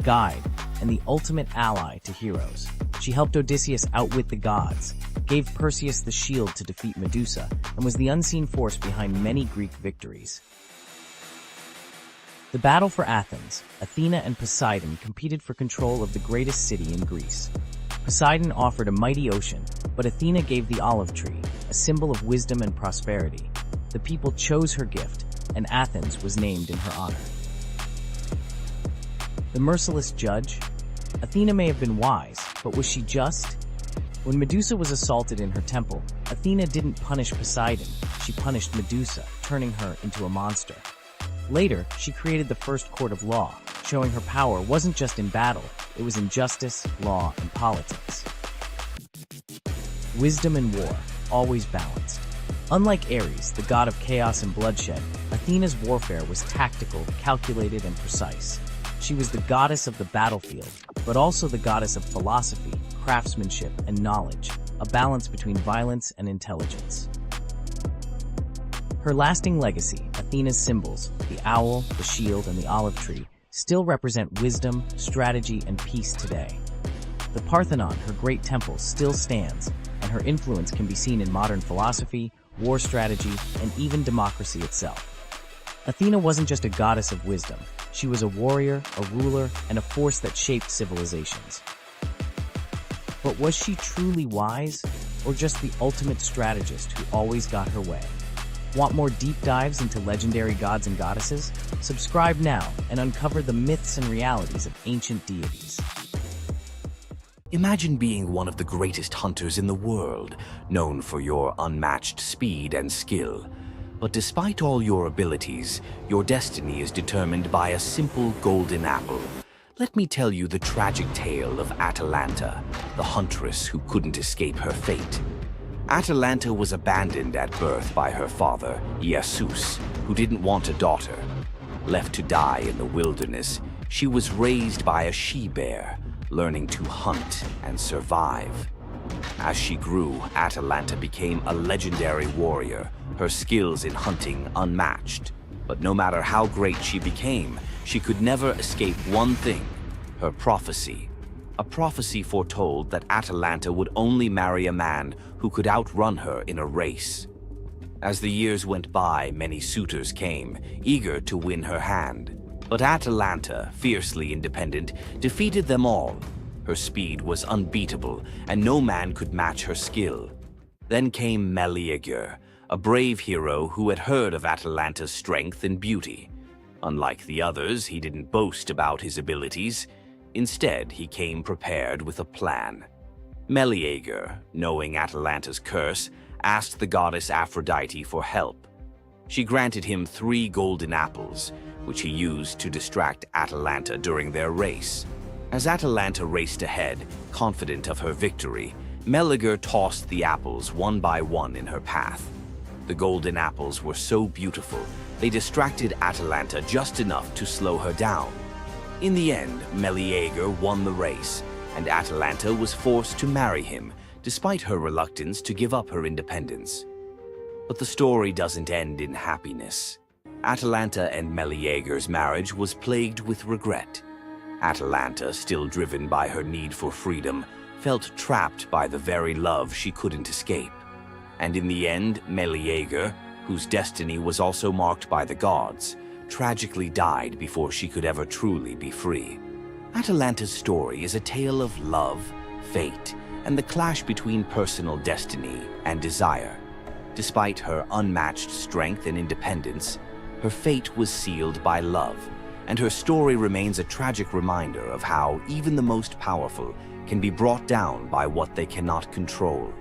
guide, and the ultimate ally to heroes. She helped Odysseus outwit the gods, gave Perseus the shield to defeat Medusa, and was the unseen force behind many Greek victories. The battle for Athens, Athena and Poseidon competed for control of the greatest city in Greece. Poseidon offered a mighty ocean, but Athena gave the olive tree, a symbol of wisdom and prosperity. The people chose her gift, and Athens was named in her honor. The merciless judge? Athena may have been wise, but was she just? When Medusa was assaulted in her temple, Athena didn't punish Poseidon, she punished Medusa, turning her into a monster. Later, she created the first court of law, showing her power wasn't just in battle, it was in justice, law, and politics. Wisdom and war, always balanced. Unlike Ares, the god of chaos and bloodshed, Athena's warfare was tactical, calculated, and precise. She was the goddess of the battlefield, but also the goddess of philosophy, craftsmanship, and knowledge, a balance between violence and intelligence. Her lasting legacy, Athena's symbols, the owl, the shield, and the olive tree, still represent wisdom, strategy, and peace today. The Parthenon, her great temple, still stands, and her influence can be seen in modern philosophy, war strategy, and even democracy itself. Athena wasn't just a goddess of wisdom, she was a warrior, a ruler, and a force that shaped civilizations. But was she truly wise, or just the ultimate strategist who always got her way? Want more deep dives into legendary gods and goddesses? Subscribe now and uncover the myths and realities of ancient deities. Imagine being one of the greatest hunters in the world, known for your unmatched speed and skill. But despite all your abilities, your destiny is determined by a simple golden apple. Let me tell you the tragic tale of Atalanta, the huntress who couldn't escape her fate. Atalanta was abandoned at birth by her father, Zeus, who didn't want a daughter. Left to die in the wilderness, she was raised by a she-bear, learning to hunt and survive. As she grew, Atalanta became a legendary warrior, her skills in hunting unmatched. But no matter how great she became, she could never escape one thing, her prophecy. A prophecy foretold that Atalanta would only marry a man who could outrun her in a race. As the years went by, many suitors came, eager to win her hand. But Atalanta, fiercely independent, defeated them all. Her speed was unbeatable, and no man could match her skill. Then came Meleager, a brave hero who had heard of Atalanta's strength and beauty. Unlike the others, he didn't boast about his abilities. Instead, he came prepared with a plan. Meleager, knowing Atalanta's curse, asked the goddess Aphrodite for help. She granted him 3 golden apples, which he used to distract Atalanta during their race. As Atalanta raced ahead, confident of her victory, Meleager tossed the apples one by one in her path. The golden apples were so beautiful, they distracted Atalanta just enough to slow her down. In the end, Meleager won the race, and Atalanta was forced to marry him, despite her reluctance to give up her independence. But the story doesn't end in happiness. Atalanta and Meleager's marriage was plagued with regret. Atalanta, still driven by her need for freedom, felt trapped by the very love she couldn't escape. And in the end, Meleager, whose destiny was also marked by the gods, tragically died before she could ever truly be free. Atalanta's story is a tale of love, fate, and the clash between personal destiny and desire. Despite her unmatched strength and independence, her fate was sealed by love, and her story remains a tragic reminder of how even the most powerful can be brought down by what they cannot control.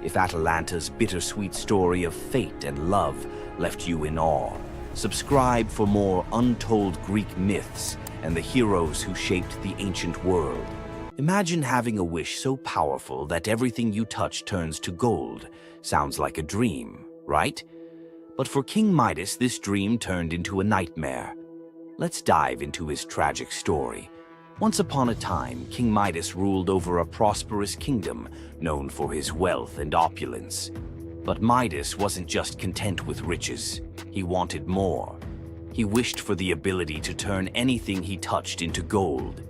If Atalanta's bittersweet story of fate and love left you in awe, subscribe for more untold Greek myths and the heroes who shaped the ancient world. Imagine having a wish so powerful that everything you touch turns to gold. Sounds like a dream, right? But for King Midas, this dream turned into a nightmare. Let's dive into his tragic story. Once upon a time, King Midas ruled over a prosperous kingdom known for his wealth and opulence. But Midas wasn't just content with riches. He wanted more. He wished for the ability to turn anything he touched into gold.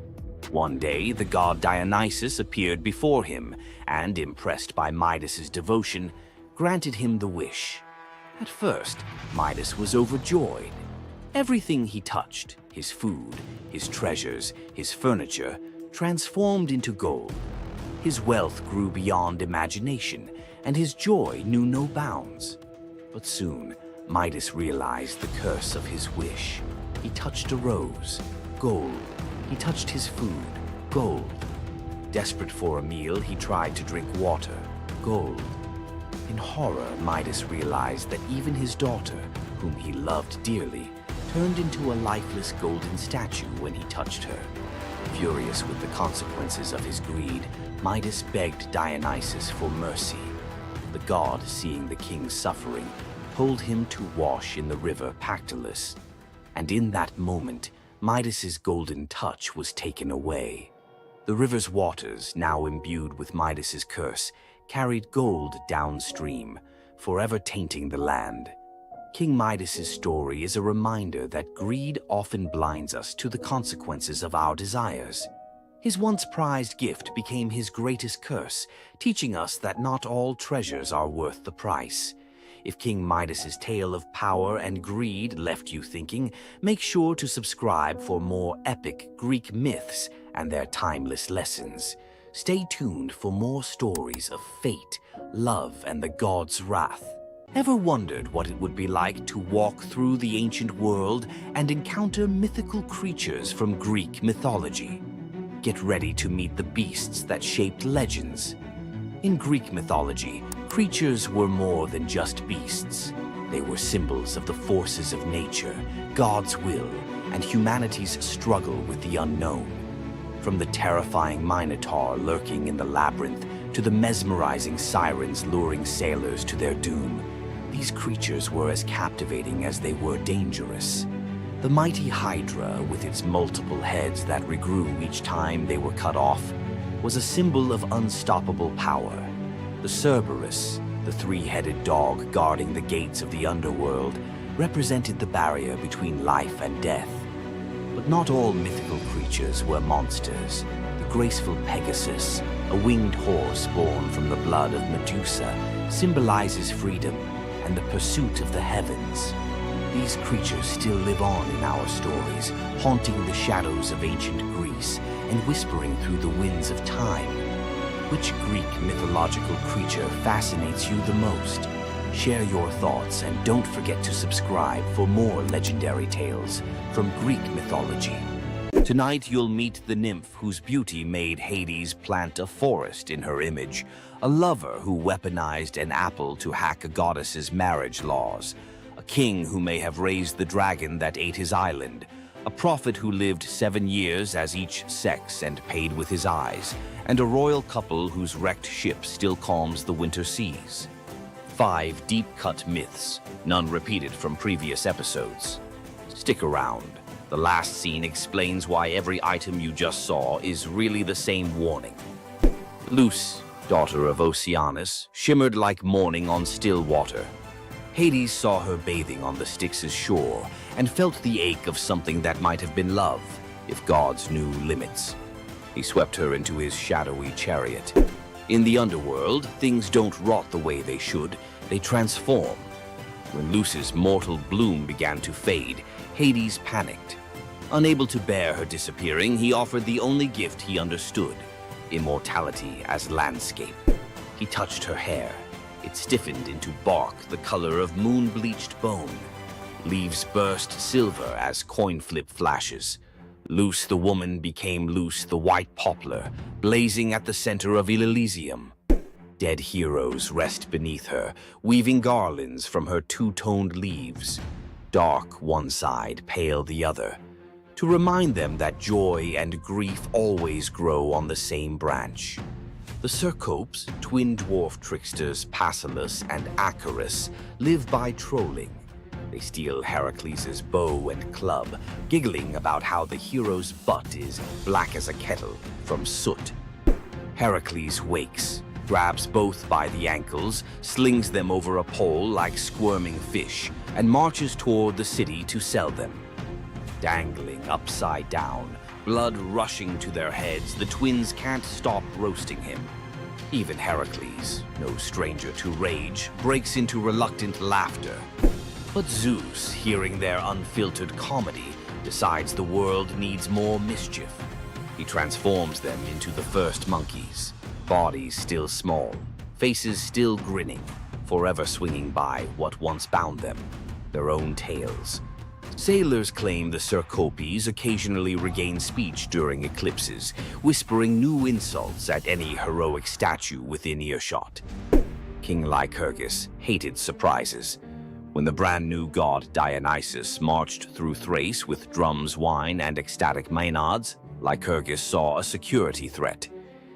One day, the god Dionysus appeared before him and, impressed by Midas's devotion, granted him the wish. At first, Midas was overjoyed. Everything he touched, his food, his treasures, his furniture, transformed into gold. His wealth grew beyond imagination, and his joy knew no bounds. But soon, Midas realized the curse of his wish. He touched a rose, gold. He touched his food, gold. Desperate for a meal, he tried to drink water, gold. In horror, Midas realized that even his daughter, whom he loved dearly, turned into a lifeless golden statue when he touched her. Furious with the consequences of his greed, Midas begged Dionysus for mercy. The god, seeing the king's suffering, told him to wash in the river Pactolus. And in that moment, Midas's golden touch was taken away. The river's waters, now imbued with Midas's curse, carried gold downstream, forever tainting the land. King Midas's story is a reminder that greed often blinds us to the consequences of our desires. His once prized gift became his greatest curse, teaching us that not all treasures are worth the price. If King Midas's tale of power and greed left you thinking, make sure to subscribe for more epic Greek myths and their timeless lessons. Stay tuned for more stories of fate, love, and the gods' wrath. Ever wondered what it would be like to walk through the ancient world and encounter mythical creatures from Greek mythology? Get ready to meet the beasts that shaped legends. In Greek mythology, creatures were more than just beasts. They were symbols of the forces of nature, God's will, and humanity's struggle with the unknown. From the terrifying Minotaur lurking in the labyrinth to the mesmerizing sirens luring sailors to their doom, these creatures were as captivating as they were dangerous. The mighty Hydra, with its multiple heads that regrew each time they were cut off, was a symbol of unstoppable power. The Cerberus, the three-headed dog guarding the gates of the underworld, represented the barrier between life and death. But not all mythical creatures were monsters. The graceful Pegasus, a winged horse born from the blood of Medusa, symbolizes freedom and the pursuit of the heavens. These creatures still live on in our stories, haunting the shadows of ancient Greece and whispering through the winds of time. Which Greek mythological creature fascinates you the most? Share your thoughts and don't forget to subscribe for more legendary tales from Greek mythology. Tonight you'll meet the nymph whose beauty made Hades plant a forest in her image, a lover who weaponized an apple to hack a goddess's marriage laws, a king who may have raised the dragon that ate his island, a prophet who lived 7 years as each sex and paid with his eyes, and a royal couple whose wrecked ship still calms the winter seas. 5 deep-cut myths, none repeated from previous episodes. Stick around. The last scene explains why every item you just saw is really the same warning. Luce, daughter of Oceanus, shimmered like morning on still water. Hades saw her bathing on the Styx's shore and felt the ache of something that might have been love, if gods knew limits. He swept her into his shadowy chariot. In the underworld, things don't rot the way they should, they transform. When Luce's mortal bloom began to fade, Hades panicked. Unable to bear her disappearing, he offered the only gift he understood, immortality as landscape. He touched her hair. It stiffened into bark the color of moon-bleached bone. Leaves burst silver as coin flip flashes. Luce the woman became Luce the white poplar, blazing at the center of Elysium. Dead heroes rest beneath her, weaving garlands from her two-toned leaves. Dark one side, pale the other, to remind them that joy and grief always grow on the same branch. The Cercopes, twin dwarf tricksters Passalus and Acarus, live by trolling. They steal Heracles' bow and club, giggling about how the hero's butt is black as a kettle from soot. Heracles wakes, grabs both by the ankles, slings them over a pole like squirming fish, and marches toward the city to sell them. Dangling upside down, Blood rushing to their heads, the twins can't stop roasting him. Even Heracles, no stranger to rage, breaks into reluctant laughter. But Zeus, hearing their unfiltered comedy, decides the world needs more mischief. He transforms them into the first monkeys, bodies still small, faces still grinning, forever swinging by what once bound them, their own tails. Sailors claim the Cercopes occasionally regain speech during eclipses, whispering new insults at any heroic statue within earshot. King Lycurgus hated surprises. When the brand new god Dionysus marched through Thrace with drums, wine, and ecstatic maenads, Lycurgus saw a security threat.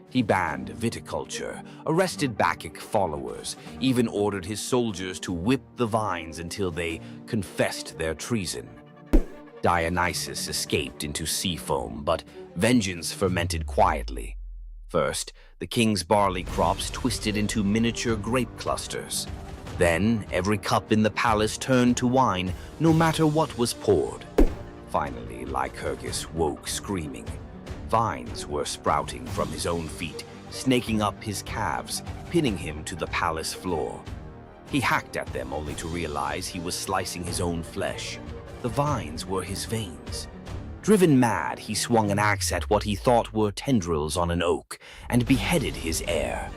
He banned viticulture, arrested Bacchic followers, even ordered his soldiers to whip the vines until they confessed their treason. Dionysus escaped into sea foam, but vengeance fermented quietly. First, the king's barley crops twisted into miniature grape clusters. Then, every cup in the palace turned to wine, no matter what was poured. Finally, Lycurgus woke screaming. Vines were sprouting from his own feet, snaking up his calves, pinning him to the palace floor. He hacked at them only to realize he was slicing his own flesh. The vines were his veins. Driven mad, he swung an axe at what he thought were tendrils on an oak and beheaded his heir.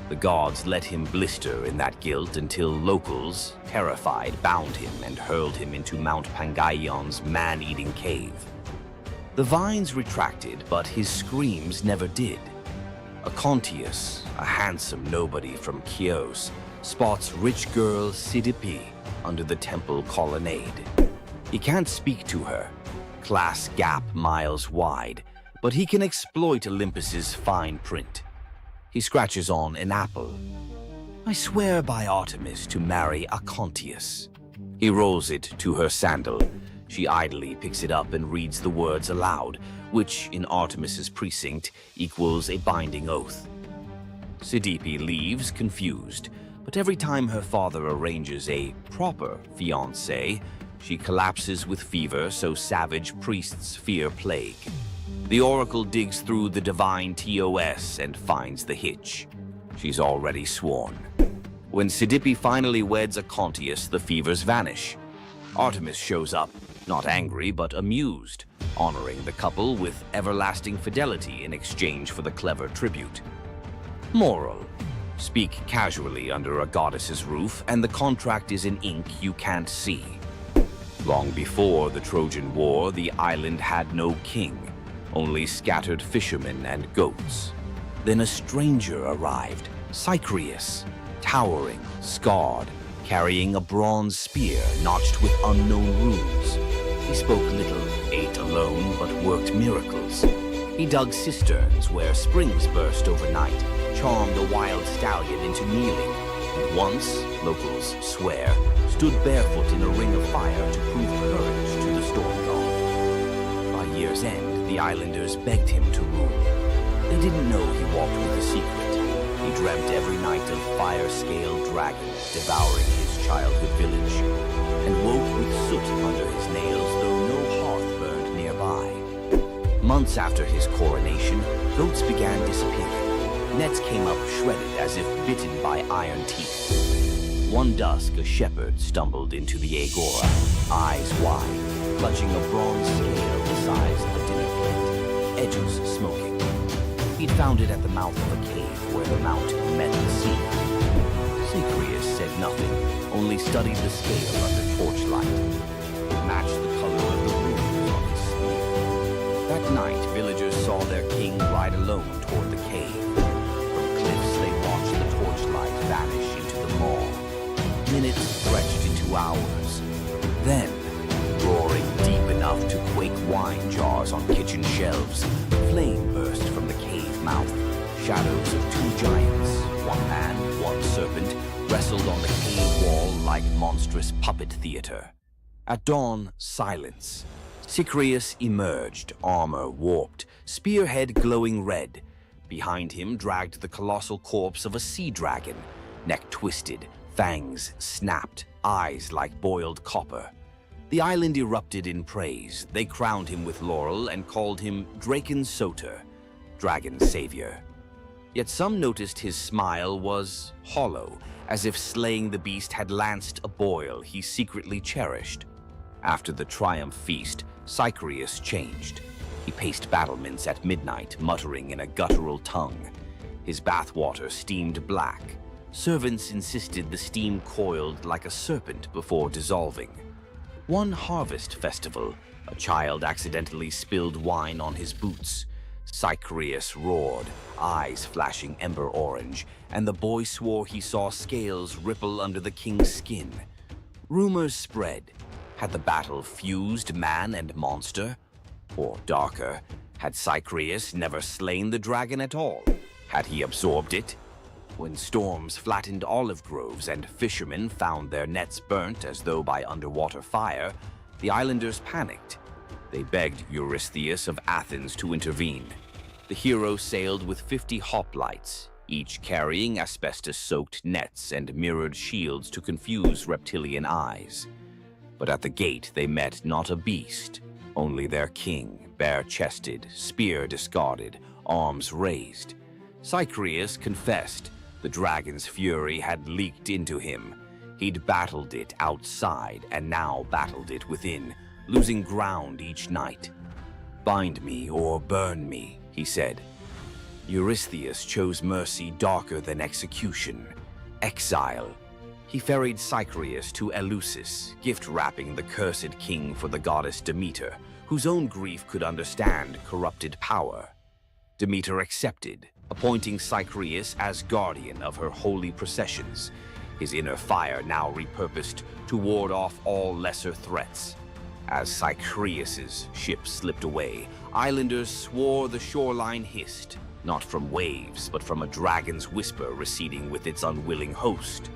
The gods let him blister in that guilt until locals, terrified, bound him and hurled him into Mount Pangaion's man-eating cave. The vines retracted, but his screams never did. Acontius, a handsome nobody from Chios, spots rich girl Sidipe under the temple colonnade. He can't speak to her, class gap miles wide, but he can exploit Olympus's fine print. He scratches on an apple. I swear by Artemis to marry Acontius. He rolls it to her sandal. She idly picks it up and reads the words aloud, which in Artemis's precinct equals a binding oath. Sidipe leaves, confused, but every time her father arranges a proper fiancé, she collapses with fever, so savage priests fear plague. The oracle digs through the divine TOS and finds the hitch. She's already sworn. When Sidipe finally weds Acontius, the fevers vanish. Artemis shows up, not angry but amused, honoring the couple with everlasting fidelity in exchange for the clever tribute. Moral: speak casually under a goddess's roof and the contract is in ink you can't see. Long before the Trojan War, the island had no king, only scattered fishermen and goats. Then a stranger arrived, Cycreus, towering, scarred, carrying a bronze spear notched with unknown runes. He spoke little, ate alone, but worked miracles. He dug cisterns where springs burst overnight, charmed a wild stallion into kneeling, and once, locals swear, stood barefoot in a ring of fire to prove courage to the storm god. By year's end, the islanders begged him to rule. They didn't know he walked with a secret. He dreamt every night of fire-scaled dragons devouring his childhood village, and woke with soot under his nails though no hearth burned nearby. Months after his coronation, goats began disappearing. Nets came up shredded as if bitten by iron teeth. One dusk, a shepherd stumbled into the agora, eyes wide, clutching a bronze scale the size of a dinner plate, edges smoking. He'd found it at the mouth of a cave where the mount met the sea. Cycreus said nothing, only studied the scale under torchlight. It matched the color of the runes on his sleeve. That night, villagers saw their king ride alone toward the cave. From cliffs, they watched the torchlight vanish into the maw. Minutes stretched into hours. Then, roaring deep enough to quake wine jars on kitchen shelves, flame burst from the cave mouth. Shadows of two giants, one man, one serpent, wrestled on the cave wall like monstrous puppet theater. At dawn, silence. Cycreus emerged, armor warped, spearhead glowing red. Behind him dragged the colossal corpse of a sea dragon, neck twisted, fangs snapped, eyes like boiled copper. The island erupted in praise. They crowned him with laurel and called him Draken Soter, Dragon Savior. Yet some noticed his smile was hollow, as if slaying the beast had lanced a boil he secretly cherished. After the triumph feast, Cycreus changed. He paced battlements at midnight, muttering in a guttural tongue. His bathwater steamed black. Servants insisted the steam coiled like a serpent before dissolving. One harvest festival, a child accidentally spilled wine on his boots. Cycreus roared, eyes flashing ember orange, and the boy swore he saw scales ripple under the king's skin. Rumors spread. Had the battle fused man and monster? Or darker, had Cycreus never slain the dragon at all? Had he absorbed it? When storms flattened olive groves and fishermen found their nets burnt as though by underwater fire, the islanders panicked. They begged Eurystheus of Athens to intervene. The hero sailed with 50 hoplites, each carrying asbestos-soaked nets and mirrored shields to confuse reptilian eyes. But at the gate they met not a beast, only their king, bare-chested, spear discarded, arms raised. Cycreus confessed the dragon's fury had leaked into him. He'd battled it outside and now battled it within, losing ground each night. "Bind me or burn me," he said. Eurystheus chose mercy darker than execution, exile. He ferried Cycreus to Eleusis, gift-wrapping the cursed king for the goddess Demeter, whose own grief could understand corrupted power. Demeter accepted, appointing Cycreus as guardian of her holy processions, his inner fire now repurposed to ward off all lesser threats. As Cycreus's ship slipped away, islanders swore the shoreline hissed, not from waves, but from a dragon's whisper receding with its unwilling host.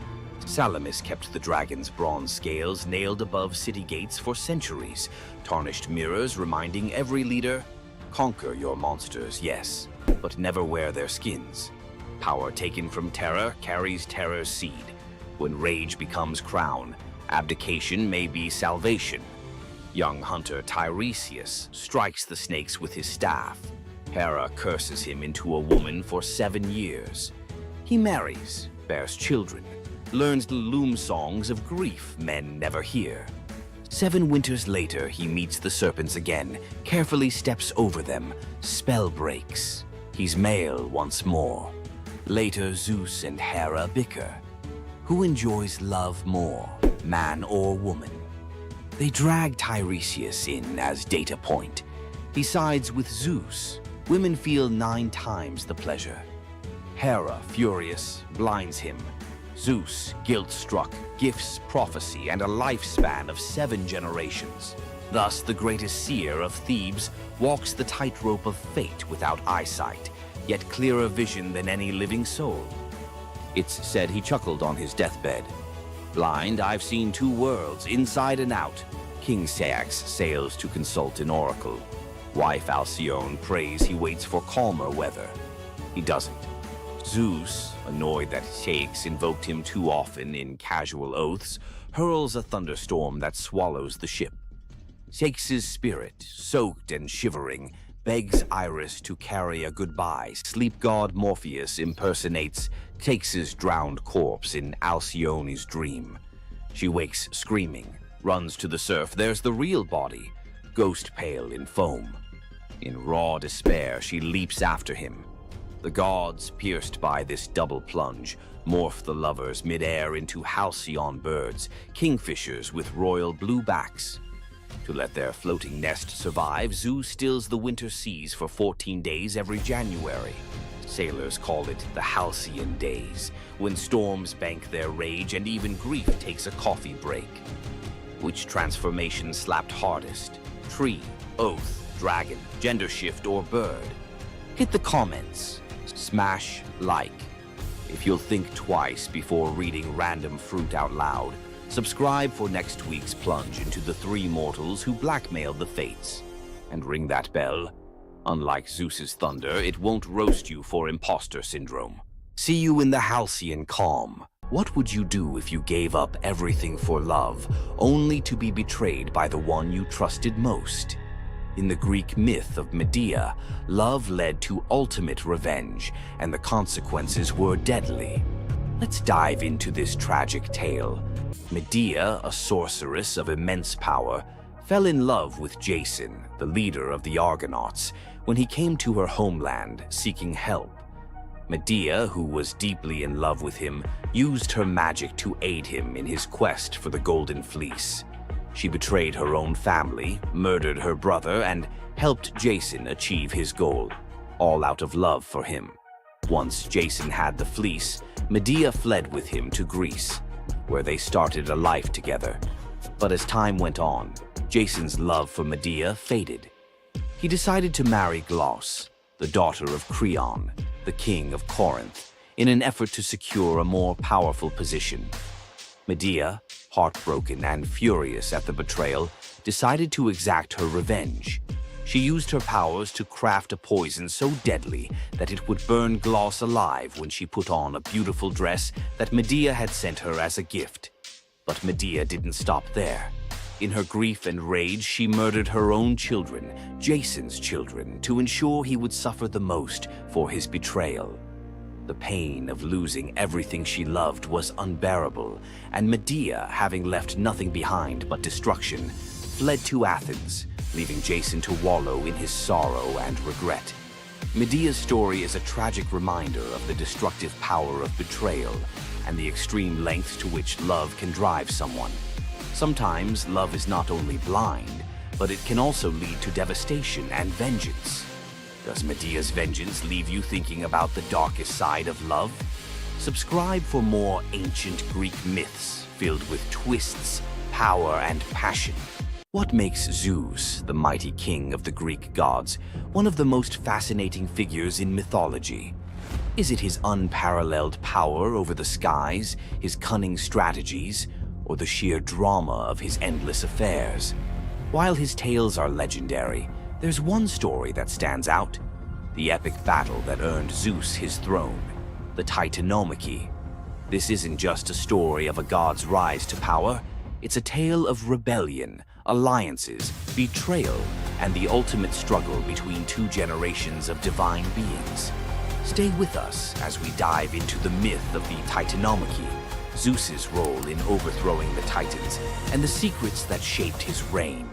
Salamis kept the dragon's bronze scales nailed above city gates for centuries, tarnished mirrors reminding every leader, "Conquer your monsters, yes, but never wear their skins." Power taken from terror carries terror's seed. When rage becomes crown, abdication may be salvation. Young hunter Tiresias strikes the snakes with his staff. Hera curses him into a woman for 7 years. He marries, bears children, learns the loom songs of grief men never hear. 7 winters later, he meets the serpents again, carefully steps over them, spell breaks. He's male once more. Later, Zeus and Hera bicker. Who enjoys love more, man or woman? They drag Tiresias in as data point. He sides with Zeus. Women feel 9 times the pleasure. Hera, furious, blinds him. Zeus, guilt-struck, gifts prophecy and a lifespan of 7 generations. Thus, the greatest seer of Thebes walks the tightrope of fate without eyesight, yet clearer vision than any living soul. It's said he chuckled on his deathbed. "Blind, I've seen 2 worlds, inside and out." King Ceyx sails to consult an oracle. Wife Alcyone prays he waits for calmer weather. He doesn't. Zeus, annoyed that Ceyx invoked him too often in casual oaths, hurls a thunderstorm that swallows the ship. Ceyx's spirit, soaked and shivering, begs Iris to carry a goodbye. Sleep god Morpheus impersonates Ceyx's drowned corpse in Alcyone's dream. She wakes screaming, runs to the surf. There's the real body, ghost pale in foam. In raw despair, she leaps after him. The gods, pierced by this double plunge, morph the lovers mid-air into halcyon birds, kingfishers with royal blue backs. To let their floating nest survive, Zeus stills the winter seas for 14 days every January. Sailors call it the halcyon days, when storms bank their rage and even grief takes a coffee break. Which transformation slapped hardest? Tree, oath, dragon, gender shift, or bird? Hit the comments. Smash like. If you'll think twice before reading random fruit out loud, subscribe for next week's plunge into the 3 mortals who blackmailed the fates. And ring that bell. Unlike Zeus's thunder, it won't roast you for imposter syndrome. See you in the halcyon calm. What would you do if you gave up everything for love, only to be betrayed by the one you trusted most? In the Greek myth of Medea, love led to ultimate revenge, and the consequences were deadly. Let's dive into this tragic tale. Medea, a sorceress of immense power, fell in love with Jason, the leader of the Argonauts, when he came to her homeland seeking help. Medea, who was deeply in love with him, used her magic to aid him in his quest for the Golden Fleece. She betrayed her own family, murdered her brother, and helped Jason achieve his goal, all out of love for him. Once Jason had the fleece, Medea fled with him to Greece, where they started a life together. But as time went on, Jason's love for Medea faded. He decided to marry Glauce, the daughter of Creon, the king of Corinth, in an effort to secure a more powerful position. Medea, heartbroken and furious at the betrayal, decided to exact her revenge. She used her powers to craft a poison so deadly that it would burn Glauce alive when she put on a beautiful dress that Medea had sent her as a gift. But Medea didn't stop there. In her grief and rage, she murdered her own children, Jason's children, to ensure he would suffer the most for his betrayal. The pain of losing everything she loved was unbearable, and Medea, having left nothing behind but destruction, fled to Athens, leaving Jason to wallow in his sorrow and regret. Medea's story is a tragic reminder of the destructive power of betrayal and the extreme lengths to which love can drive someone. Sometimes love is not only blind, but it can also lead to devastation and vengeance. Does Medea's vengeance leave you thinking about the darkest side of love? Subscribe for more ancient Greek myths filled with twists, power, and passion. What makes Zeus, the mighty king of the Greek gods, one of the most fascinating figures in mythology? Is it his unparalleled power over the skies, his cunning strategies, or the sheer drama of his endless affairs? While his tales are legendary, there's one story that stands out: the epic battle that earned Zeus his throne, the Titanomachy. This isn't just a story of a god's rise to power, it's a tale of rebellion, alliances, betrayal, and the ultimate struggle between two generations of divine beings. Stay with us as we dive into the myth of the Titanomachy, Zeus's role in overthrowing the Titans, and the secrets that shaped his reign.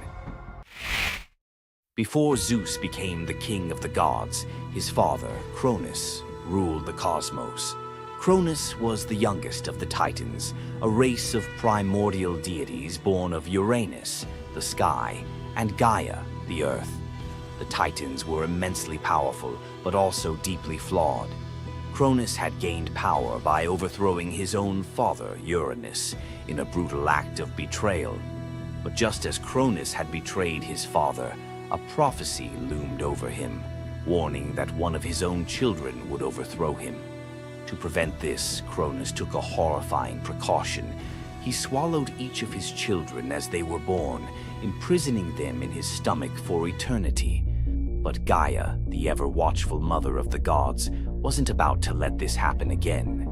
Before Zeus became the king of the gods, his father, Cronus, ruled the cosmos. Cronus was the youngest of the Titans, a race of primordial deities born of Uranus, the sky, and Gaia, the earth. The Titans were immensely powerful, but also deeply flawed. Cronus had gained power by overthrowing his own father, Uranus, in a brutal act of betrayal. But just as Cronus had betrayed his father, a prophecy loomed over him, warning that one of his own children would overthrow him. To prevent this, Cronus took a horrifying precaution. He swallowed each of his children as they were born, imprisoning them in his stomach for eternity. But Gaia, the ever-watchful mother of the gods, wasn't about to let this happen again.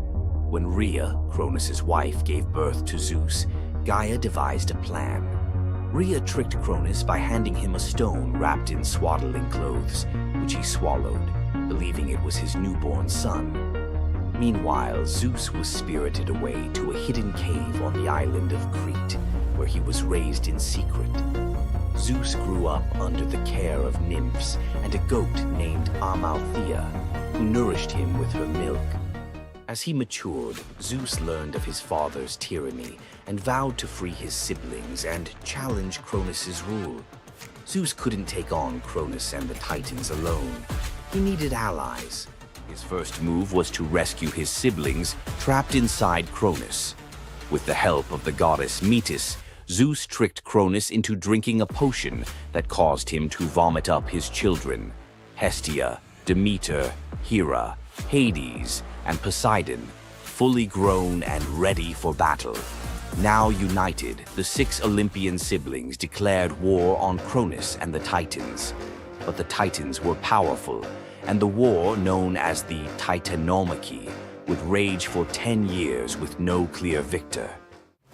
When Rhea, Cronus's wife, gave birth to Zeus, Gaia devised a plan. Rhea tricked Cronus by handing him a stone wrapped in swaddling clothes, which he swallowed, believing it was his newborn son. Meanwhile, Zeus was spirited away to a hidden cave on the island of Crete, where he was raised in secret. Zeus grew up under the care of nymphs and a goat named Amalthea, who nourished him with her milk. As he matured, Zeus learned of his father's tyranny and vowed to free his siblings and challenge Cronus's rule. Zeus couldn't take on Cronus and the Titans alone. He needed allies. His first move was to rescue his siblings trapped inside Cronus. With the help of the goddess Metis, Zeus tricked Cronus into drinking a potion that caused him to vomit up his children: Hestia, Demeter, Hera, Hades, and Poseidon, fully grown and ready for battle. Now united, the 6 Olympian siblings declared war on Cronus and the Titans. But the Titans were powerful, and the war, known as the Titanomachy, would rage for 10 years with no clear victor.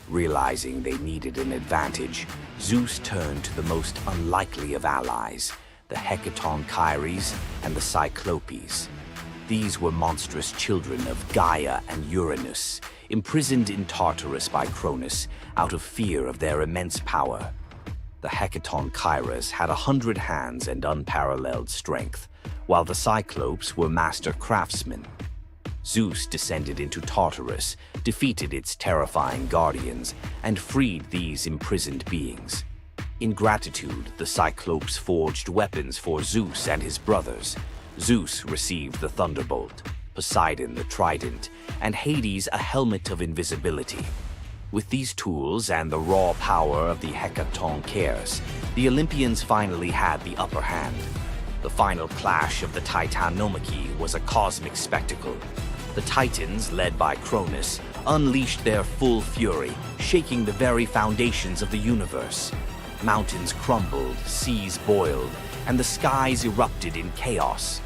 Realizing they needed an advantage, Zeus turned to the most unlikely of allies, the Hecatonchires and the Cyclopes. These were monstrous children of Gaia and Uranus, imprisoned in Tartarus by Cronus out of fear of their immense power. The Hecatonchires had 100 hands and unparalleled strength, while the Cyclopes were master craftsmen. Zeus descended into Tartarus, defeated its terrifying guardians, and freed these imprisoned beings. In gratitude, the Cyclopes forged weapons for Zeus and his brothers. Zeus received the thunderbolt, Poseidon the trident, and Hades a helmet of invisibility. With these tools and the raw power of the Hecatonchires, the Olympians finally had the upper hand. The final clash of the Titanomachy was a cosmic spectacle. The Titans, led by Cronus, unleashed their full fury, shaking the very foundations of the universe. Mountains crumbled, seas boiled, and the skies erupted in chaos.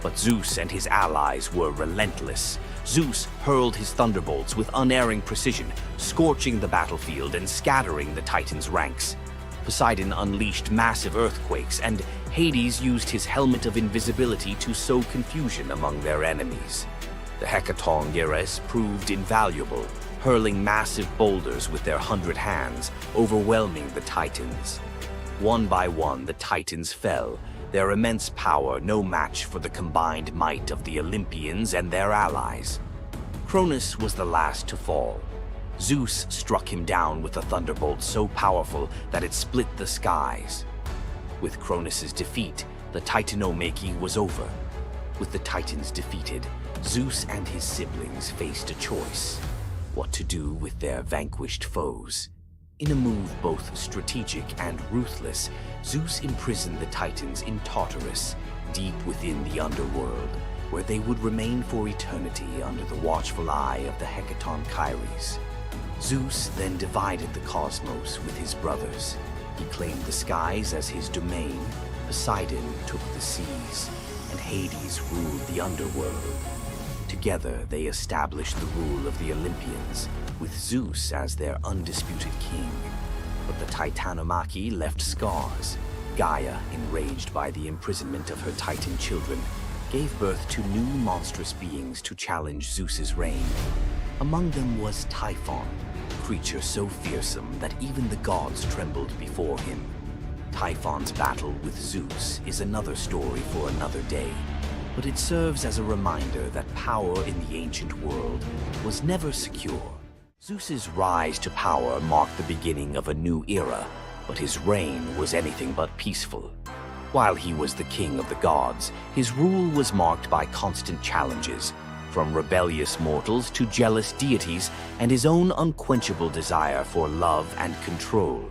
But Zeus and his allies were relentless. Zeus hurled his thunderbolts with unerring precision, scorching the battlefield and scattering the Titans' ranks. Poseidon unleashed massive earthquakes, and Hades used his helmet of invisibility to sow confusion among their enemies. The Hecatonchires proved invaluable, hurling massive boulders with their 100 hands, overwhelming the Titans. One by one, the Titans fell, their immense power no match for the combined might of the Olympians and their allies. Cronus was the last to fall. Zeus struck him down with a thunderbolt so powerful that it split the skies. With Cronus's defeat, the Titanomachy was over. With the Titans defeated, Zeus and his siblings faced a choice: what to do with their vanquished foes. In a move both strategic and ruthless, Zeus imprisoned the Titans in Tartarus, deep within the underworld, where they would remain for eternity under the watchful eye of the Hecatonchires. Zeus then divided the cosmos with his brothers. He claimed the skies as his domain, Poseidon took the seas, and Hades ruled the underworld. Together, they established the rule of the Olympians, with Zeus as their undisputed king. But the Titanomachy left scars. Gaia, enraged by the imprisonment of her Titan children, gave birth to new monstrous beings to challenge Zeus's reign. Among them was Typhon, a creature so fearsome that even the gods trembled before him. Typhon's battle with Zeus is another story for another day, but it serves as a reminder that power in the ancient world was never secure. Zeus's rise to power marked the beginning of a new era, but his reign was anything but peaceful. While he was the king of the gods, his rule was marked by constant challenges, from rebellious mortals to jealous deities and his own unquenchable desire for love and control.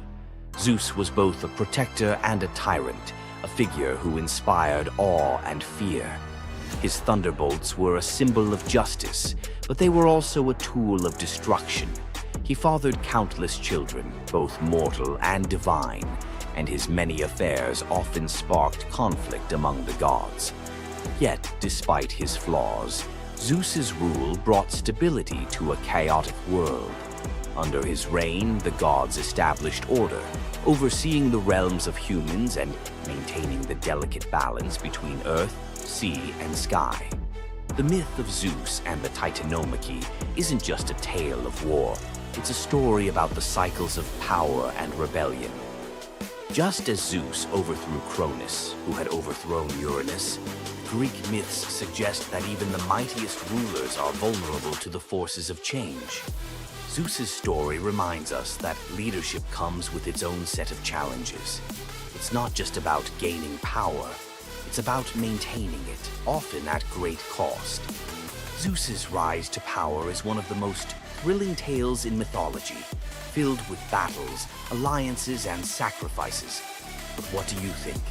Zeus was both a protector and a tyrant, a figure who inspired awe and fear. His thunderbolts were a symbol of justice, but they were also a tool of destruction. He fathered countless children, both mortal and divine, and his many affairs often sparked conflict among the gods. Yet, despite his flaws, Zeus's rule brought stability to a chaotic world. Under his reign, the gods established order, overseeing the realms of humans and maintaining the delicate balance between earth, sea, and sky. The myth of Zeus and the Titanomachy isn't just a tale of war. It's a story about the cycles of power and rebellion. Just as Zeus overthrew Cronus, who had overthrown Uranus, Greek myths suggest that even the mightiest rulers are vulnerable to the forces of change. Zeus's story reminds us that leadership comes with its own set of challenges. It's not just about gaining power, it's about maintaining it, often at great cost. Zeus's rise to power is one of the most thrilling tales in mythology, filled with battles, alliances, and sacrifices. But what do you think?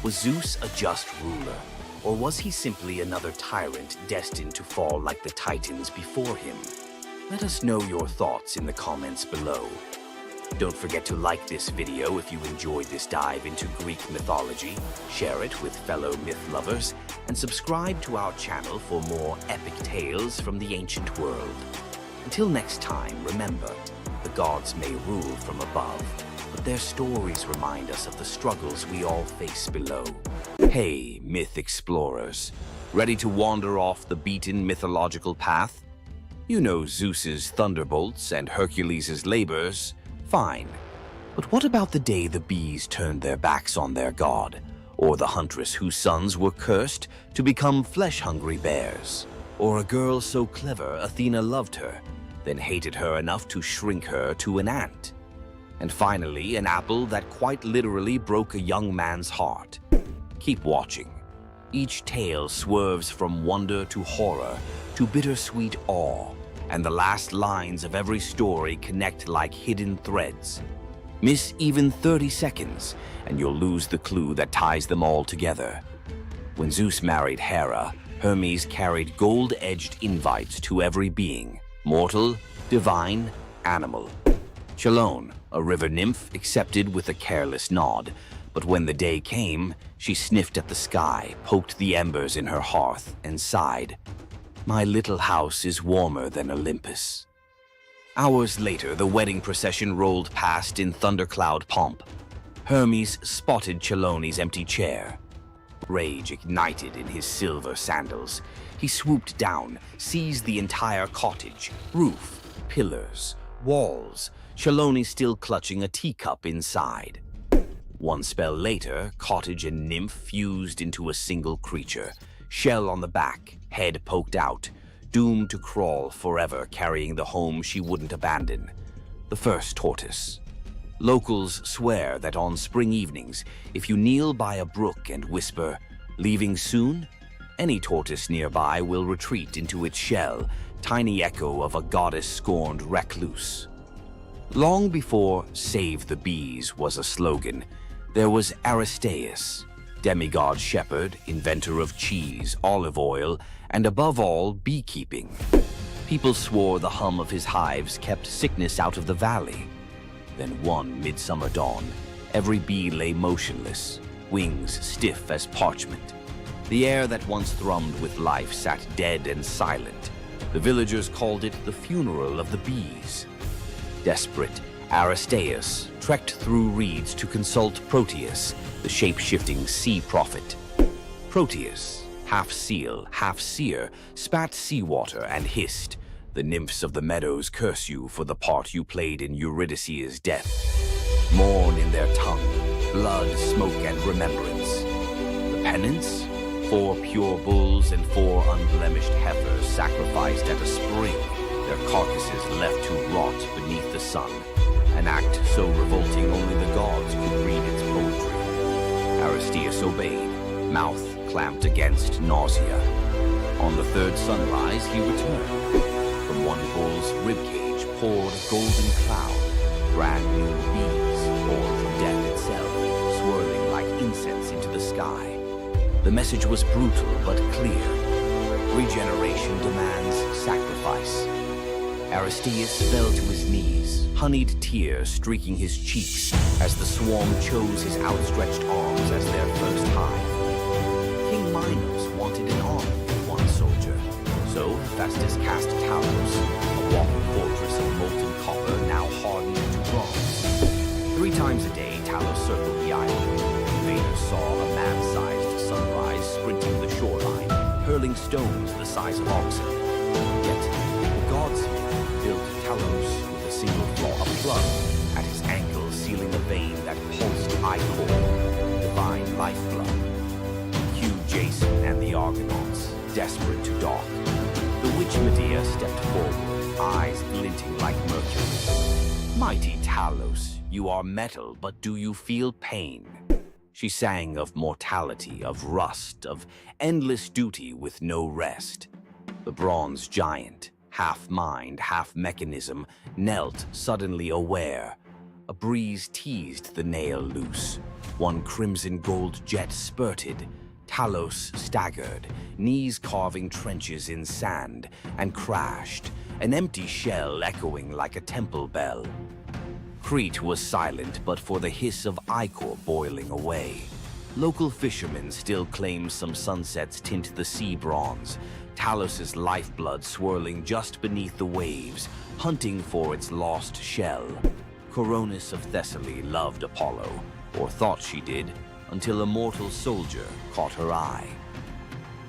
Was Zeus a just ruler, or was he simply another tyrant destined to fall like the Titans before him? Let us know your thoughts in the comments below. Don't forget to like this video if you enjoyed this dive into Greek mythology, share it with fellow myth lovers, and subscribe to our channel for more epic tales from the ancient world. Until next time, remember, the gods may rule from above, but their stories remind us of the struggles we all face below. Hey, myth explorers, ready to wander off the beaten mythological path? You know Zeus's thunderbolts and Hercules' labors. Fine. But what about the day the bees turned their backs on their god? Or the huntress whose sons were cursed to become flesh-hungry bears? Or a girl so clever Athena loved her, then hated her enough to shrink her to an ant? And finally, an apple that quite literally broke a young man's heart. Keep watching. Each tale swerves from wonder to horror to bittersweet awe, and the last lines of every story connect like hidden threads. Miss even 30 seconds, and you'll lose the clue that ties them all together. When Zeus married Hera, Hermes carried gold-edged invites to every being, mortal, divine, animal. Chelone, a river nymph, accepted with a careless nod, but when the day came, she sniffed at the sky, poked the embers in her hearth, and sighed, "My little house is warmer than Olympus." Hours later, the wedding procession rolled past in thundercloud pomp. Hermes spotted Chelone's empty chair. Rage ignited in his silver sandals. He swooped down, seized the entire cottage, roof, pillars, walls, Chelone still clutching a teacup inside. One spell later, cottage and nymph fused into a single creature, shell on the back, head poked out, doomed to crawl forever carrying the home she wouldn't abandon. The first tortoise. Locals swear that on spring evenings, if you kneel by a brook and whisper, "Leaving soon?" any tortoise nearby will retreat into its shell, tiny echo of a goddess-scorned recluse. Long before "Save the Bees" was a slogan, there was Aristaeus, demigod shepherd, inventor of cheese, olive oil, and above all, beekeeping. People swore the hum of his hives kept sickness out of the valley. Then one midsummer dawn, every bee lay motionless, wings stiff as parchment. The air that once thrummed with life sat dead and silent. The villagers called it the funeral of the bees. Desperate, Aristaeus trekked through reeds to consult Proteus, the shape-shifting sea prophet. Proteus, half seal, half seer, spat seawater and hissed, "The nymphs of the meadows curse you for the part you played in Eurydice's death. Mourn in their tongue, blood, smoke, and remembrance. The penance? 4 pure bulls and 4 unblemished heifers sacrificed at a spring, their carcasses left to rot beneath the sun. An act so revolting only the gods could read its poetry." Aristaeus obeyed, mouth clamped against nausea. On the third sunrise, he returned. From one bull's ribcage poured a golden cloud, brand new bees, born from death itself, swirling like incense into the sky. The message was brutal but clear. Regeneration demands sacrifice. Aristaeus fell to his knees, honeyed tears streaking his cheeks as the swarm chose his outstretched arms as their first hive. King Minos wanted an army for one soldier, so Hephaestus cast Talos, a walking fortress of molten copper now hardened to bronze. 3 times a day, Talos circled the island. Invaders saw a man-sized sunrise sprinting the shoreline, hurling stones the size of oxen. Yet, the gods built Talos with a single flaw, a plug at his ankle sealing a vein that pulsed ichor, divine lifeblood. Cue Jason and the Argonauts, desperate to dock. The witch Medea stepped forward, eyes glinting like mercury. "Mighty Talos, you are metal, but do you feel pain?" She sang of mortality, of rust, of endless duty with no rest. The bronze giant, half mind, half mechanism, knelt suddenly aware. A breeze teased the nail loose. One crimson gold jet spurted. Talos staggered, knees carving trenches in sand, and crashed, an empty shell echoing like a temple bell. Crete was silent but for the hiss of ichor boiling away. Local fishermen still claim some sunsets tint the sea bronze, Talos's lifeblood swirling just beneath the waves, hunting for its lost shell. Coronis of Thessaly loved Apollo, or thought she did, until a mortal soldier caught her eye.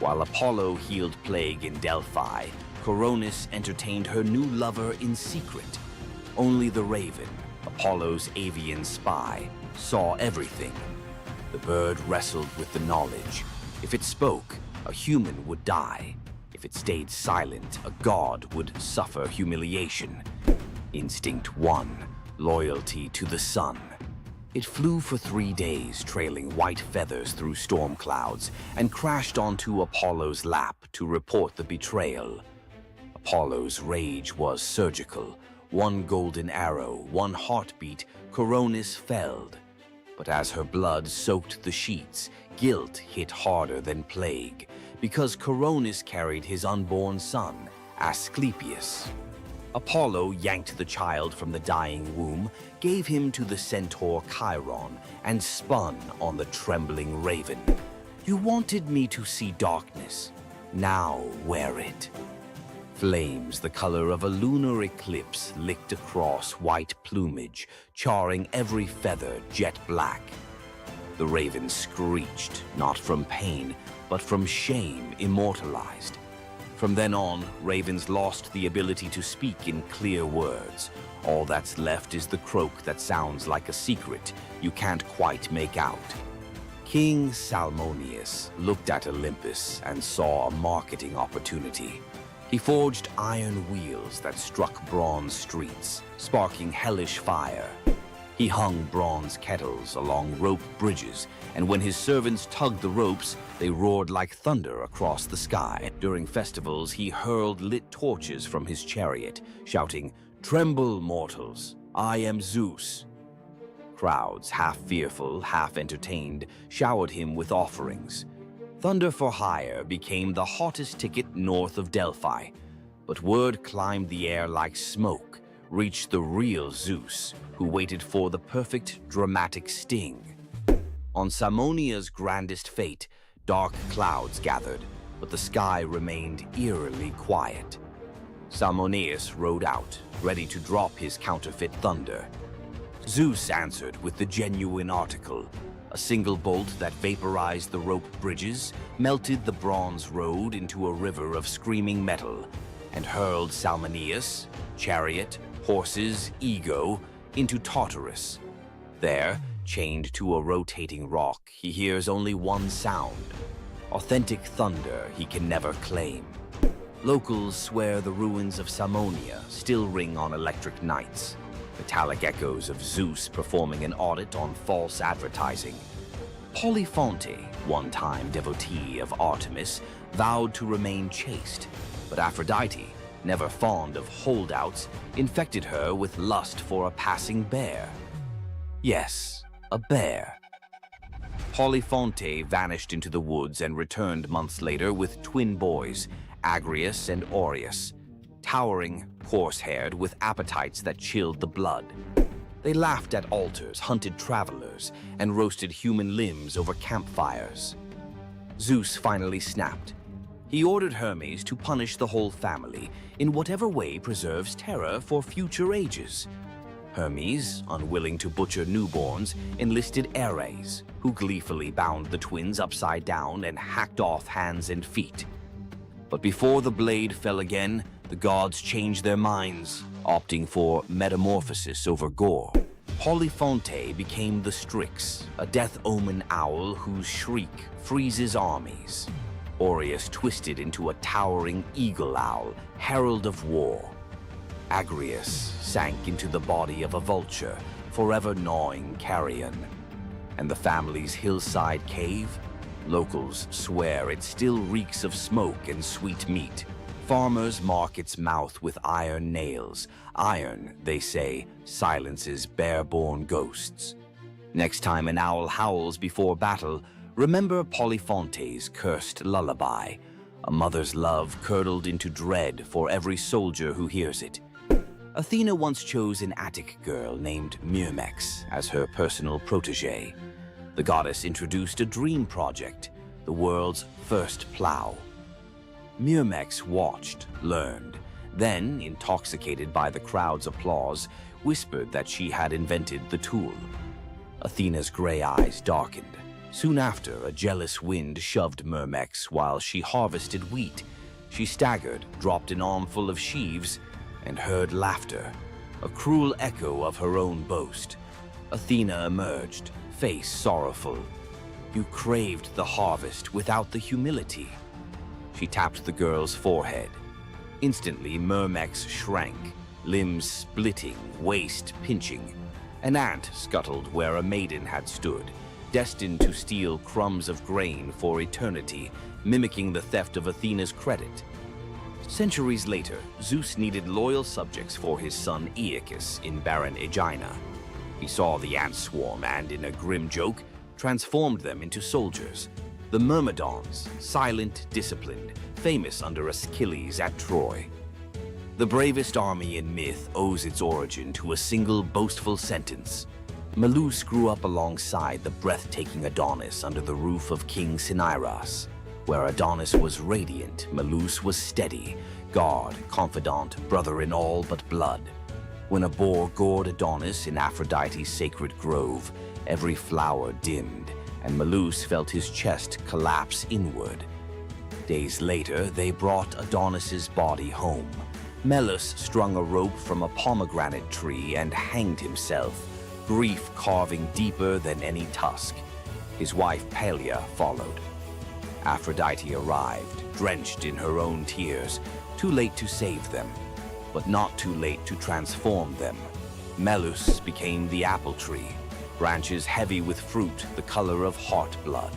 While Apollo healed plague in Delphi, Coronis entertained her new lover in secret. Only the raven, Apollo's avian spy, saw everything. The bird wrestled with the knowledge. If it spoke, a human would die. If it stayed silent, a god would suffer humiliation. Instinct 1, loyalty to the sun. It flew for 3 days, trailing white feathers through storm clouds, and crashed onto Apollo's lap to report the betrayal. Apollo's rage was surgical. One golden arrow, one heartbeat, Coronis felled. But as her blood soaked the sheets, guilt hit harder than plague, because Coronis carried his unborn son, Asclepius. Apollo yanked the child from the dying womb, gave him to the centaur Chiron, and spun on the trembling raven. You wanted me to see darkness. Now wear it. Flames the color of a lunar eclipse licked across white plumage, charring every feather jet black. The raven screeched, not from pain, but from shame immortalized. From then on, ravens lost the ability to speak in clear words. All that's left is the croak that sounds like a secret you can't quite make out. King Salmoneus looked at Olympus and saw a marketing opportunity. He forged iron wheels that struck bronze streets, sparking hellish fire. He hung bronze kettles along rope bridges, and when his servants tugged the ropes, they roared like thunder across the sky. During festivals, he hurled lit torches from his chariot, shouting, "Tremble, mortals! I am Zeus!" Crowds, half fearful, half entertained, showered him with offerings. Thunder for Hire became the hottest ticket north of Delphi, but word climbed the air like smoke, reached the real Zeus, who waited for the perfect dramatic sting. On Salmonia's grandest fate, dark clouds gathered, but the sky remained eerily quiet. Salmoneus rode out, ready to drop his counterfeit thunder. Zeus answered with the genuine article, a single bolt that vaporized the rope bridges, melted the bronze road into a river of screaming metal, and hurled Salmoneus, chariot, horses, ego, into Tartarus. There, chained to a rotating rock, he hears only one sound. Authentic thunder he can never claim. Locals swear the ruins of Salmonia still ring on electric nights. Metallic echoes of Zeus performing an audit on false advertising. Polyphonte, one-time devotee of Artemis, vowed to remain chaste, but Aphrodite, never fond of holdouts, infected her with lust for a passing bear. Yes, a bear. Polyphonte vanished into the woods and returned months later with twin boys, Agrius and Aureus, towering, coarse-haired, with appetites that chilled the blood. They laughed at altars, hunted travelers, and roasted human limbs over campfires. Zeus finally snapped. He ordered Hermes to punish the whole family in whatever way preserves terror for future ages. Hermes, unwilling to butcher newborns, enlisted Ares, who gleefully bound the twins upside down and hacked off hands and feet. But before the blade fell again, the gods changed their minds, opting for metamorphosis over gore. Polyphonte became the Strix, a death omen owl whose shriek freezes armies. Aureus twisted into a towering eagle owl, herald of war. Agrius sank into the body of a vulture, forever gnawing carrion. And the family's hillside cave? Locals swear it still reeks of smoke and sweet meat. Farmers mark its mouth with iron nails. Iron, they say, silences bare-born ghosts. Next time an owl howls before battle, remember Polyphonte's cursed lullaby, a mother's love curdled into dread for every soldier who hears it. Athena once chose an Attic girl named Myrmex as her personal protege. The goddess introduced a dream project, the world's first plow. Myrmex watched, learned, then, intoxicated by the crowd's applause, whispered that she had invented the tool. Athena's gray eyes darkened. Soon after, a jealous wind shoved Myrmex while she harvested wheat. She staggered, dropped an armful of sheaves, and heard laughter, a cruel echo of her own boast. Athena emerged, face sorrowful. "You craved the harvest without the humility." She tapped the girl's forehead. Instantly, Myrmex shrank, limbs splitting, waist pinching. An ant scuttled where a maiden had stood, destined to steal crumbs of grain for eternity, mimicking the theft of Athena's credit. Centuries later, Zeus needed loyal subjects for his son Aeacus in barren Aegina. He saw the ant swarm and, in a grim joke, transformed them into soldiers. The Myrmidons, silent, disciplined, famous under Achilles at Troy. The bravest army in myth owes its origin to a single boastful sentence. Medusa grew up alongside the breathtaking Adonis under the roof of King Cinyras. Where Adonis was radiant, Medusa was steady, god, confidant, brother in all but blood. When a boar gored Adonis in Aphrodite's sacred grove, every flower dimmed, and Medusa felt his chest collapse inward. Days later, they brought Adonis's body home. Melas strung a rope from a pomegranate tree and hanged himself, grief carving deeper than any tusk. His wife Pelea followed. Aphrodite arrived, drenched in her own tears, too late to save them, but not too late to transform them. Melas became the apple tree, branches heavy with fruit the color of heart blood.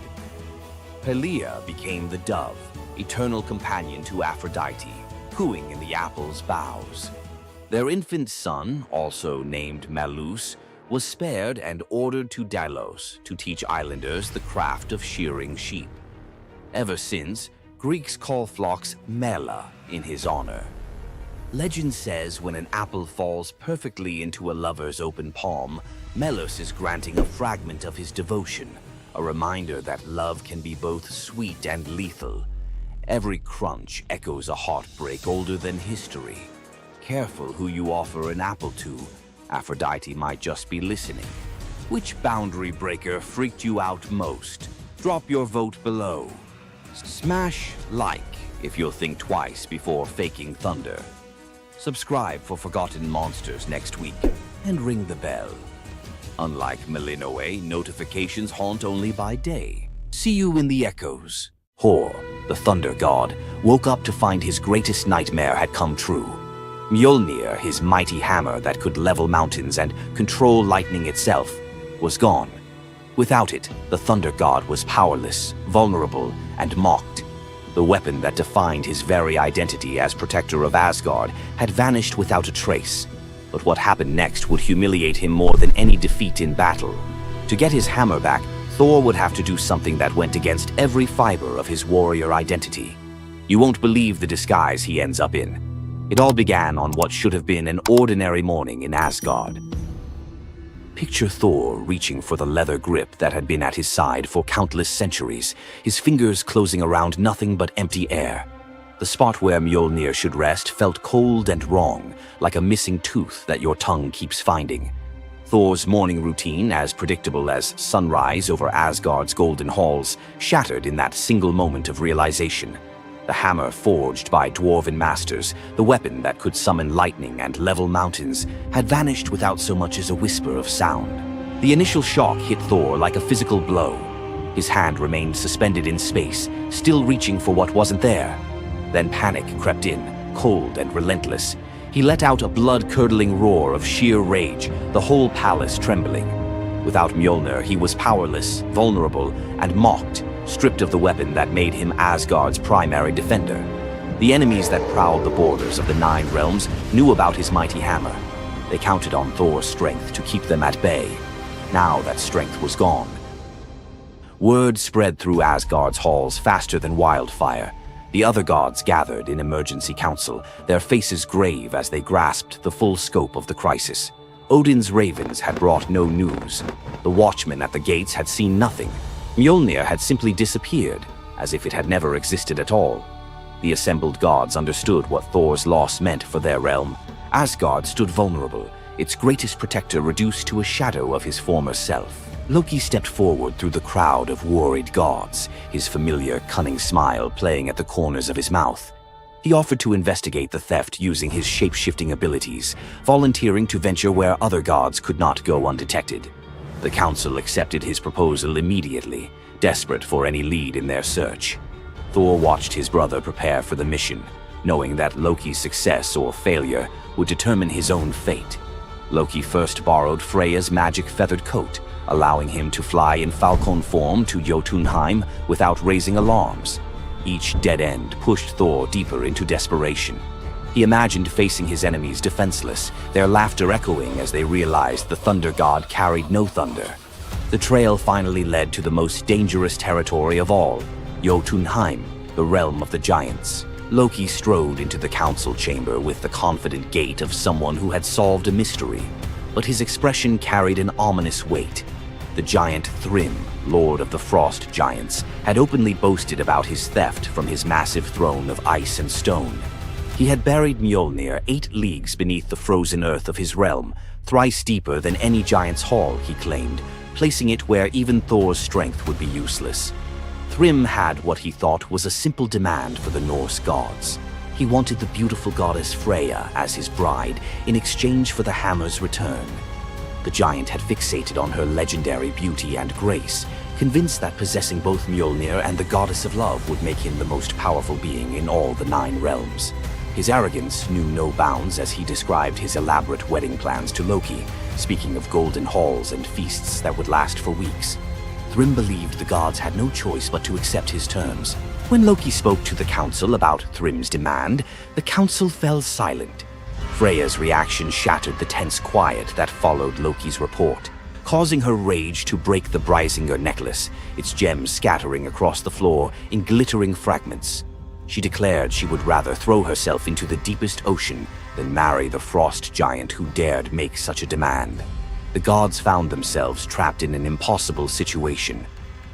Pelea became the dove, eternal companion to Aphrodite, cooing in the apple's boughs. Their infant son, also named Medusa, was spared and ordered to Delos to teach islanders the craft of shearing sheep. Ever since, Greeks call flocks mela in his honor. Legend says when an apple falls perfectly into a lover's open palm, Melos is granting a fragment of his devotion, a reminder that love can be both sweet and lethal. Every crunch echoes a heartbreak older than history. Careful who you offer an apple to. Aphrodite might just be listening. Which boundary breaker freaked you out most? Drop your vote below. Smash like if you'll think twice before faking thunder. Subscribe for Forgotten Monsters next week, and ring the bell. Unlike Melinoe, notifications haunt only by day. See you in the echoes. Hor, the thunder god, woke up to find his greatest nightmare had come true. Mjolnir, his mighty hammer that could level mountains and control lightning itself, was gone. Without it, the thunder god was powerless, vulnerable, and mocked. The weapon that defined his very identity as protector of Asgard had vanished without a trace. But what happened next would humiliate him more than any defeat in battle. To get his hammer back, Thor would have to do something that went against every fiber of his warrior identity. You won't believe the disguise he ends up in. It all began on what should have been an ordinary morning in Asgard. Picture Thor reaching for the leather grip that had been at his side for countless centuries, his fingers closing around nothing but empty air. The spot where Mjolnir should rest felt cold and wrong, like a missing tooth that your tongue keeps finding. Thor's morning routine, as predictable as sunrise over Asgard's golden halls, shattered in that single moment of realization. The hammer forged by dwarven masters, the weapon that could summon lightning and level mountains, had vanished without so much as a whisper of sound. The initial shock hit Thor like a physical blow. His hand remained suspended in space, still reaching for what wasn't there. Then panic crept in, cold and relentless. He let out a blood-curdling roar of sheer rage, the whole palace trembling. Without Mjolnir, he was powerless, vulnerable, and mocked, stripped of the weapon that made him Asgard's primary defender. The enemies that prowled the borders of the Nine Realms knew about his mighty hammer. They counted on Thor's strength to keep them at bay. Now that strength was gone. Word spread through Asgard's halls faster than wildfire. The other gods gathered in emergency council, their faces grave as they grasped the full scope of the crisis. Odin's ravens had brought no news. The watchmen at the gates had seen nothing. Mjolnir had simply disappeared, as if it had never existed at all. The assembled gods understood what Thor's loss meant for their realm. Asgard stood vulnerable, its greatest protector reduced to a shadow of his former self. Loki stepped forward through the crowd of worried gods, his familiar, cunning smile playing at the corners of his mouth. He offered to investigate the theft using his shape-shifting abilities, volunteering to venture where other gods could not go undetected. The council accepted his proposal immediately, desperate for any lead in their search. Thor watched his brother prepare for the mission, knowing that Loki's success or failure would determine his own fate. Loki first borrowed Freya's magic feathered coat, allowing him to fly in falcon form to Jotunheim without raising alarms. Each dead end pushed Thor deeper into desperation. He imagined facing his enemies defenseless, their laughter echoing as they realized the thunder god carried no thunder. The trail finally led to the most dangerous territory of all, Jotunheim, the realm of the giants. Loki strode into the council chamber with the confident gait of someone who had solved a mystery, but his expression carried an ominous weight. The giant Thrym, lord of the frost giants, had openly boasted about his theft from his massive throne of ice and stone. He had buried Mjolnir 8 leagues beneath the frozen earth of his realm, thrice deeper than any giant's hall, he claimed, placing it where even Thor's strength would be useless. Thrym had what he thought was a simple demand for the Norse gods. He wanted the beautiful goddess Freya as his bride in exchange for the hammer's return. The giant had fixated on her legendary beauty and grace, convinced that possessing both Mjolnir and the goddess of love would make him the most powerful being in all the 9 realms. His arrogance knew no bounds as he described his elaborate wedding plans to Loki, speaking of golden halls and feasts that would last for weeks. Thrym believed the gods had no choice but to accept his terms. When Loki spoke to the council about Thrym's demand, the council fell silent. Freya's reaction shattered the tense quiet that followed Loki's report, causing her rage to break the Brysinger necklace, its gems scattering across the floor in glittering fragments. She declared she would rather throw herself into the deepest ocean than marry the frost giant who dared make such a demand. The gods found themselves trapped in an impossible situation.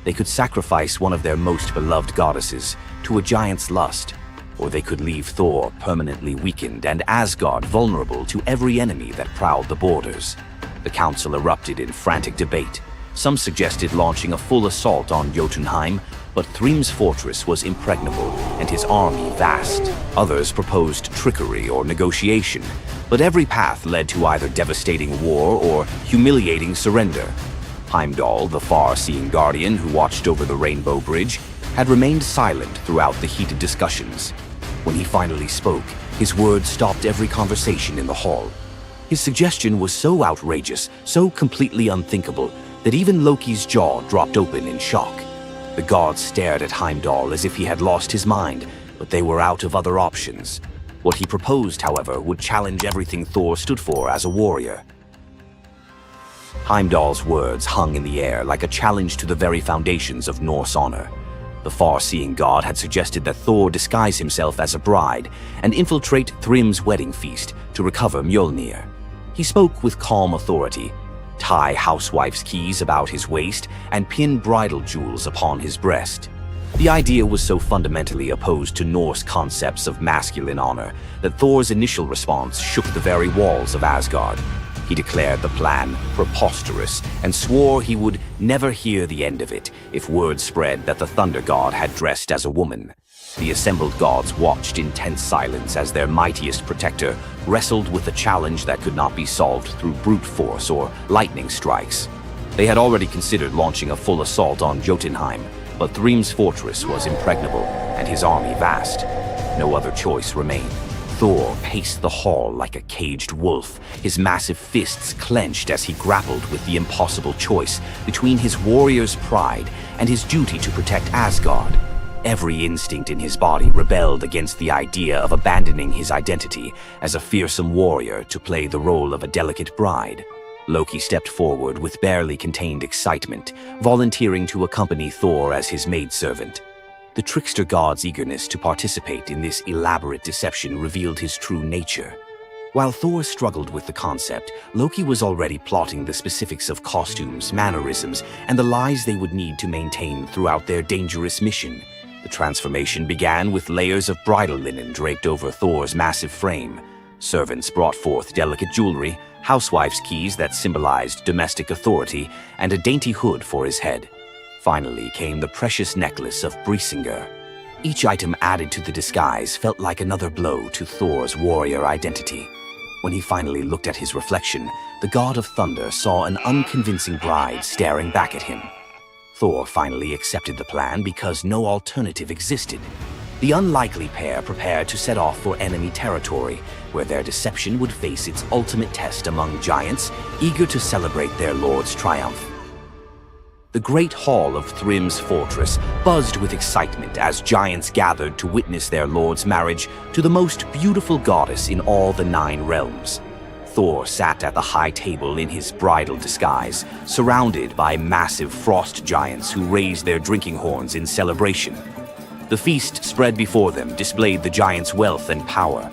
They could sacrifice one of their most beloved goddesses to a giant's lust, or they could leave Thor permanently weakened and Asgard vulnerable to every enemy that prowled the borders. The council erupted in frantic debate. Some suggested launching a full assault on Jotunheim, but Thrym's fortress was impregnable and his army vast. Others proposed trickery or negotiation, but every path led to either devastating war or humiliating surrender. Heimdall, the far-seeing guardian who watched over the Rainbow Bridge, had remained silent throughout the heated discussions. When he finally spoke, his words stopped every conversation in the hall. His suggestion was so outrageous, so completely unthinkable, that even Loki's jaw dropped open in shock. The gods stared at Heimdall as if he had lost his mind, but they were out of other options. What he proposed, however, would challenge everything Thor stood for as a warrior. Heimdall's words hung in the air like a challenge to the very foundations of Norse honor. The far-seeing god had suggested that Thor disguise himself as a bride and infiltrate Thrym's wedding feast to recover Mjolnir. He spoke with calm authority, tie housewife's keys about his waist, and pin bridal jewels upon his breast. The idea was so fundamentally opposed to Norse concepts of masculine honor that Thor's initial response shook the very walls of Asgard. He declared the plan preposterous and swore he would never hear the end of it if word spread that the Thunder God had dressed as a woman. The assembled gods watched in tense silence as their mightiest protector wrestled with a challenge that could not be solved through brute force or lightning strikes. They had already considered launching a full assault on Jotunheim, but Thrym's fortress was impregnable and his army vast. No other choice remained. Thor paced the hall like a caged wolf, his massive fists clenched as he grappled with the impossible choice between his warrior's pride and his duty to protect Asgard. Every instinct in his body rebelled against the idea of abandoning his identity as a fearsome warrior to play the role of a delicate bride. Loki stepped forward with barely contained excitement, volunteering to accompany Thor as his maidservant. The trickster god's eagerness to participate in this elaborate deception revealed his true nature. While Thor struggled with the concept, Loki was already plotting the specifics of costumes, mannerisms, and the lies they would need to maintain throughout their dangerous mission. The transformation began with layers of bridal linen draped over Thor's massive frame. Servants brought forth delicate jewelry, housewives' keys that symbolized domestic authority, and a dainty hood for his head. Finally came the precious necklace of Brisingar. Each item added to the disguise felt like another blow to Thor's warrior identity. When he finally looked at his reflection, the god of thunder saw an unconvincing bride staring back at him. Thor finally accepted the plan because no alternative existed. The unlikely pair prepared to set off for enemy territory, where their deception would face its ultimate test among giants, eager to celebrate their lord's triumph. The great hall of Thrym's fortress buzzed with excitement as giants gathered to witness their lord's marriage to the most beautiful goddess in all the 9 realms. Thor sat at the high table in his bridal disguise, surrounded by massive frost giants who raised their drinking horns in celebration. The feast spread before them displayed the giants' wealth and power.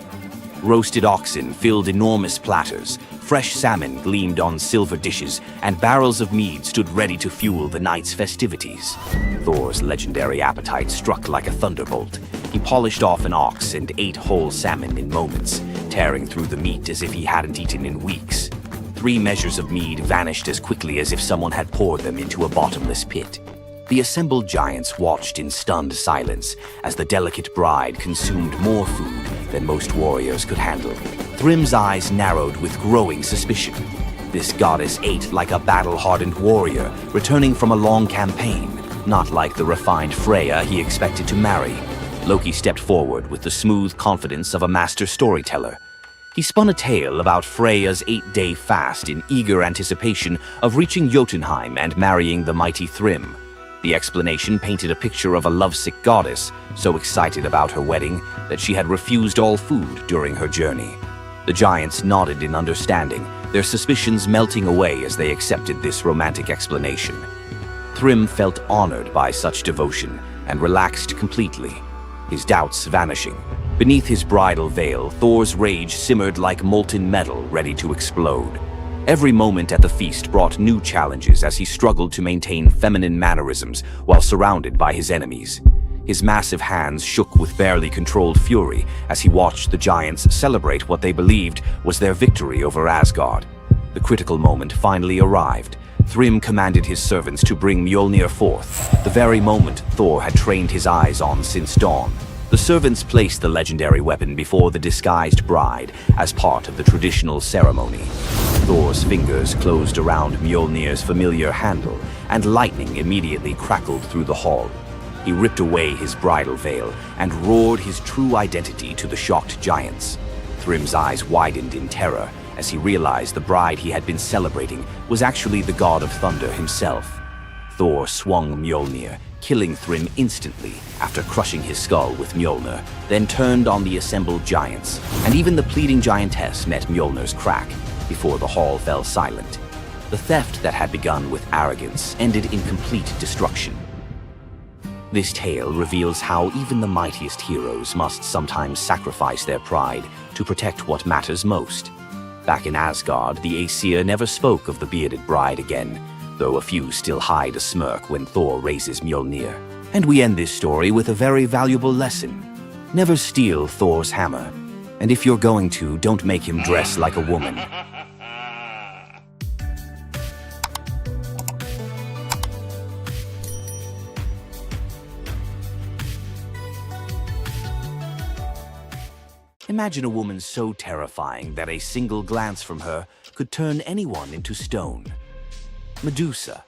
Roasted oxen filled enormous platters, fresh salmon gleamed on silver dishes, and barrels of mead stood ready to fuel the night's festivities. Thor's legendary appetite struck like a thunderbolt. He polished off an ox and ate whole salmon in moments, tearing through the meat as if he hadn't eaten in weeks. 3 measures of mead vanished as quickly as if someone had poured them into a bottomless pit. The assembled giants watched in stunned silence as the delicate bride consumed more food than most warriors could handle. Thrym's eyes narrowed with growing suspicion. This goddess ate like a battle-hardened warrior, returning from a long campaign, not like the refined Freya he expected to marry. Loki stepped forward with the smooth confidence of a master storyteller. He spun a tale about Freya's 8-day fast in eager anticipation of reaching Jotunheim and marrying the mighty Thrym. The explanation painted a picture of a lovesick goddess, so excited about her wedding that she had refused all food during her journey. The giants nodded in understanding, their suspicions melting away as they accepted this romantic explanation. Thrym felt honored by such devotion and relaxed completely, his doubts vanishing. Beneath his bridal veil, Thor's rage simmered like molten metal ready to explode. Every moment at the feast brought new challenges as he struggled to maintain feminine mannerisms while surrounded by his enemies. His massive hands shook with barely controlled fury as he watched the giants celebrate what they believed was their victory over Asgard. The critical moment finally arrived. Thrym commanded his servants to bring Mjolnir forth, the very moment Thor had trained his eyes on since dawn. The servants placed the legendary weapon before the disguised bride as part of the traditional ceremony. Thor's fingers closed around Mjolnir's familiar handle, and lightning immediately crackled through the hall. He ripped away his bridal veil and roared his true identity to the shocked giants. Thrym's eyes widened in terror as he realized the bride he had been celebrating was actually the god of thunder himself. Thor swung Mjolnir, killing Thrym instantly after crushing his skull with Mjolnir, then turned on the assembled giants, and even the pleading giantess met Mjolnir's crack before the hall fell silent. The theft that had begun with arrogance ended in complete destruction. This tale reveals how even the mightiest heroes must sometimes sacrifice their pride to protect what matters most. Back in Asgard, the Aesir never spoke of the bearded bride again, though a few still hide a smirk when Thor raises Mjolnir. And we end this story with a very valuable lesson. Never steal Thor's hammer. And if you're going to, don't make him dress like a woman. Imagine a woman so terrifying that a single glance from her could turn anyone into stone. Medusa,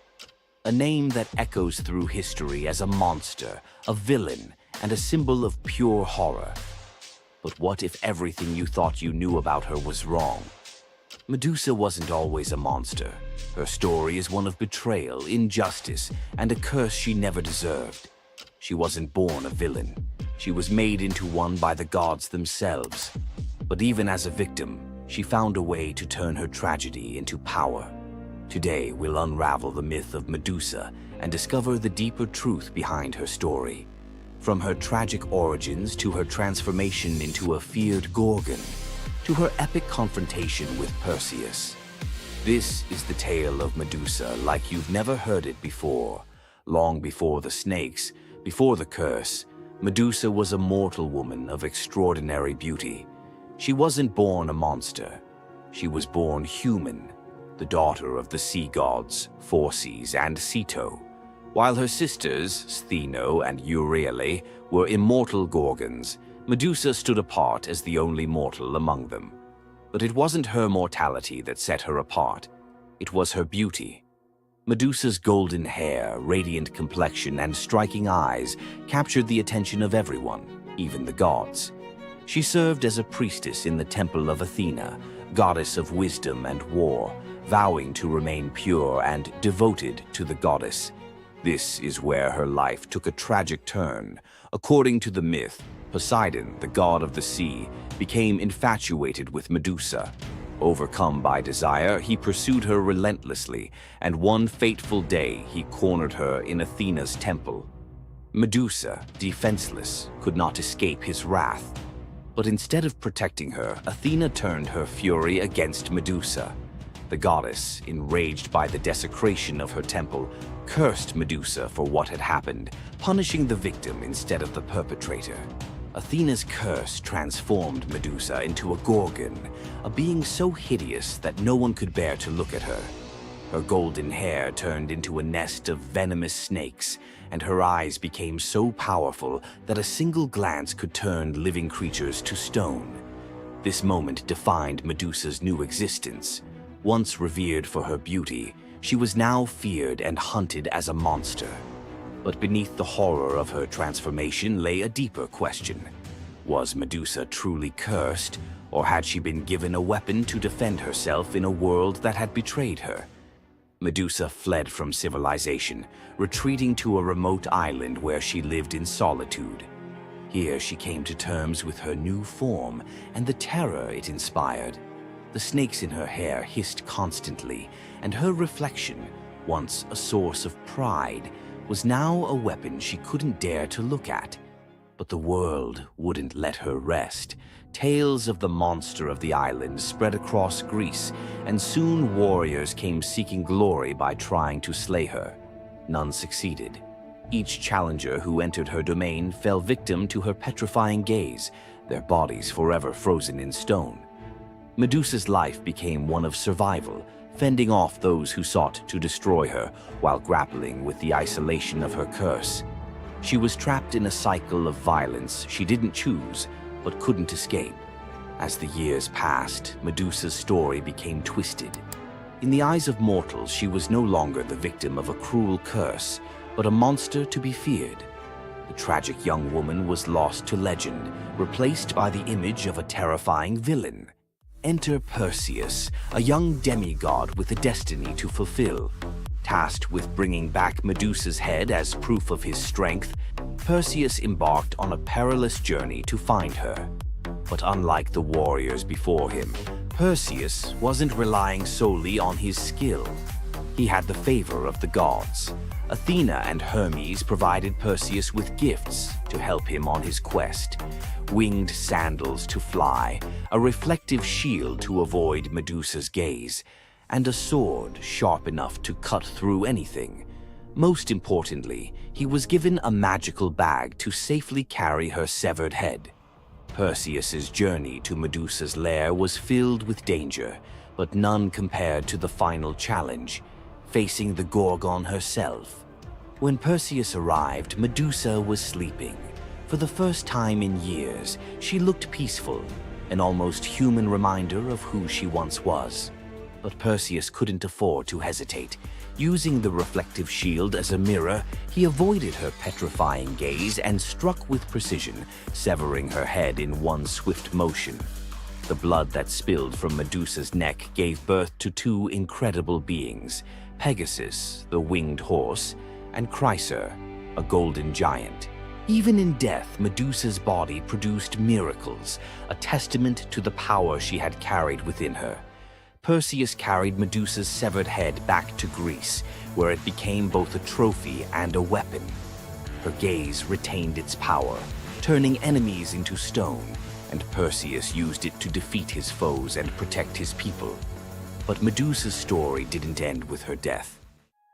a name that echoes through history as a monster, a villain, and a symbol of pure horror. But what if everything you thought you knew about her was wrong? Medusa wasn't always a monster. Her story is one of betrayal, injustice, and a curse she never deserved. She wasn't born a villain. She was made into one by the gods themselves. But even as a victim, she found a way to turn her tragedy into power. Today, we'll unravel the myth of Medusa and discover the deeper truth behind her story. From her tragic origins to her transformation into a feared Gorgon, to her epic confrontation with Perseus. This is the tale of Medusa like you've never heard it before. Long before the snakes, before the curse, Medusa was a mortal woman of extraordinary beauty. She wasn't born a monster. She was born human, the daughter of the sea gods, Phorcys and Ceto. While her sisters, Stheno and Euryale, were immortal Gorgons, Medusa stood apart as the only mortal among them. But it wasn't her mortality that set her apart. It was her beauty. Medusa's golden hair, radiant complexion, and striking eyes captured the attention of everyone, even the gods. She served as a priestess in the temple of Athena, goddess of wisdom and war, vowing to remain pure and devoted to the goddess. This is where her life took a tragic turn. According to the myth, Poseidon, the god of the sea, became infatuated with Medusa. Overcome by desire, he pursued her relentlessly, and one fateful day he cornered her in Athena's temple. Medusa, defenseless, could not escape his wrath. But instead of protecting her, Athena turned her fury against Medusa. The goddess, enraged by the desecration of her temple, cursed Medusa for what had happened, punishing the victim instead of the perpetrator. Athena's curse transformed Medusa into a Gorgon, a being so hideous that no one could bear to look at her. Her golden hair turned into a nest of venomous snakes, and her eyes became so powerful that a single glance could turn living creatures to stone. This moment defined Medusa's new existence. Once revered for her beauty, she was now feared and hunted as a monster. But beneath the horror of her transformation lay a deeper question. Was Medusa truly cursed, or had she been given a weapon to defend herself in a world that had betrayed her? Medusa fled from civilization, retreating to a remote island where she lived in solitude. Here she came to terms with her new form and the terror it inspired. The snakes in her hair hissed constantly, and her reflection, once a source of pride, was now a weapon she couldn't dare to look at. But the world wouldn't let her rest. Tales of the monster of the island spread across Greece, and soon warriors came seeking glory by trying to slay her. None succeeded. Each challenger who entered her domain fell victim to her petrifying gaze, their bodies forever frozen in stone. Medusa's life became one of survival, fending off those who sought to destroy her while grappling with the isolation of her curse. She was trapped in a cycle of violence she didn't choose, but couldn't escape. As the years passed, Medusa's story became twisted. In the eyes of mortals, she was no longer the victim of a cruel curse, but a monster to be feared. The tragic young woman was lost to legend, replaced by the image of a terrifying villain. Enter Perseus, a young demigod with a destiny to fulfill. Tasked with bringing back Medusa's head as proof of his strength, Perseus embarked on a perilous journey to find her. But unlike the warriors before him, Perseus wasn't relying solely on his skill. He had the favor of the gods. Athena and Hermes provided Perseus with gifts to help him on his quest. Winged sandals to fly, a reflective shield to avoid Medusa's gaze, and a sword sharp enough to cut through anything. Most importantly, he was given a magical bag to safely carry her severed head. Perseus's journey to Medusa's lair was filled with danger, but none compared to the final challenge, facing the Gorgon herself. When Perseus arrived, Medusa was sleeping. For the first time in years, she looked peaceful, an almost human reminder of who she once was. But Perseus couldn't afford to hesitate. Using the reflective shield as a mirror, he avoided her petrifying gaze and struck with precision, severing her head in one swift motion. The blood that spilled from Medusa's neck gave birth to two incredible beings, Pegasus, the winged horse, and Chryser, a golden giant. Even in death, Medusa's body produced miracles, a testament to the power she had carried within her. Perseus carried Medusa's severed head back to Greece, where it became both a trophy and a weapon. Her gaze retained its power, turning enemies into stone, and Perseus used it to defeat his foes and protect his people. But Medusa's story didn't end with her death.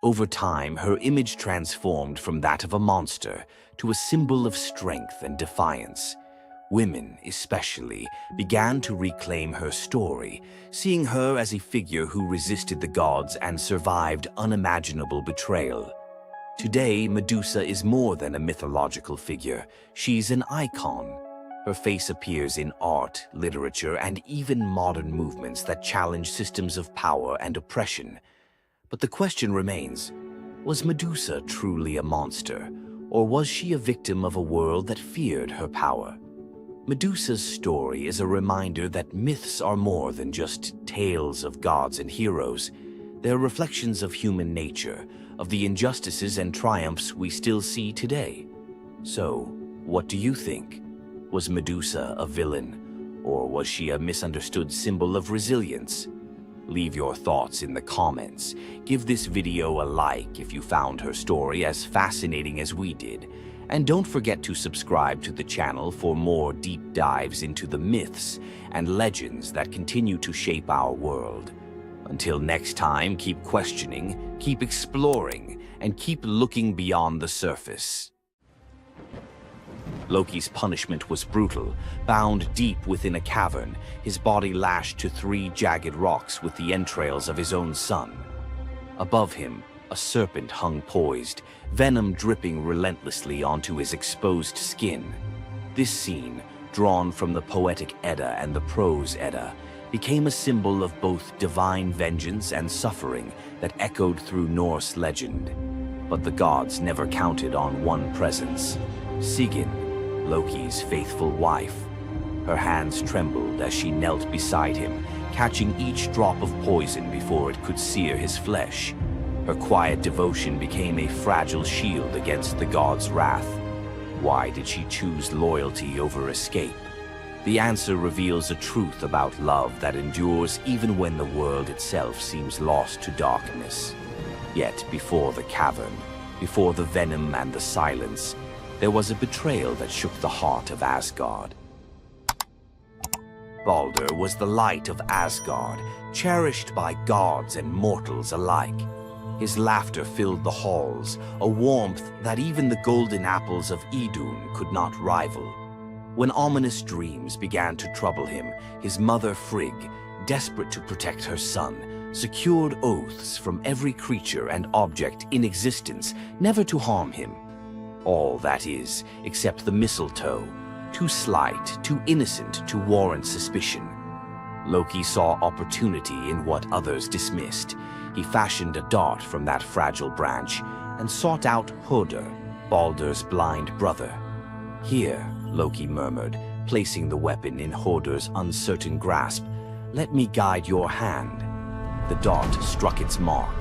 Over time, her image transformed from that of a monster to a symbol of strength and defiance. Women, especially, began to reclaim her story, seeing her as a figure who resisted the gods and survived unimaginable betrayal. Today, Medusa is more than a mythological figure. She's an icon. Her face appears in art, literature, and even modern movements that challenge systems of power and oppression. But the question remains, was Medusa truly a monster, or was she a victim of a world that feared her power? Medusa's story is a reminder that myths are more than just tales of gods and heroes. They're reflections of human nature, of the injustices and triumphs we still see today. So, what do you think? Was Medusa a villain, or was she a misunderstood symbol of resilience? Leave your thoughts in the comments. Give this video a like if you found her story as fascinating as we did. And don't forget to subscribe to the channel for more deep dives into the myths and legends that continue to shape our world. Until next time, keep questioning, keep exploring, and keep looking beyond the surface. Loki's punishment was brutal. Bound deep within a cavern, his body lashed to 3 jagged rocks with the entrails of his own son. Above him, a serpent hung poised, venom dripping relentlessly onto his exposed skin. This scene, drawn from the poetic Edda and the prose Edda, became a symbol of both divine vengeance and suffering that echoed through Norse legend. But the gods never counted on one presence: Sigyn, Loki's faithful wife. Her hands trembled as she knelt beside him, catching each drop of poison before it could sear his flesh. Her quiet devotion became a fragile shield against the god's wrath. Why did she choose loyalty over escape? The answer reveals a truth about love that endures even when the world itself seems lost to darkness. Yet before the cavern, before the venom and the silence, there was a betrayal that shook the heart of Asgard. Baldur was the light of Asgard, cherished by gods and mortals alike. His laughter filled the halls, a warmth that even the golden apples of Idun could not rival. When ominous dreams began to trouble him, his mother Frigg, desperate to protect her son, secured oaths from every creature and object in existence never to harm him. All, that is, except the mistletoe, too slight, too innocent to warrant suspicion. Loki saw opportunity in what others dismissed. He fashioned a dart from that fragile branch and sought out Hoder, Baldur's blind brother. "Here," Loki murmured, placing the weapon in Hoder's uncertain grasp, "let me guide your hand." The dart struck its mark.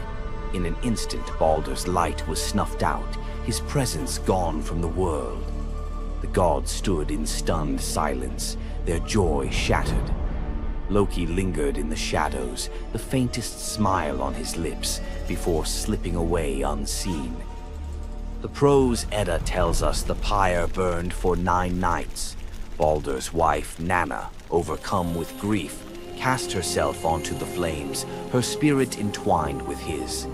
In an instant, Baldur's light was snuffed out, his presence gone from the world. The gods stood in stunned silence, their joy shattered. Loki lingered in the shadows, the faintest smile on his lips, before slipping away unseen. The prose Edda tells us the pyre burned for 9 nights. Baldur's wife, Nanna, overcome with grief, cast herself onto the flames, her spirit entwined with his.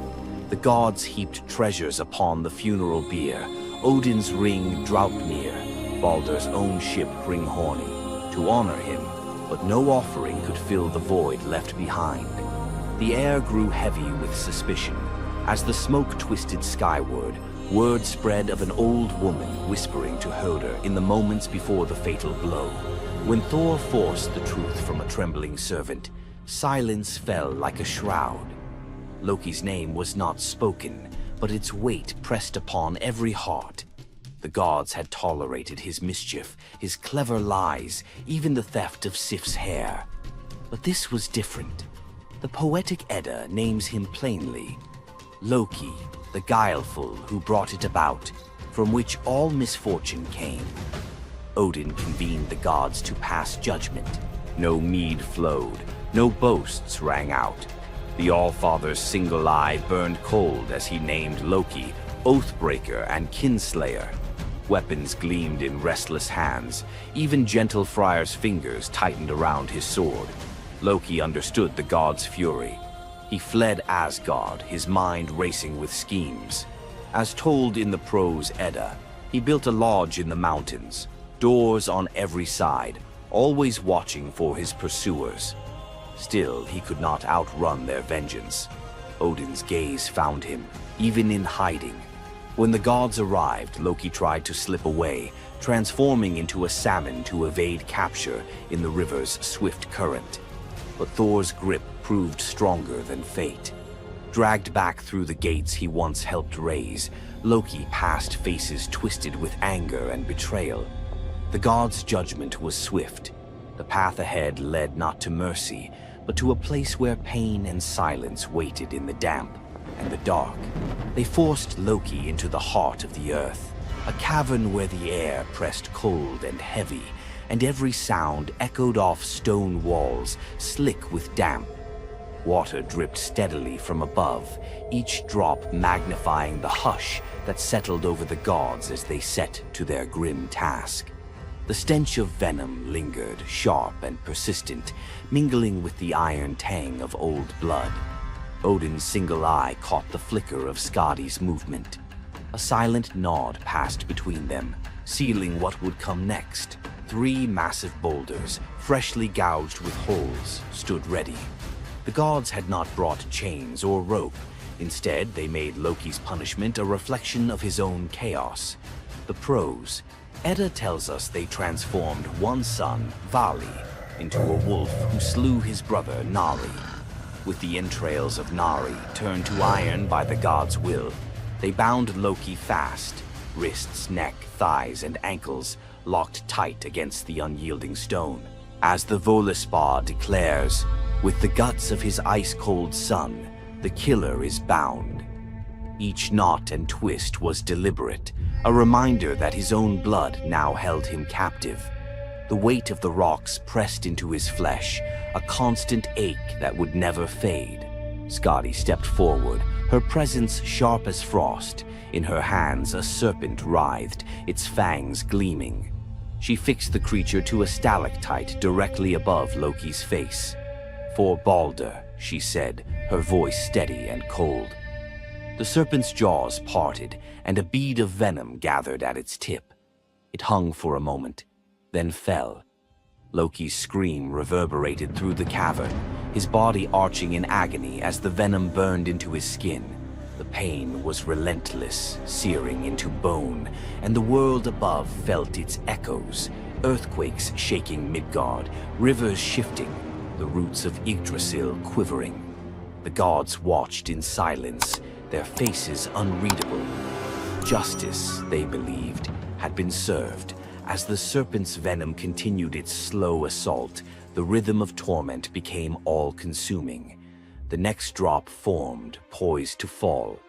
The gods heaped treasures upon the funeral bier, Odin's ring Draupnir, Baldur's own ship Hringhorni, to honor him, but no offering could fill the void left behind. The air grew heavy with suspicion. As the smoke twisted skyward, word spread of an old woman whispering to Hoder in the moments before the fatal blow. When Thor forced the truth from a trembling servant, silence fell like a shroud. Loki's name was not spoken, but its weight pressed upon every heart. The gods had tolerated his mischief, his clever lies, even the theft of Sif's hair. But this was different. The poetic Edda names him plainly: Loki, the guileful who brought it about, from which all misfortune came. Odin convened the gods to pass judgment. No mead flowed, no boasts rang out. The All-Father's single eye burned cold as he named Loki Oathbreaker and Kinslayer. Weapons gleamed in restless hands. Even gentle Friar's fingers tightened around his sword. Loki understood the god's fury. He fled Asgard, his mind racing with schemes. As told in the prose Edda, he built a lodge in the mountains, doors on every side, always watching for his pursuers. Still, he could not outrun their vengeance. Odin's gaze found him, even in hiding. When the gods arrived, Loki tried to slip away, transforming into a salmon to evade capture in the river's swift current. But Thor's grip proved stronger than fate. Dragged back through the gates he once helped raise, Loki passed faces twisted with anger and betrayal. The god's judgment was swift. The path ahead led not to mercy, but to a place where pain and silence waited in the damp and the dark. They forced Loki into the heart of the earth, a cavern where the air pressed cold and heavy, and every sound echoed off stone walls, slick with damp. Water dripped steadily from above, each drop magnifying the hush that settled over the gods as they set to their grim task. The stench of venom lingered, sharp and persistent, mingling with the iron tang of old blood. Odin's single eye caught the flicker of Skadi's movement. A silent nod passed between them, sealing what would come next. 3 massive boulders, freshly gouged with holes, stood ready. The gods had not brought chains or rope. Instead, they made Loki's punishment a reflection of his own chaos. The prose. Edda tells us they transformed one son, Vali, into a wolf who slew his brother, Nari. With the entrails of Nari turned to iron by the god's will, they bound Loki fast, wrists, neck, thighs, and ankles locked tight against the unyielding stone. As the Völuspá declares, with the guts of his ice-cold son, the killer is bound. Each knot and twist was deliberate, a reminder that his own blood now held him captive. The weight of the rocks pressed into his flesh, a constant ache that would never fade. Skadi stepped forward, her presence sharp as frost. In her hands a serpent writhed, its fangs gleaming. She fixed the creature to a stalactite directly above Loki's face. "For Balder," she said, her voice steady and cold. The serpent's jaws parted, and a bead of venom gathered at its tip. It hung for a moment, then fell. Loki's scream reverberated through the cavern, his body arching in agony as the venom burned into his skin. The pain was relentless, searing into bone, and the world above felt its echoes, earthquakes shaking Midgard, rivers shifting, the roots of Yggdrasil quivering. The gods watched in silence, their faces unreadable. Justice, they believed, had been served. As the serpent's venom continued its slow assault, the rhythm of torment became all-consuming. The next drop formed, poised to fall.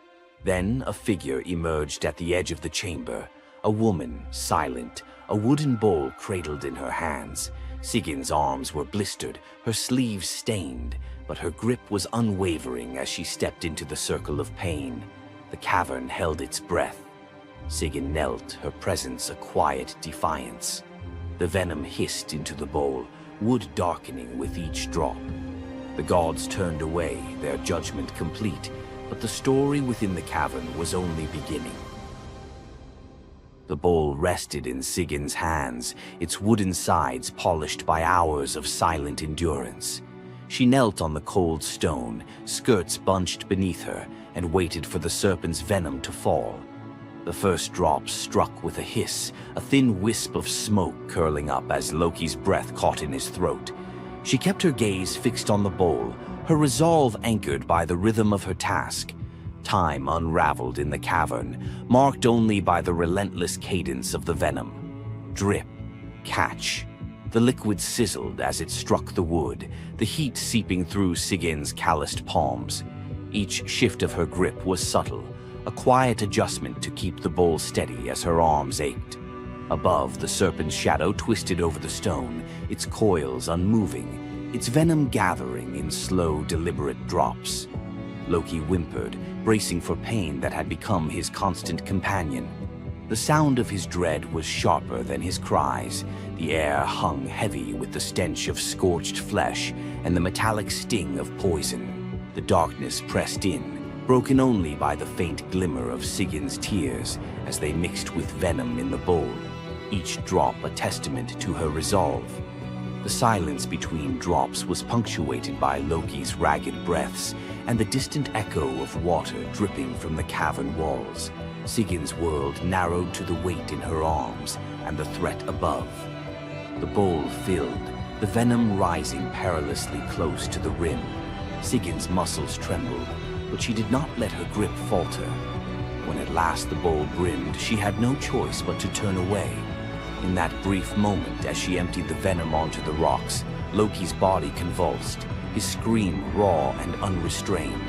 Then a figure emerged at the edge of the chamber, a woman, silent, a wooden bowl cradled in her hands. Sigin's arms were blistered, her sleeves stained, but her grip was unwavering as she stepped into the circle of pain. The cavern held its breath. Sigyn knelt, her presence a quiet defiance. The venom hissed into the bowl, wood darkening with each drop. The gods turned away, their judgment complete, but the story within the cavern was only beginning. The bowl rested in Sigyn's hands, its wooden sides polished by hours of silent endurance. She knelt on the cold stone, skirts bunched beneath her, and waited for the serpent's venom to fall. The first drop struck with a hiss, a thin wisp of smoke curling up as Loki's breath caught in his throat. She kept her gaze fixed on the bowl, her resolve anchored by the rhythm of her task. Time unraveled in the cavern, marked only by the relentless cadence of the venom. Drip, catch. The liquid sizzled as it struck the wood, the heat seeping through Sigyn's calloused palms. Each shift of her grip was subtle, a quiet adjustment to keep the bowl steady as her arms ached. Above, the serpent's shadow twisted over the stone, its coils unmoving, its venom gathering in slow, deliberate drops. Loki whimpered, bracing for pain that had become his constant companion. The sound of his dread was sharper than his cries. The air hung heavy with the stench of scorched flesh and the metallic sting of poison. The darkness pressed in, broken only by the faint glimmer of Sigin's tears as they mixed with venom in the bowl, each drop a testament to her resolve. The silence between drops was punctuated by Loki's ragged breaths and the distant echo of water dripping from the cavern walls. Sigin's world narrowed to the weight in her arms and the threat above. The bowl filled, the venom rising perilously close to the rim. Sigin's muscles trembled, but she did not let her grip falter. When at last the bowl brimmed, she had no choice but to turn away. In that brief moment, as she emptied the venom onto the rocks, Loki's body convulsed, his scream raw and unrestrained.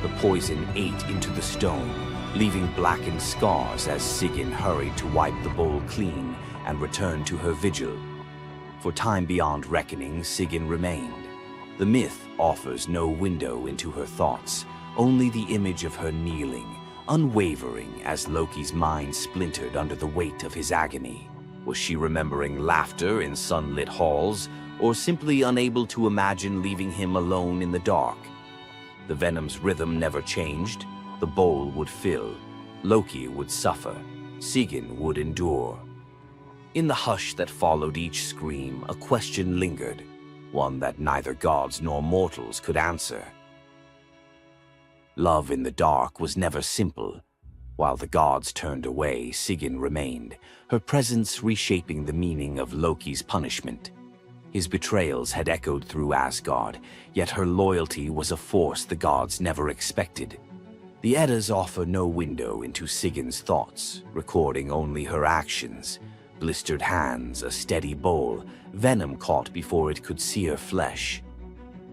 The poison ate into the stone, leaving blackened scars as Sigyn hurried to wipe the bowl clean and return to her vigil. For time beyond reckoning, Sigyn remained. The myth offers no window into her thoughts, only the image of her kneeling, unwavering as Loki's mind splintered under the weight of his agony. Was she remembering laughter in sunlit halls, or simply unable to imagine leaving him alone in the dark? The venom's rhythm never changed. The bowl would fill. Loki would suffer. Sigyn would endure. In the hush that followed each scream, a question lingered, one that neither gods nor mortals could answer. Love in the dark was never simple. While the gods turned away, Sigyn remained, her presence reshaping the meaning of Loki's punishment. His betrayals had echoed through Asgard, yet her loyalty was a force the gods never expected. The Eddas offer no window into Sigyn's thoughts, recording only her actions. Blistered hands, a steady bowl, venom caught before it could sear flesh.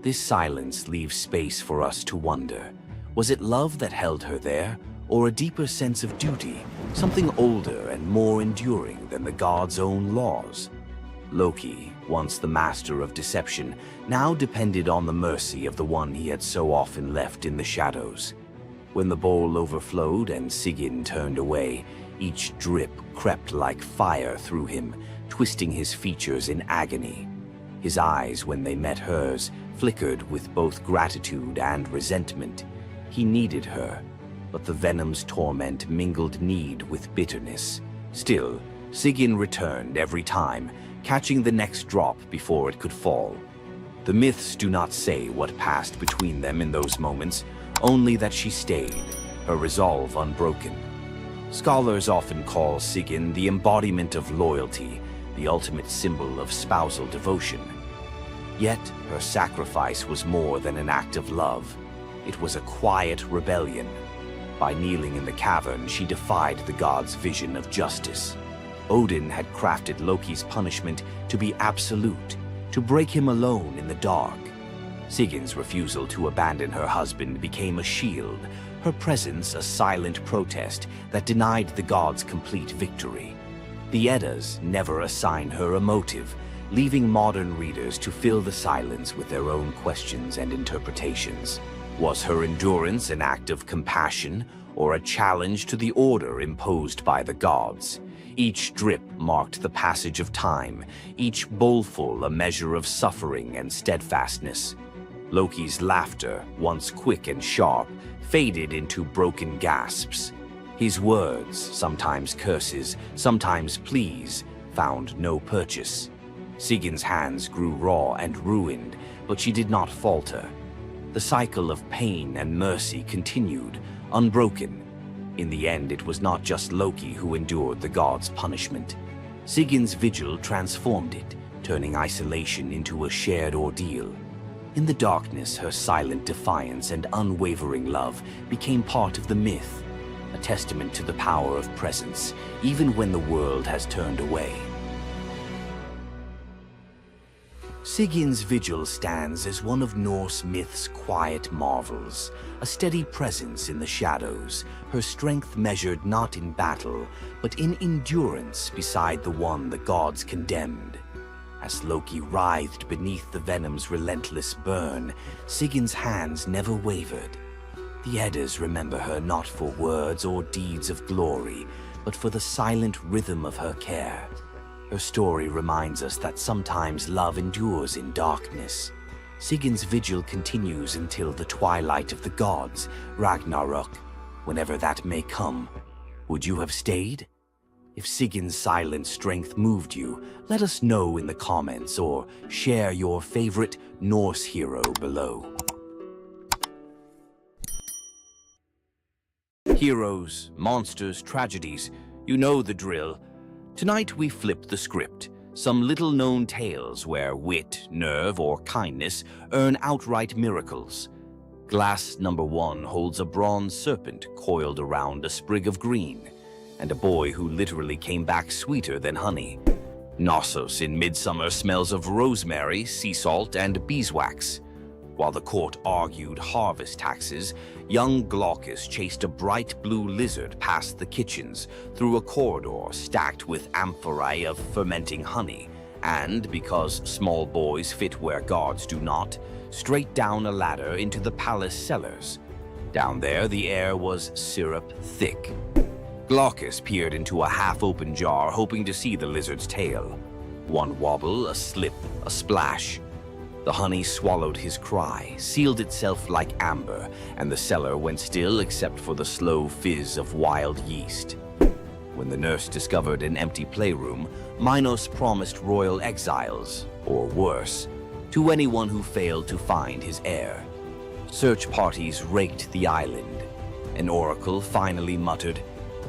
This silence leaves space for us to wonder. Was it love that held her there, or a deeper sense of duty, something older and more enduring than the gods' own laws? Loki, once the master of deception, now depended on the mercy of the one he had so often left in the shadows. When the bowl overflowed and Sigyn turned away, each drip crept like fire through him, twisting his features in agony. His eyes, when they met hers, flickered with both gratitude and resentment. He needed her, but the venom's torment mingled need with bitterness. Still, Sigyn returned every time, catching the next drop before it could fall. The myths do not say what passed between them in those moments, only that she stayed, her resolve unbroken. Scholars often call Sigyn the embodiment of loyalty, the ultimate symbol of spousal devotion. Yet, her sacrifice was more than an act of love. It was a quiet rebellion. By kneeling in the cavern, she defied the gods' vision of justice. Odin had crafted Loki's punishment to be absolute, to break him alone in the dark. Sigyn's refusal to abandon her husband became a shield, her presence a silent protest that denied the gods complete victory. The Eddas never assign her a motive, leaving modern readers to fill the silence with their own questions and interpretations. Was her endurance an act of compassion or a challenge to the order imposed by the gods? Each drip marked the passage of time, each bowlful a measure of suffering and steadfastness. Loki's laughter, once quick and sharp, faded into broken gasps. His words, sometimes curses, sometimes pleas, found no purchase. Sigyn's hands grew raw and ruined, but she did not falter. The cycle of pain and mercy continued, unbroken. In the end, it was not just Loki who endured the gods' punishment. Sigyn's vigil transformed it, turning isolation into a shared ordeal. In the darkness, her silent defiance and unwavering love became part of the myth, a testament to the power of presence, even when the world has turned away. Sigyn's vigil stands as one of Norse myth's quiet marvels, a steady presence in the shadows, her strength measured not in battle, but in endurance beside the one the gods condemned. As Loki writhed beneath the venom's relentless burn, Sigyn's hands never wavered. The Eddas remember her not for words or deeds of glory, but for the silent rhythm of her care. Her story reminds us that sometimes love endures in darkness. Sigin's vigil continues until the twilight of the gods, Ragnarok, whenever that may come. Would you have stayed? If Sigin's silent strength moved you, let us know in the comments or share your favorite Norse hero below. Heroes, monsters, tragedies, you know the drill. Tonight we flip the script. Some little-known tales where wit, nerve, or kindness earn outright miracles. Glass number 1 holds a bronze serpent coiled around a sprig of green, and a boy who literally came back sweeter than honey. Knossos in Midsummer smells of rosemary, sea salt, and beeswax. While the court argued harvest taxes, young Glaucus chased a bright blue lizard past the kitchens, through a corridor stacked with amphorae of fermenting honey, and, because small boys fit where gods do not, straight down a ladder into the palace cellars. Down there, the air was syrup thick. Glaucus peered into a half-open jar, hoping to see the lizard's tail. One wobble, a slip, a splash. The honey swallowed his cry, sealed itself like amber, and the cellar went still except for the slow fizz of wild yeast. When the nurse discovered an empty playroom, Minos promised royal exiles, or worse, to anyone who failed to find his heir. Search parties raked the island. An oracle finally muttered,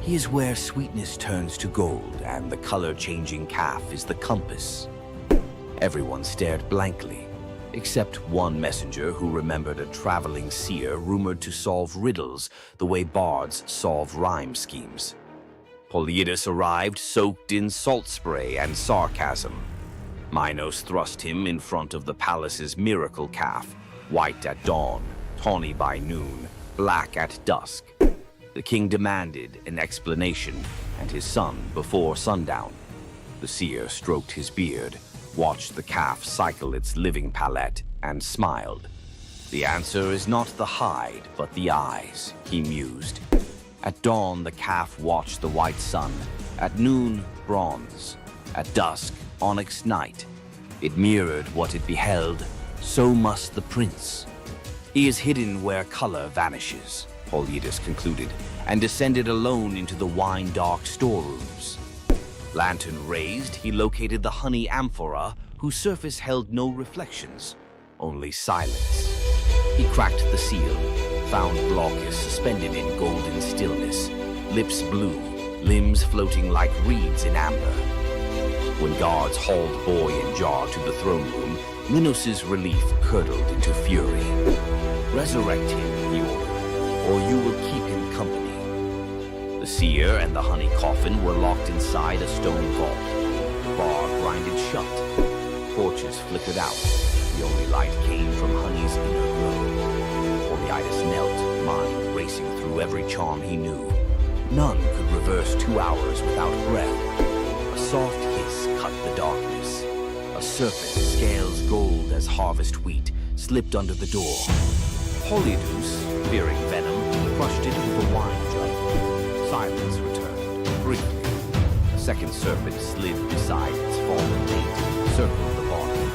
"He is where sweetness turns to gold, and the color-changing calf is the compass." Everyone stared blankly, except one messenger who remembered a traveling seer rumored to solve riddles the way bards solve rhyme schemes. Polyidus arrived soaked in salt spray and sarcasm. Minos thrust him in front of the palace's miracle calf, white at dawn, tawny by noon, black at dusk. The king demanded an explanation, and his son before sundown. The seer stroked his beard, watched the calf cycle its living palette, and smiled. "The answer is not the hide, but the eyes," he mused. At dawn, the calf watched the white sun. At noon, bronze. At dusk, onyx night. It mirrored what it beheld. So must the prince. "He is hidden where color vanishes," Polyidus concluded, and descended alone into the wine-dark storerooms. Lantern raised, he located the honey amphora, whose surface held no reflections, only silence. He cracked the seal, found Glaucus suspended in golden stillness, lips blue, limbs floating like reeds in amber. When guards hauled boy and jar to the throne room, Minos' relief curdled into fury. "Resurrect him," he ordered, "or you will keep him company." The seer and the honey coffin were locked inside a stone vault. The bar grinded shut. Torches flickered out. The only light came from honey's inner glow. Polyidus knelt, mind racing through every charm he knew. None could reverse 2 hours without breath. A soft hiss cut the darkness. A serpent, scales gold as harvest wheat, slipped under the door. Polyidus, fearing venom, crushed it with a wine jug. Silence returned, briefly. A second serpent slid beside its fallen mate, circled the body,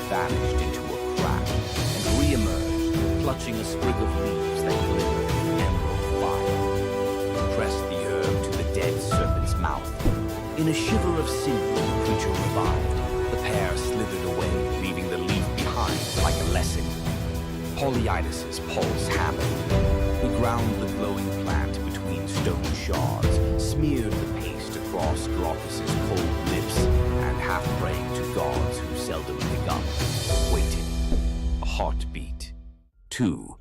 vanished into a crack, and re-emerged, clutching a sprig of leaves that glimmered in emerald fire. Pressed the herb to the dead serpent's mouth. In a shiver of sinew, the creature revived. The pair slithered away, leaving the leaf behind like a lesson. Polyidus' pulse hammered. He ground the glowing plant between stone shards, smeared the paste across Glaucus' cold lips, and half praying to gods who seldom pick up, waited. A heartbeat. 2.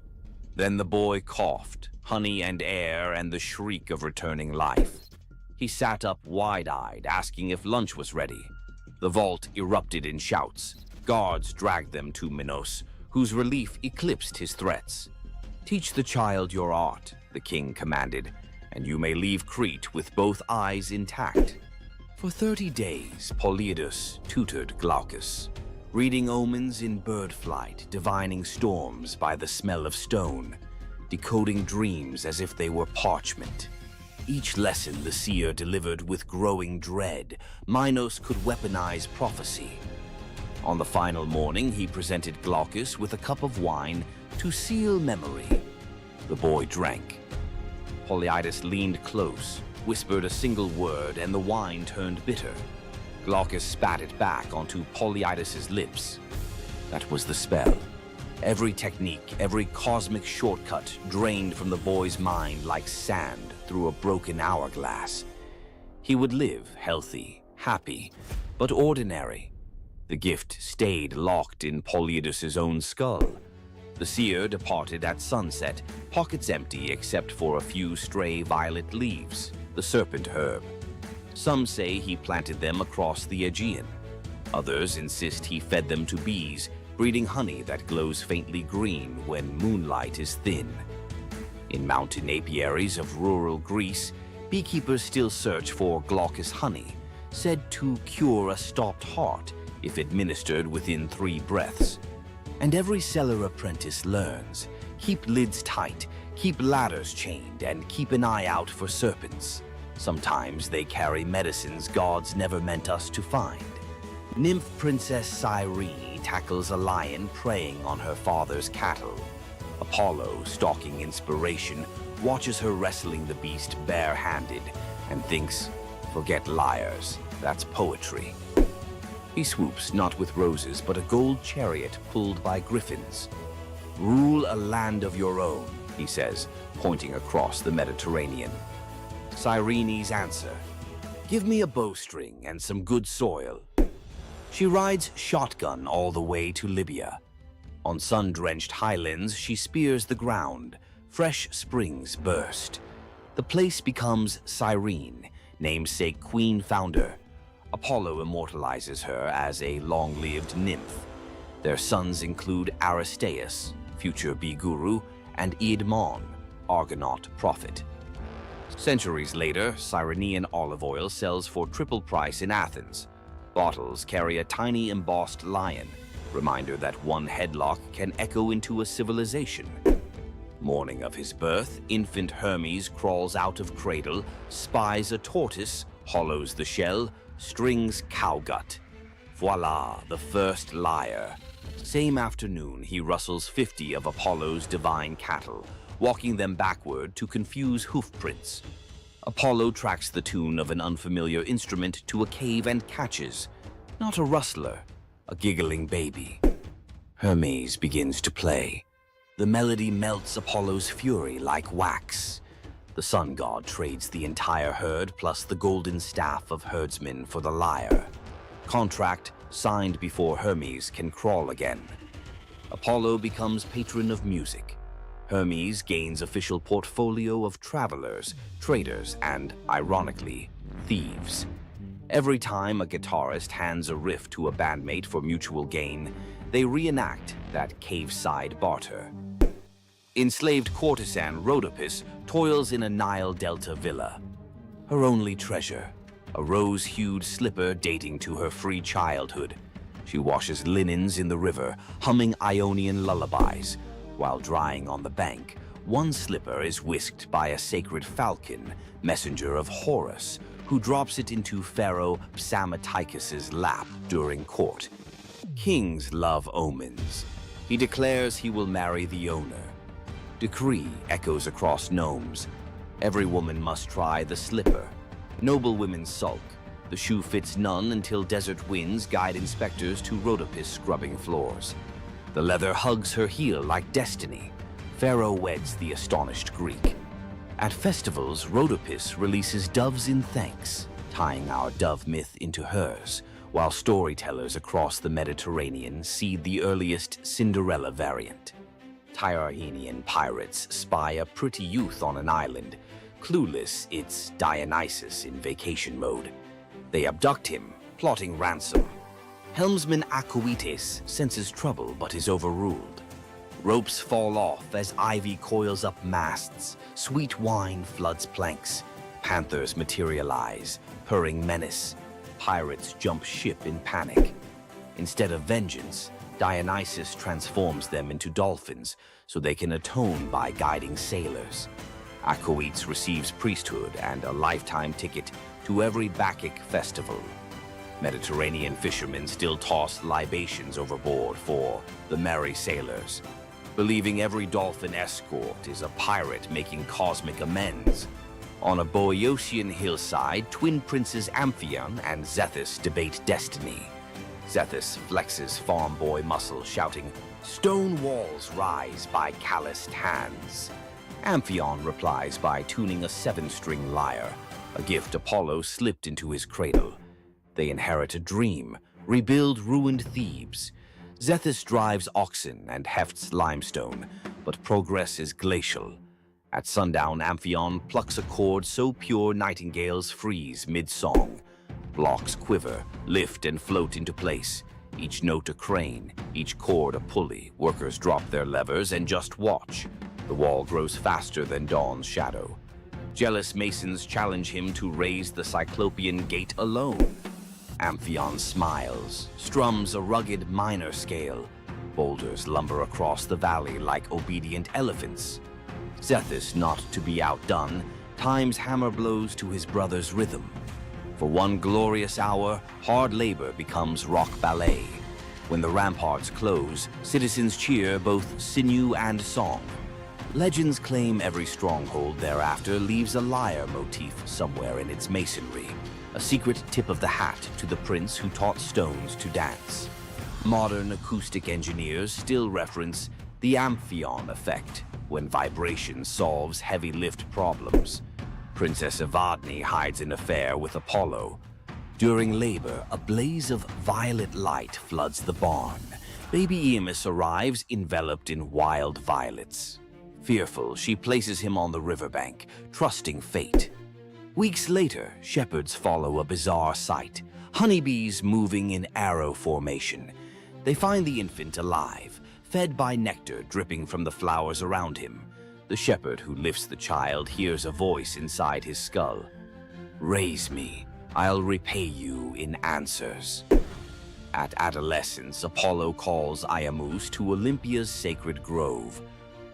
Then the boy coughed, honey and air and the shriek of returning life. He sat up wide-eyed, asking if lunch was ready. The vault erupted in shouts. Guards dragged them to Minos, whose relief eclipsed his threats. "Teach the child your art," the king commanded, "and you may leave Crete with both eyes intact." For 30 days, Polyidus tutored Glaucus, reading omens in bird flight, divining storms by the smell of stone. decoding dreams as if they were parchment. Each lesson the seer delivered with growing dread, Minos could weaponize prophecy. On the final morning, he presented Glaucus with a cup of wine to seal memory. The boy drank. Polyidus leaned close, whispered a single word, and the wine turned bitter. Glaucus spat it back onto Polyidus's lips. That was the spell. Every technique, every cosmic shortcut drained from the boy's mind like sand through a broken hourglass. He would live healthy, happy, but ordinary. The gift stayed locked in Polyidus's own skull. The seer departed at sunset, pockets empty except for a few stray violet leaves, the serpent herb. Some say he planted them across the Aegean. Others insist he fed them to bees, breeding honey that glows faintly green when moonlight is thin. In mountain apiaries of rural Greece, beekeepers still search for Glaucus honey, said to cure a stopped heart if administered within 3 breaths. And every cellar apprentice learns, keep lids tight, keep ladders chained, and keep an eye out for serpents. Sometimes they carry medicines gods never meant us to find. Nymph Princess Cyrene tackles a lion preying on her father's cattle. Apollo, stalking inspiration, watches her wrestling the beast bare-handed and thinks, forget liars, that's poetry. He swoops not with roses but a gold chariot pulled by griffins. Rule a land of your own, he says, pointing across the Mediterranean. Cyrene's answer, give me a bowstring and some good soil. She rides shotgun all the way to Libya. On sun-drenched highlands, she spears the ground. Fresh springs burst. The place becomes Cyrene, namesake queen founder. Apollo immortalizes her as a long-lived nymph. Their sons include Aristaeus, future bee guru, and Eadmon, Argonaut prophet. Centuries later, Cyrenean olive oil sells for triple price in Athens. Bottles carry a tiny embossed lion, reminder that one headlock can echo into a civilization. Morning of his birth, infant Hermes crawls out of cradle, spies a tortoise, hollows the shell, strings cowgut. Voila, the first lyre. Same afternoon, he rustles 50 of Apollo's divine cattle, walking them backward to confuse hoofprints. Apollo tracks the tune of an unfamiliar instrument to a cave and catches, not a rustler, a giggling baby. Hermes begins to play. The melody melts Apollo's fury like wax. The sun god trades the entire herd plus the golden staff of herdsmen for the lyre. Contract signed before Hermes can crawl again. Apollo becomes patron of music. Hermes gains official portfolio of travelers, traders, and, ironically, thieves. Every time a guitarist hands a riff to a bandmate for mutual gain, they reenact that cave-side barter. Enslaved courtesan Rhodopis toils in a Nile Delta villa. Her only treasure, a rose-hued slipper dating to her free childhood. She washes linens in the river, humming Ionian lullabies. While drying on the bank, one slipper is whisked by a sacred falcon, messenger of Horus, who drops it into Pharaoh Psamatechus's lap during court. Kings love omens. He declares he will marry the owner. Decree echoes across gnomes. Every woman must try the slipper. Noble women sulk. The shoe fits none until desert winds guide inspectors to Rhodopis scrubbing floors. The leather hugs her heel like destiny. Pharaoh weds the astonished Greek. At festivals, Rhodopis releases doves in thanks, tying our dove myth into hers, while storytellers across the Mediterranean seed the earliest Cinderella variant. Tyrrhenian pirates spy a pretty youth on an island. Clueless, it's Dionysus in vacation mode. They abduct him, plotting ransom. Helmsman Acoetes senses trouble but is overruled. Ropes fall off as ivy coils up masts. Sweet wine floods planks. Panthers materialize, purring menace. Pirates jump ship in panic. Instead of vengeance, Dionysus transforms them into dolphins so they can atone by guiding sailors. Acoetes receives priesthood and a lifetime ticket to every Bacchic festival. Mediterranean fishermen still toss libations overboard for the merry sailors, believing every dolphin escort is a pirate making cosmic amends. On a Boeotian hillside, twin princes Amphion and Zethus debate destiny. Zethus flexes farm boy muscle, shouting, "Stone walls rise by calloused hands." Amphion replies by tuning a 7-string lyre, a gift Apollo slipped into his cradle. They inherit a dream, rebuild ruined Thebes. Zethus drives oxen and hefts limestone, but progress is glacial. At sundown, Amphion plucks a chord so pure nightingales freeze mid-song. Blocks quiver, lift and float into place. Each note a crane, each chord a pulley. Workers drop their levers and just watch. The wall grows faster than dawn's shadow. Jealous masons challenge him to raise the Cyclopean gate alone. Amphion smiles, strums a rugged minor scale. Boulders lumber across the valley like obedient elephants. Zethus, not to be outdone, times hammer blows to his brother's rhythm. For one glorious hour, hard labor becomes rock ballet. When the ramparts close, citizens cheer both sinew and song. Legends claim every stronghold thereafter leaves a lyre motif somewhere in its masonry, a secret tip of the hat to the prince who taught stones to dance. Modern acoustic engineers still reference the Amphion effect when vibration solves heavy lift problems. Princess Evadne hides an affair with Apollo. During labor, a blaze of violet light floods the barn. Baby Eamus arrives enveloped in wild violets. Fearful, she places him on the riverbank, trusting fate. Weeks later, shepherds follow a bizarre sight. Honeybees moving in arrow formation. They find the infant alive, fed by nectar dripping from the flowers around him. The shepherd who lifts the child hears a voice inside his skull. "Raise me, I'll repay you in answers." At adolescence, Apollo calls Iamus to Olympia's sacred grove.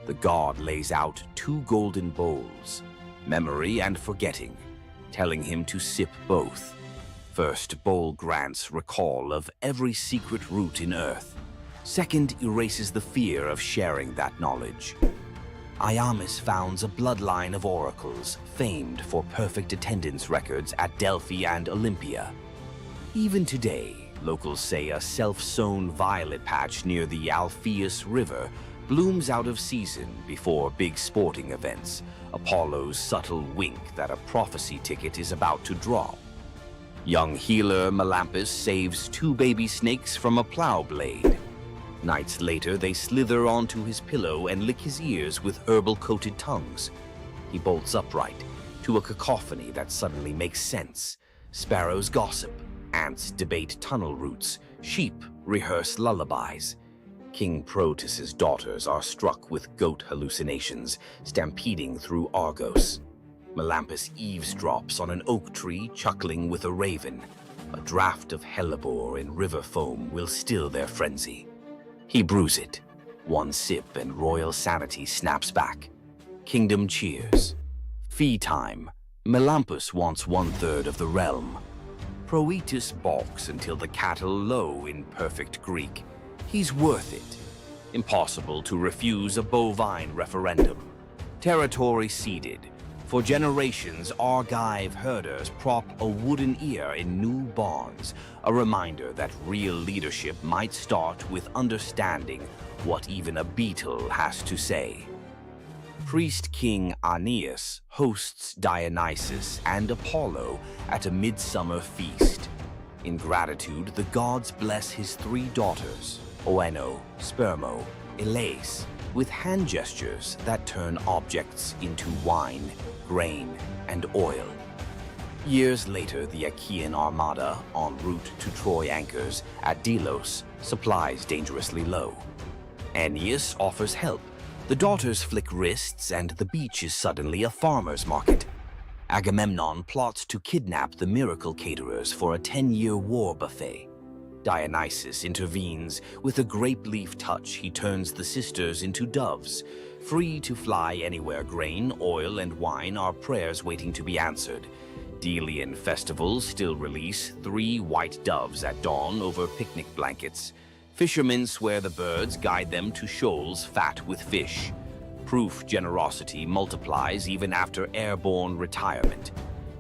The god lays out 2 golden bowls, memory and forgetting, telling him to sip both. First bowl grants recall of every secret root in earth. Second erases the fear of sharing that knowledge. Iamus founds a bloodline of oracles, famed for perfect attendance records at Delphi and Olympia. Even today, locals say a self-sown violet patch near the Alpheus River blooms out of season before big sporting events, Apollo's subtle wink that a prophecy ticket is about to drop. Young healer Melampus saves 2 baby snakes from a plow blade. Nights later, they slither onto his pillow and lick his ears with herbal-coated tongues. He bolts upright, to a cacophony that suddenly makes sense. Sparrows gossip, ants debate tunnel routes, sheep rehearse lullabies. King Protus's daughters are struck with goat hallucinations, stampeding through Argos. Melampus eavesdrops on an oak tree, chuckling with a raven. A draught of hellebore in river foam will still their frenzy. He brews it. 1 sip and royal sanity snaps back. Kingdom cheers. Fee time. Melampus wants 1/3 of the realm. Proetus balks until the cattle low in perfect Greek. He's worth it. Impossible to refuse a bovine referendum. Territory ceded. For generations, Argive herders prop a wooden ear in new barns, a reminder that real leadership might start with understanding what even a beetle has to say. Priest King Aeneas hosts Dionysus and Apollo at a midsummer feast. In gratitude, the gods bless his 3 daughters, Oeno, Spermo, Elais, with hand gestures that turn objects into wine, grain, and oil. Years later, the Achaean armada, en route to Troy anchors at Delos, supplies dangerously low. Aeneas offers help. The daughters flick wrists, and the beach is suddenly a farmer's market. Agamemnon plots to kidnap the miracle caterers for a 10-year war buffet. Dionysus intervenes. With a grape leaf touch, he turns the sisters into doves, free to fly anywhere. Grain, oil, and wine are prayers waiting to be answered. Delian festivals still release 3 white doves at dawn over picnic blankets. Fishermen swear the birds guide them to shoals fat with fish. Proof generosity multiplies even after airborne retirement.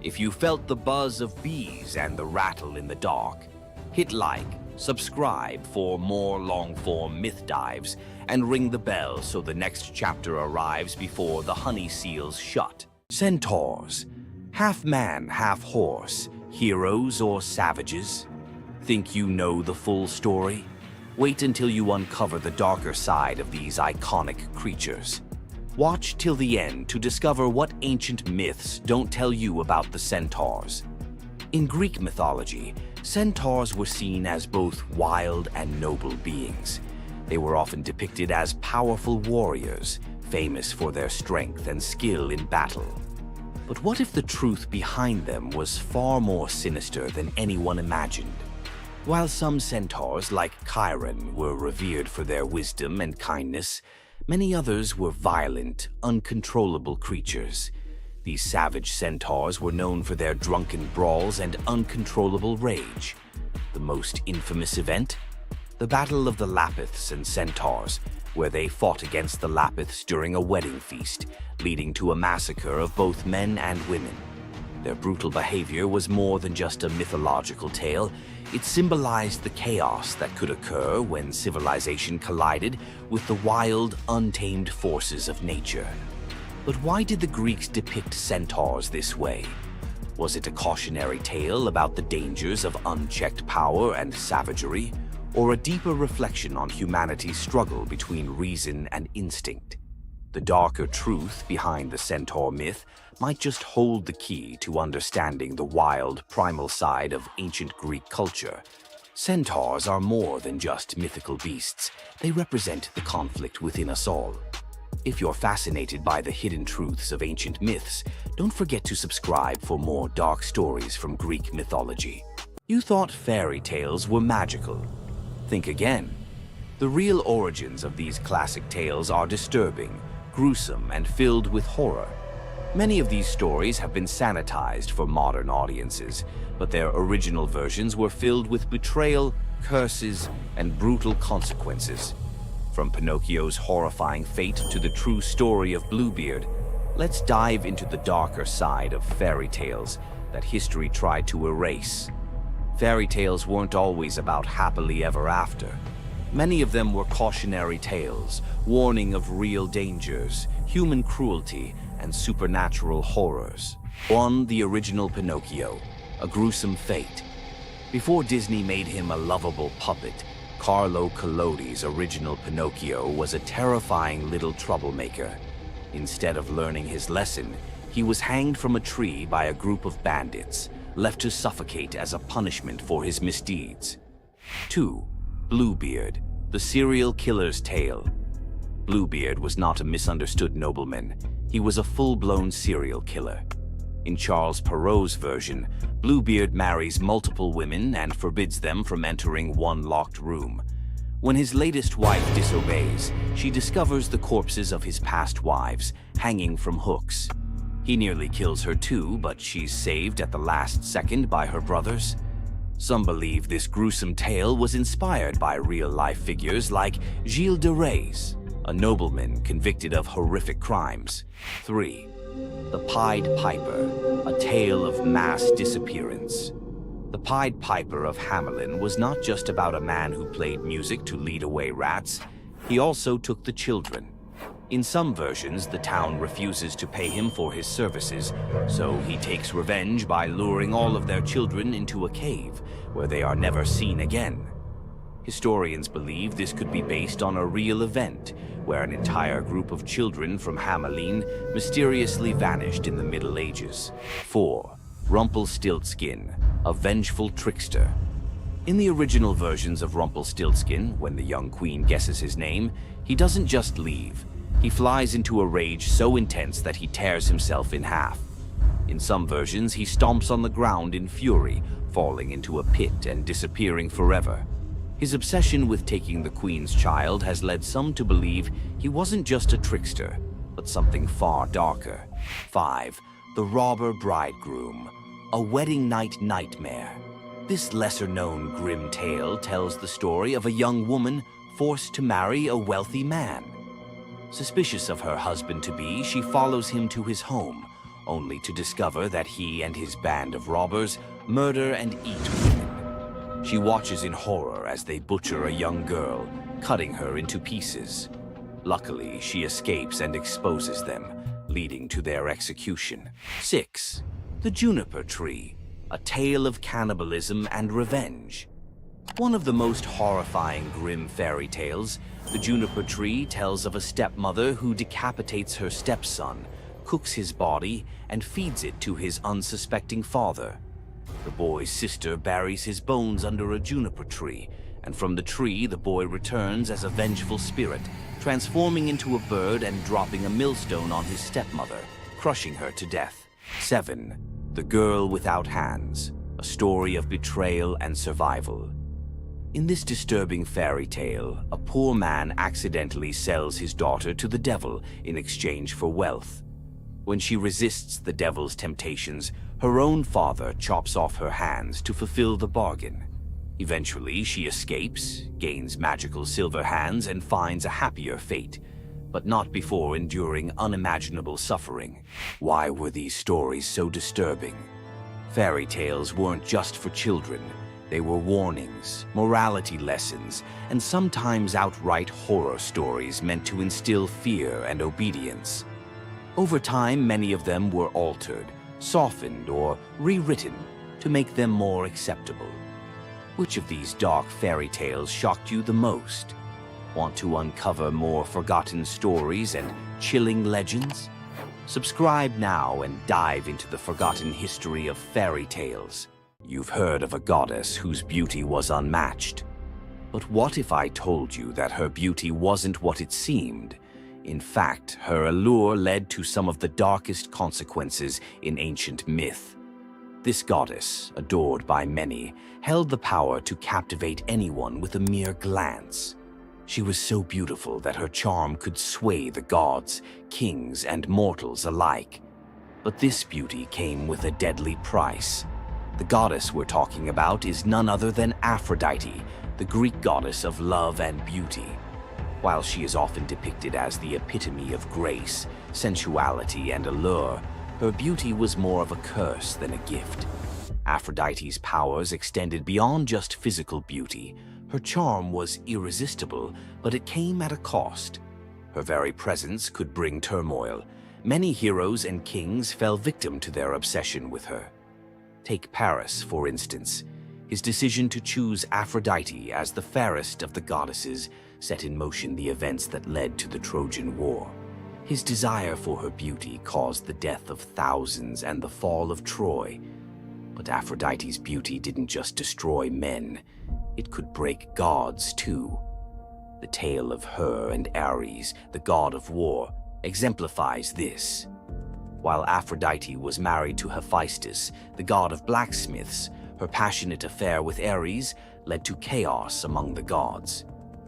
If you felt the buzz of bees and the rattle in the dark, hit like, subscribe for more long-form myth dives, and ring the bell so the next chapter arrives before the honey seals shut. Centaurs. Half man, half horse. Heroes or savages? Think you know the full story? Wait until you uncover the darker side of these iconic creatures. Watch till the end to discover what ancient myths don't tell you about the Centaurs. In Greek mythology, Centaurs were seen as both wild and noble beings. They were often depicted as powerful warriors, famous for their strength and skill in battle. But what if the truth behind them was far more sinister than anyone imagined? While some centaurs, like Chiron, were revered for their wisdom and kindness, many others were violent, uncontrollable creatures. These savage centaurs were known for their drunken brawls and uncontrollable rage. The most infamous event? The Battle of the Lapiths and Centaurs, where they fought against the Lapiths during a wedding feast, leading to a massacre of both men and women. Their brutal behavior was more than just a mythological tale. It symbolized the chaos that could occur when civilization collided with the wild, untamed forces of nature. But why did the Greeks depict centaurs this way? Was it a cautionary tale about the dangers of unchecked power and savagery, or a deeper reflection on humanity's struggle between reason and instinct? The darker truth behind the centaur myth might just hold the key to understanding the wild, primal side of ancient Greek culture. Centaurs are more than just mythical beasts. They represent the conflict within us all. If you're fascinated by the hidden truths of ancient myths, don't forget to subscribe for more dark stories from Greek mythology. You thought fairy tales were magical. Think again. The real origins of these classic tales are disturbing, gruesome, and filled with horror. Many of these stories have been sanitized for modern audiences, but their original versions were filled with betrayal, curses, and brutal consequences. From Pinocchio's horrifying fate to the true story of Bluebeard, let's dive into the darker side of fairy tales that history tried to erase. Fairy tales weren't always about happily ever after. Many of them were cautionary tales, warning of real dangers, human cruelty, and supernatural horrors. 1. The original Pinocchio, a gruesome fate. Before Disney made him a lovable puppet, Carlo Collodi's original Pinocchio was a terrifying little troublemaker. Instead of learning his lesson, he was hanged from a tree by a group of bandits, left to suffocate as a punishment for his misdeeds. 2. Bluebeard, the serial killer's tale. Bluebeard was not a misunderstood nobleman. He was a full-blown serial killer. In Charles Perrault's version, Bluebeard marries multiple women and forbids them from entering one locked room. When his latest wife disobeys, she discovers the corpses of his past wives, hanging from hooks. He nearly kills her too, but she's saved at the last second by her brothers. Some believe this gruesome tale was inspired by real-life figures like Gilles de Rais, a nobleman convicted of horrific crimes. 3. The Pied Piper, a tale of mass disappearance. The Pied Piper of Hamelin was not just about a man who played music to lead away rats. He also took the children. In some versions, the town refuses to pay him for his services, so he takes revenge by luring all of their children into a cave, where they are never seen again. Historians believe this could be based on a real event, where an entire group of children from Hamelin mysteriously vanished in the Middle Ages. 4. Rumpelstiltskin, a vengeful trickster. In the original versions of Rumpelstiltskin, when the young queen guesses his name, he doesn't just leave. He flies into a rage so intense that he tears himself in half. In some versions, he stomps on the ground in fury, falling into a pit and disappearing forever. His obsession with taking the queen's child has led some to believe he wasn't just a trickster, but something far darker. 5. The Robber Bridegroom, a wedding night nightmare. This lesser-known grim tale tells the story of a young woman forced to marry a wealthy man. Suspicious of her husband-to-be, she follows him to his home, only to discover that he and his band of robbers murder and eat women. She watches in horror as they butcher a young girl, cutting her into pieces. Luckily, she escapes and exposes them, leading to their execution. 6. The Juniper Tree, a tale of cannibalism and revenge. One of the most horrifying grim fairy tales, The Juniper Tree tells of a stepmother who decapitates her stepson, cooks his body, and feeds it to his unsuspecting father. The boy's sister buries his bones under a juniper tree, and from the tree the boy returns as a vengeful spirit, transforming into a bird and dropping a millstone on his stepmother, crushing her to death. 7. The Girl Without Hands, a story of betrayal and survival. In this disturbing fairy tale, a poor man accidentally sells his daughter to the devil in exchange for wealth. When she resists the devil's temptations, her own father chops off her hands to fulfill the bargain. Eventually, she escapes, gains magical silver hands, and finds a happier fate, but not before enduring unimaginable suffering. Why were these stories so disturbing? Fairy tales weren't just for children. They were warnings, morality lessons, and sometimes outright horror stories meant to instill fear and obedience. Over time, many of them were altered, softened, or rewritten to make them more acceptable. Which of these dark fairy tales shocked you the most? Want to uncover more forgotten stories and chilling legends? Subscribe now and dive into the forgotten history of fairy tales. You've heard of a goddess whose beauty was unmatched. But what if I told you that her beauty wasn't what it seemed? In fact, her allure led to some of the darkest consequences in ancient myth. This goddess, adored by many, held the power to captivate anyone with a mere glance. She was so beautiful that her charm could sway the gods, kings, and mortals alike. But this beauty came with a deadly price. The goddess we're talking about is none other than Aphrodite, the Greek goddess of love and beauty. While she is often depicted as the epitome of grace, sensuality, and allure, her beauty was more of a curse than a gift. Aphrodite's powers extended beyond just physical beauty. Her charm was irresistible, but it came at a cost. Her very presence could bring turmoil. Many heroes and kings fell victim to their obsession with her. Take Paris, for instance. His decision to choose Aphrodite as the fairest of the goddesses set in motion the events that led to the Trojan War. His desire for her beauty caused the death of thousands and the fall of Troy. But Aphrodite's beauty didn't just destroy men, it could break gods too. The tale of her and Ares, the god of war, exemplifies this. While Aphrodite was married to Hephaestus, the god of blacksmiths, her passionate affair with Ares led to chaos among the gods.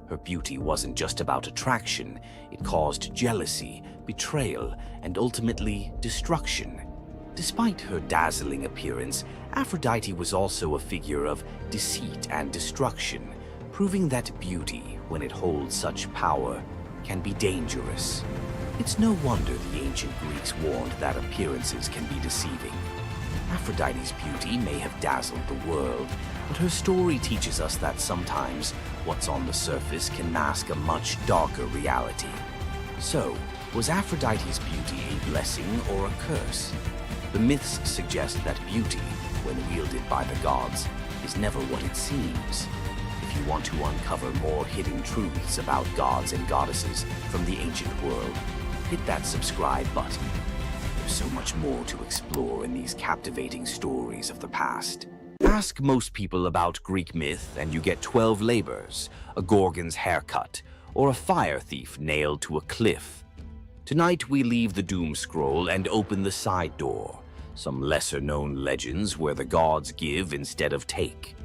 Her beauty wasn't just about attraction, it caused jealousy, betrayal, and ultimately destruction. Despite her dazzling appearance, Aphrodite was also a figure of deceit and destruction, proving that beauty, when it holds such power, can be dangerous. It's no wonder the ancient Greeks warned that appearances can be deceiving. Aphrodite's beauty may have dazzled the world, but her story teaches us that sometimes what's on the surface can mask a much darker reality. So, was Aphrodite's beauty a blessing or a curse? The myths suggest that beauty, when wielded by the gods, is never what it seems. If you want to uncover more hidden truths about gods and goddesses from the ancient world, hit that subscribe button. There's so much more to explore in these captivating stories of the past. Ask most people about Greek myth and you get 12 labors, a Gorgon's haircut, or a fire thief nailed to a cliff. Tonight we leave the doom scroll and open the side door. Some lesser-known legends where the gods give instead of take.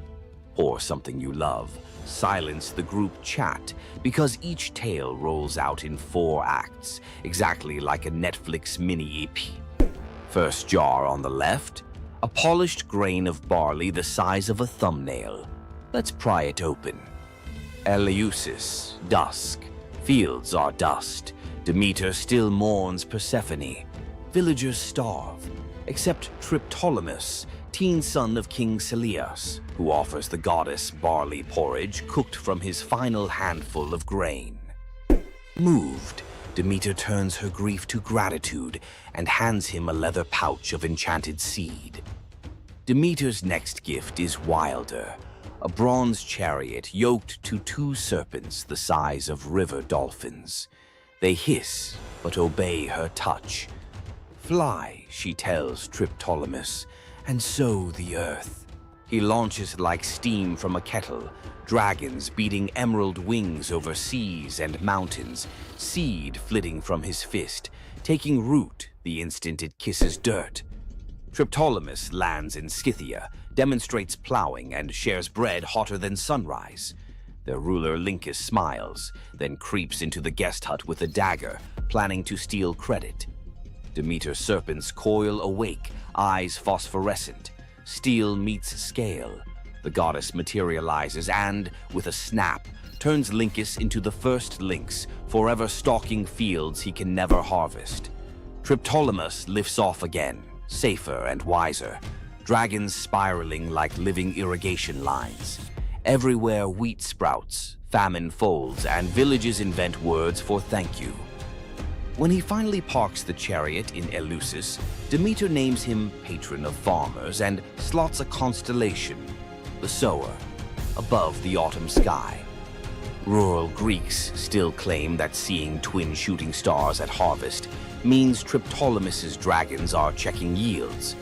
Or something you love, silence the group chat because each tale rolls out in 4 acts, exactly like a Netflix mini-EP. First jar on the left, a polished grain of barley the size of a thumbnail. Let's pry it open. Eleusis, dusk. Fields are dust. Demeter still mourns Persephone. Villagers starve, except Triptolemus, teen son of King Celeus, who offers the goddess barley porridge cooked from his final handful of grain. Moved, Demeter turns her grief to gratitude and hands him a leather pouch of enchanted seed. Demeter's next gift is wilder, a bronze chariot yoked to 2 serpents the size of river dolphins. They hiss, but obey her touch. Fly, she tells Triptolemus, and sow the earth. He launches like steam from a kettle, dragons beating emerald wings over seas and mountains, seed flitting from his fist, taking root the instant it kisses dirt. Triptolemus lands in Scythia, demonstrates plowing, and shares bread hotter than sunrise. Their ruler Lincus smiles, then creeps into the guest hut with a dagger, planning to steal credit. Demeter's serpents coil awake, eyes phosphorescent. Steel meets scale. The goddess materializes and, with a snap, turns Lincus into the first lynx, forever stalking fields he can never harvest. Triptolemus lifts off again, safer and wiser. Dragons spiraling like living irrigation lines. Everywhere wheat sprouts, famine folds, and villages invent words for thank you. When he finally parks the chariot in Eleusis, Demeter names him patron of farmers and slots a constellation, the sower, above the autumn sky. Rural Greeks still claim that seeing twin shooting stars at harvest means Triptolemus's dragons are checking yields.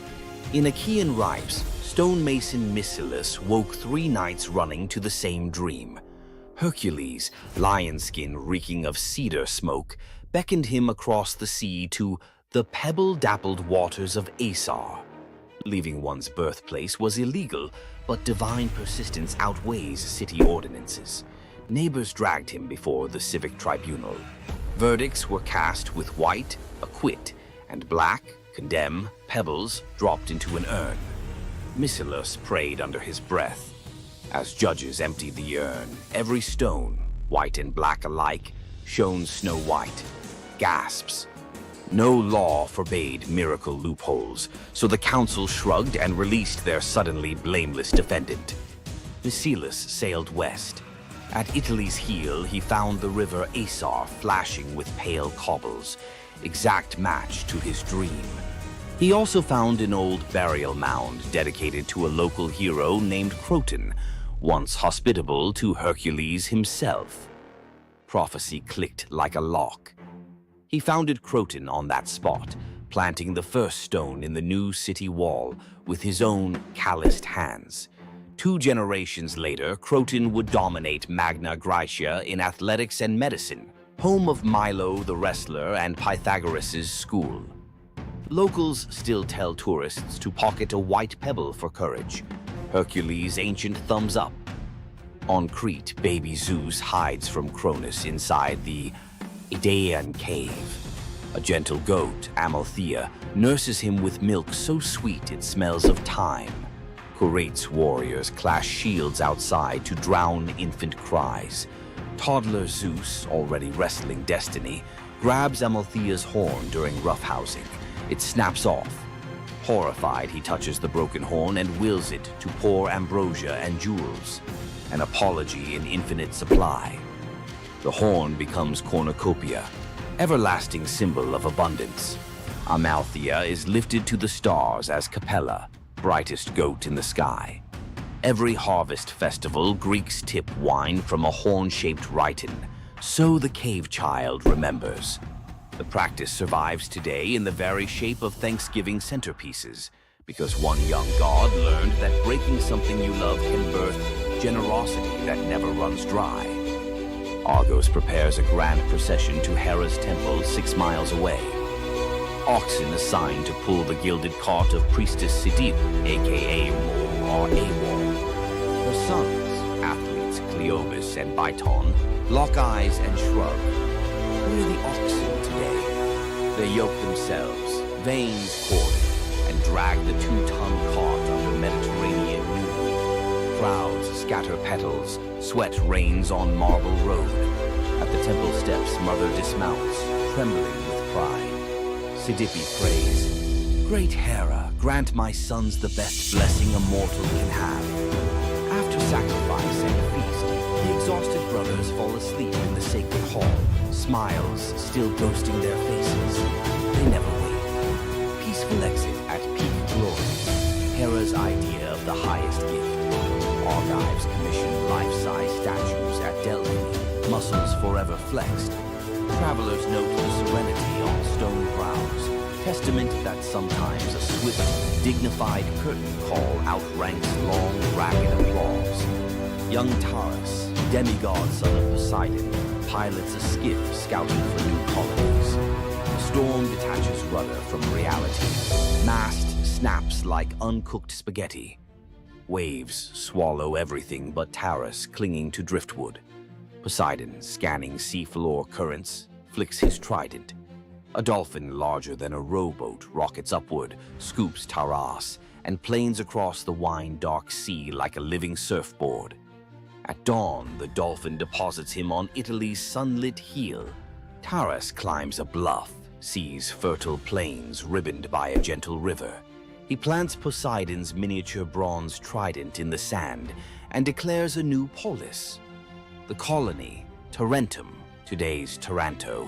In Achaean ripes, stonemason Mycilus woke 3 nights running to the same dream. Hercules, lion skin reeking of cedar smoke, beckoned him across the sea to the pebble-dappled waters of Asar. Leaving one's birthplace was illegal, but divine persistence outweighs city ordinances. Neighbors dragged him before the civic tribunal. Verdicts were cast with white, acquit, and black, condemn, pebbles dropped into an urn. Mycilus prayed under his breath. As judges emptied the urn, every stone, white and black alike, shone snow-white. Gasps. No law forbade miracle loopholes, so the council shrugged and released their suddenly blameless defendant. Mycilus sailed west. At Italy's heel, he found the river Asar flashing with pale cobbles, exact match to his dream. He also found an old burial mound dedicated to a local hero named Croton, once hospitable to Hercules himself. Prophecy clicked like a lock. He founded Croton on that spot, planting the first stone in the new city wall with his own calloused hands. 2 generations later, Croton would dominate Magna Graecia in athletics and medicine, home of Milo the wrestler and Pythagoras' school. Locals still tell tourists to pocket a white pebble for courage, Hercules' ancient thumbs up. On Crete, baby Zeus hides from Cronus inside the Idaean cave. A gentle goat, Amalthea, nurses him with milk so sweet it smells of thyme. Curate's warriors clash shields outside to drown infant cries. Toddler Zeus, already wrestling destiny, grabs Amalthea's horn during roughhousing. It snaps off. Horrified, he touches the broken horn and wills it to pour ambrosia and jewels, an apology in infinite supply. The horn becomes cornucopia, everlasting symbol of abundance. Amalthea is lifted to the stars as Capella, brightest goat in the sky. Every harvest festival, Greeks tip wine from a horn-shaped rhyton, so the cave child remembers. The practice survives today in the very shape of Thanksgiving centerpieces, because one young god learned that breaking something you love can birth generosity that never runs dry. Argos prepares a grand procession to Hera's temple 6 miles away. Oxen assigned to pull the gilded cart of Priestess Sidip, aka Mole or Awol. Her sons, athletes Cleobis and Biton, lock eyes and shrug. Where are the oxen today? They yoke themselves, veins corded, and drag the 2-ton cart under Mediterranean noon. Crowds scatter petals, sweat rains on marble road. At the temple steps, mother dismounts, trembling with pride. Sidippe prays, "Great Hera, grant my sons the best blessing a mortal can have." After sacrifice and feast, the exhausted brothers fall asleep in the sacred hall, smiles still ghosting their faces. They never wake. Peaceful exit at peak glory, Hera's idea of the highest gift. Argives commission life-size statues at Delphi, muscles forever flexed. Travelers note the serenity on stone brows, testament that sometimes a swift, dignified curtain call outranks long, ragged applause. Young Taurus, demigod son of Poseidon, pilots a skiff scouting for new colonies. The storm detaches rudder from reality. Mast snaps like uncooked spaghetti. Waves swallow everything but Taurus clinging to driftwood. Poseidon, scanning seafloor currents, flicks his trident. A dolphin larger than a rowboat rockets upward, scoops Taras, and planes across the wine-dark sea like a living surfboard. At dawn, the dolphin deposits him on Italy's sunlit heel. Taras climbs a bluff, sees fertile plains ribboned by a gentle river. He plants Poseidon's miniature bronze trident in the sand and declares a new polis. The colony, Tarentum, today's Taranto,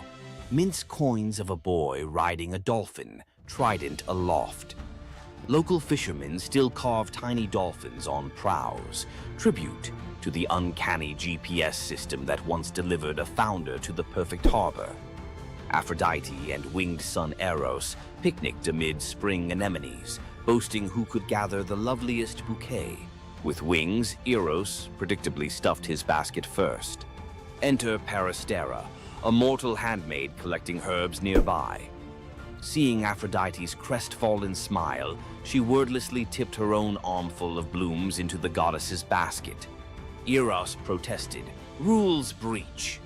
mints coins of a boy riding a dolphin, trident aloft. Local fishermen still carve tiny dolphins on prows, tribute to the uncanny GPS system that once delivered a founder to the perfect harbor. Aphrodite and winged son Eros picnicked amid spring anemones, boasting who could gather the loveliest bouquet. With wings, Eros predictably stuffed his basket first. Enter Peristera, a mortal handmaid collecting herbs nearby. Seeing Aphrodite's crestfallen smile, she wordlessly tipped her own armful of blooms into the goddess's basket. Eros protested, "Rules breach."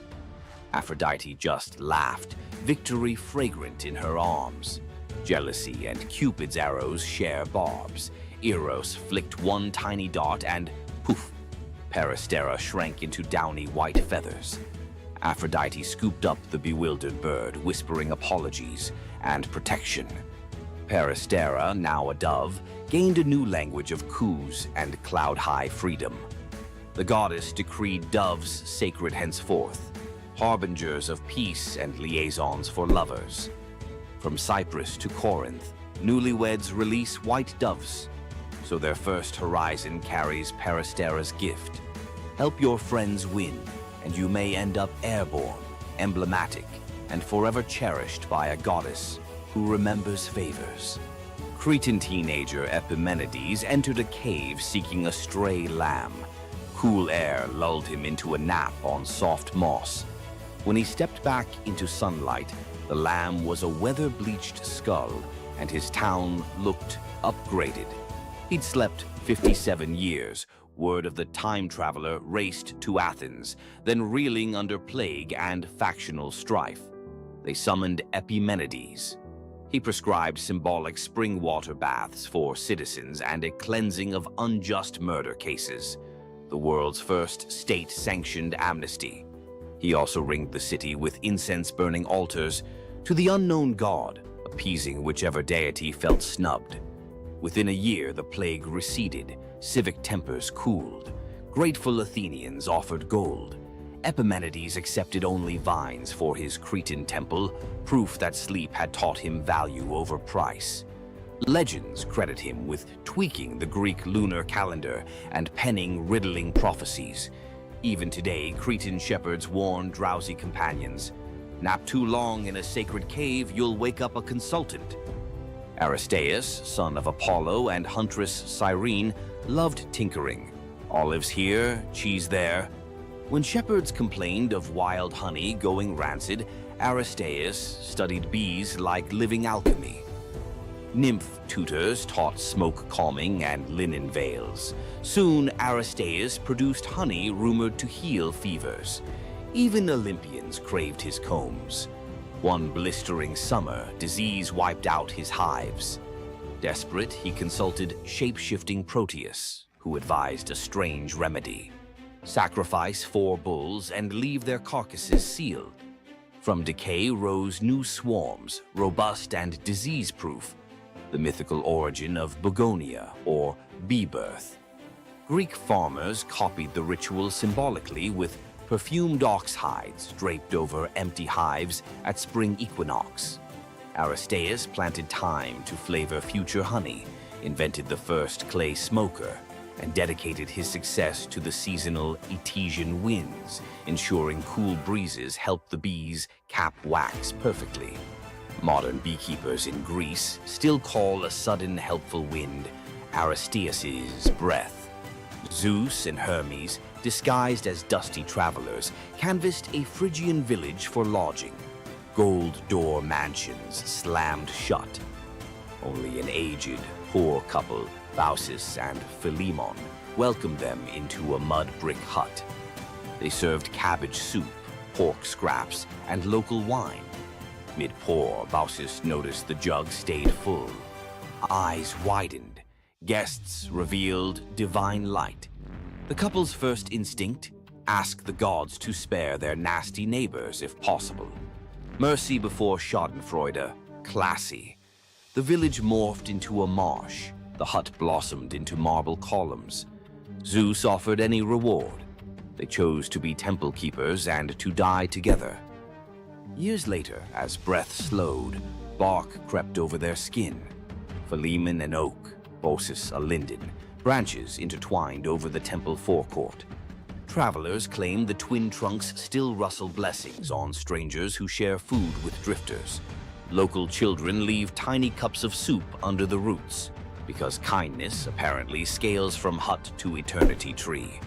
Aphrodite just laughed, victory fragrant in her arms. Jealousy and Cupid's arrows share barbs. Eros flicked one tiny dart and poof, Peristera shrank into downy white feathers. Aphrodite scooped up the bewildered bird, whispering apologies and protection. Peristera, now a dove, gained a new language of coos and cloud-high freedom. The goddess decreed doves sacred henceforth, harbingers of peace and liaisons for lovers. From Cyprus to Corinth, newlyweds release white doves, so their first horizon carries Peristera's gift. Help your friends win, and you may end up airborne, emblematic, and forever cherished by a goddess who remembers favors. Cretan teenager Epimenides entered a cave seeking a stray lamb. Cool air lulled him into a nap on soft moss. When he stepped back into sunlight, the lamb was a weather-bleached skull, and his town looked upgraded. He'd slept 57 years. Word of the time traveler raced to Athens, then reeling under plague and factional strife. They summoned Epimenides. He prescribed symbolic spring water baths for citizens and a cleansing of unjust murder cases, the world's first state-sanctioned amnesty. He also ringed the city with incense-burning altars to the unknown god, appeasing whichever deity felt snubbed. Within a year, the plague receded, civic tempers cooled. Grateful Athenians offered gold. Epimenides accepted only vines for his Cretan temple, proof that sleep had taught him value over price. Legends credit him with tweaking the Greek lunar calendar and penning riddling prophecies. Even today, Cretan shepherds warn drowsy companions, "Nap too long in a sacred cave, you'll wake up a consultant." Aristaeus, son of Apollo and huntress Cyrene, loved tinkering. Olives here, cheese there. When shepherds complained of wild honey going rancid, Aristaeus studied bees like living alchemy. Nymph tutors taught smoke calming and linen veils. Soon, Aristaeus produced honey rumored to heal fevers. Even Olympians craved his combs. One blistering summer, disease wiped out his hives. Desperate, he consulted shape-shifting Proteus, who advised a strange remedy. Sacrifice 4 bulls and leave their carcasses sealed. From decay rose new swarms, robust and disease-proof, the mythical origin of begonia, or bee birth. Greek farmers copied the ritual symbolically with perfumed ox hides draped over empty hives at spring equinox. Aristaeus planted thyme to flavor future honey, invented the first clay smoker, and dedicated his success to the seasonal Etesian winds, ensuring cool breezes helped the bees cap wax perfectly. Modern beekeepers in Greece still call a sudden helpful wind Aristaeus's breath. Zeus and Hermes, disguised as dusty travelers, canvassed a Phrygian village for lodging. Gold door mansions slammed shut. Only an aged, poor couple, Baucis and Philemon, welcomed them into a mud brick hut. They served cabbage soup, pork scraps, and local wine. Mid-pour, Baucis noticed the jug stayed full. Eyes widened. Guests revealed divine light. The couple's first instinct? Ask the gods to spare their nasty neighbors if possible. Mercy before schadenfreude, classy. The village morphed into a marsh. The hut blossomed into marble columns. Zeus offered any reward. They chose to be temple keepers and to die together. Years later, as breath slowed, bark crept over their skin. Philemon an oak, Baucis a linden, branches intertwined over the temple forecourt. Travelers claim the twin trunks still rustle blessings on strangers who share food with drifters. Local children leave tiny cups of soup under the roots, because kindness apparently scales from hut to eternity tree.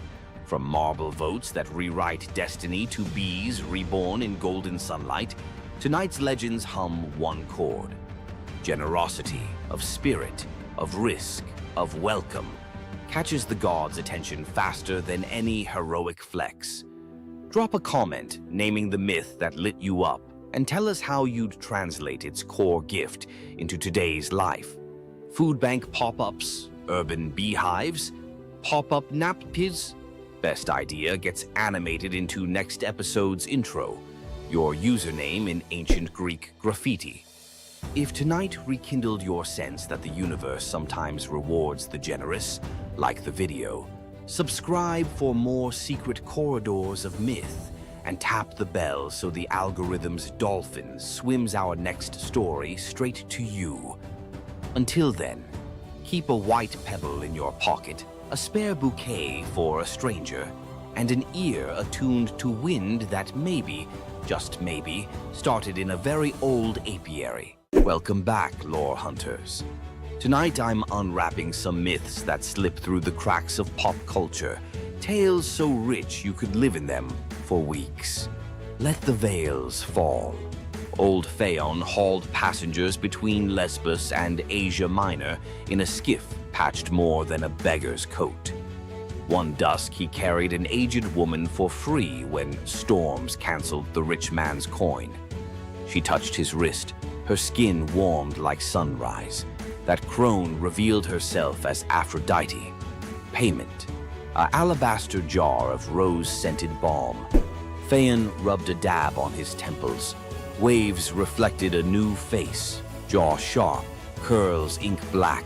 From marble votes that rewrite destiny to bees reborn in golden sunlight, tonight's legends hum one chord. Generosity, of spirit, of risk, of welcome, catches the gods' attention faster than any heroic flex. Drop a comment naming the myth that lit you up and tell us how you'd translate its core gift into today's life. Food bank pop-ups, urban beehives, pop-up nappies. Best idea gets animated into next episode's intro, your username in ancient Greek graffiti. If tonight rekindled your sense that the universe sometimes rewards the generous, like the video, subscribe for more secret corridors of myth and tap the bell so the algorithm's dolphin swims our next story straight to you. Until then, keep a white pebble in your pocket, a spare bouquet for a stranger, and an ear attuned to wind that maybe, just maybe, started in a very old apiary. Welcome back, lore hunters. Tonight I'm unwrapping some myths that slip through the cracks of pop culture, tales so rich you could live in them for weeks. Let the veils fall. Old Phaon hauled passengers between Lesbos and Asia Minor in a skiff patched more than a beggar's coat. One dusk he carried an aged woman for free when storms canceled the rich man's coin. She touched his wrist, her skin warmed like sunrise. That crone revealed herself as Aphrodite. Payment: an alabaster jar of rose-scented balm. Phaon rubbed a dab on his temples. Waves reflected a new face, jaw sharp, curls ink black.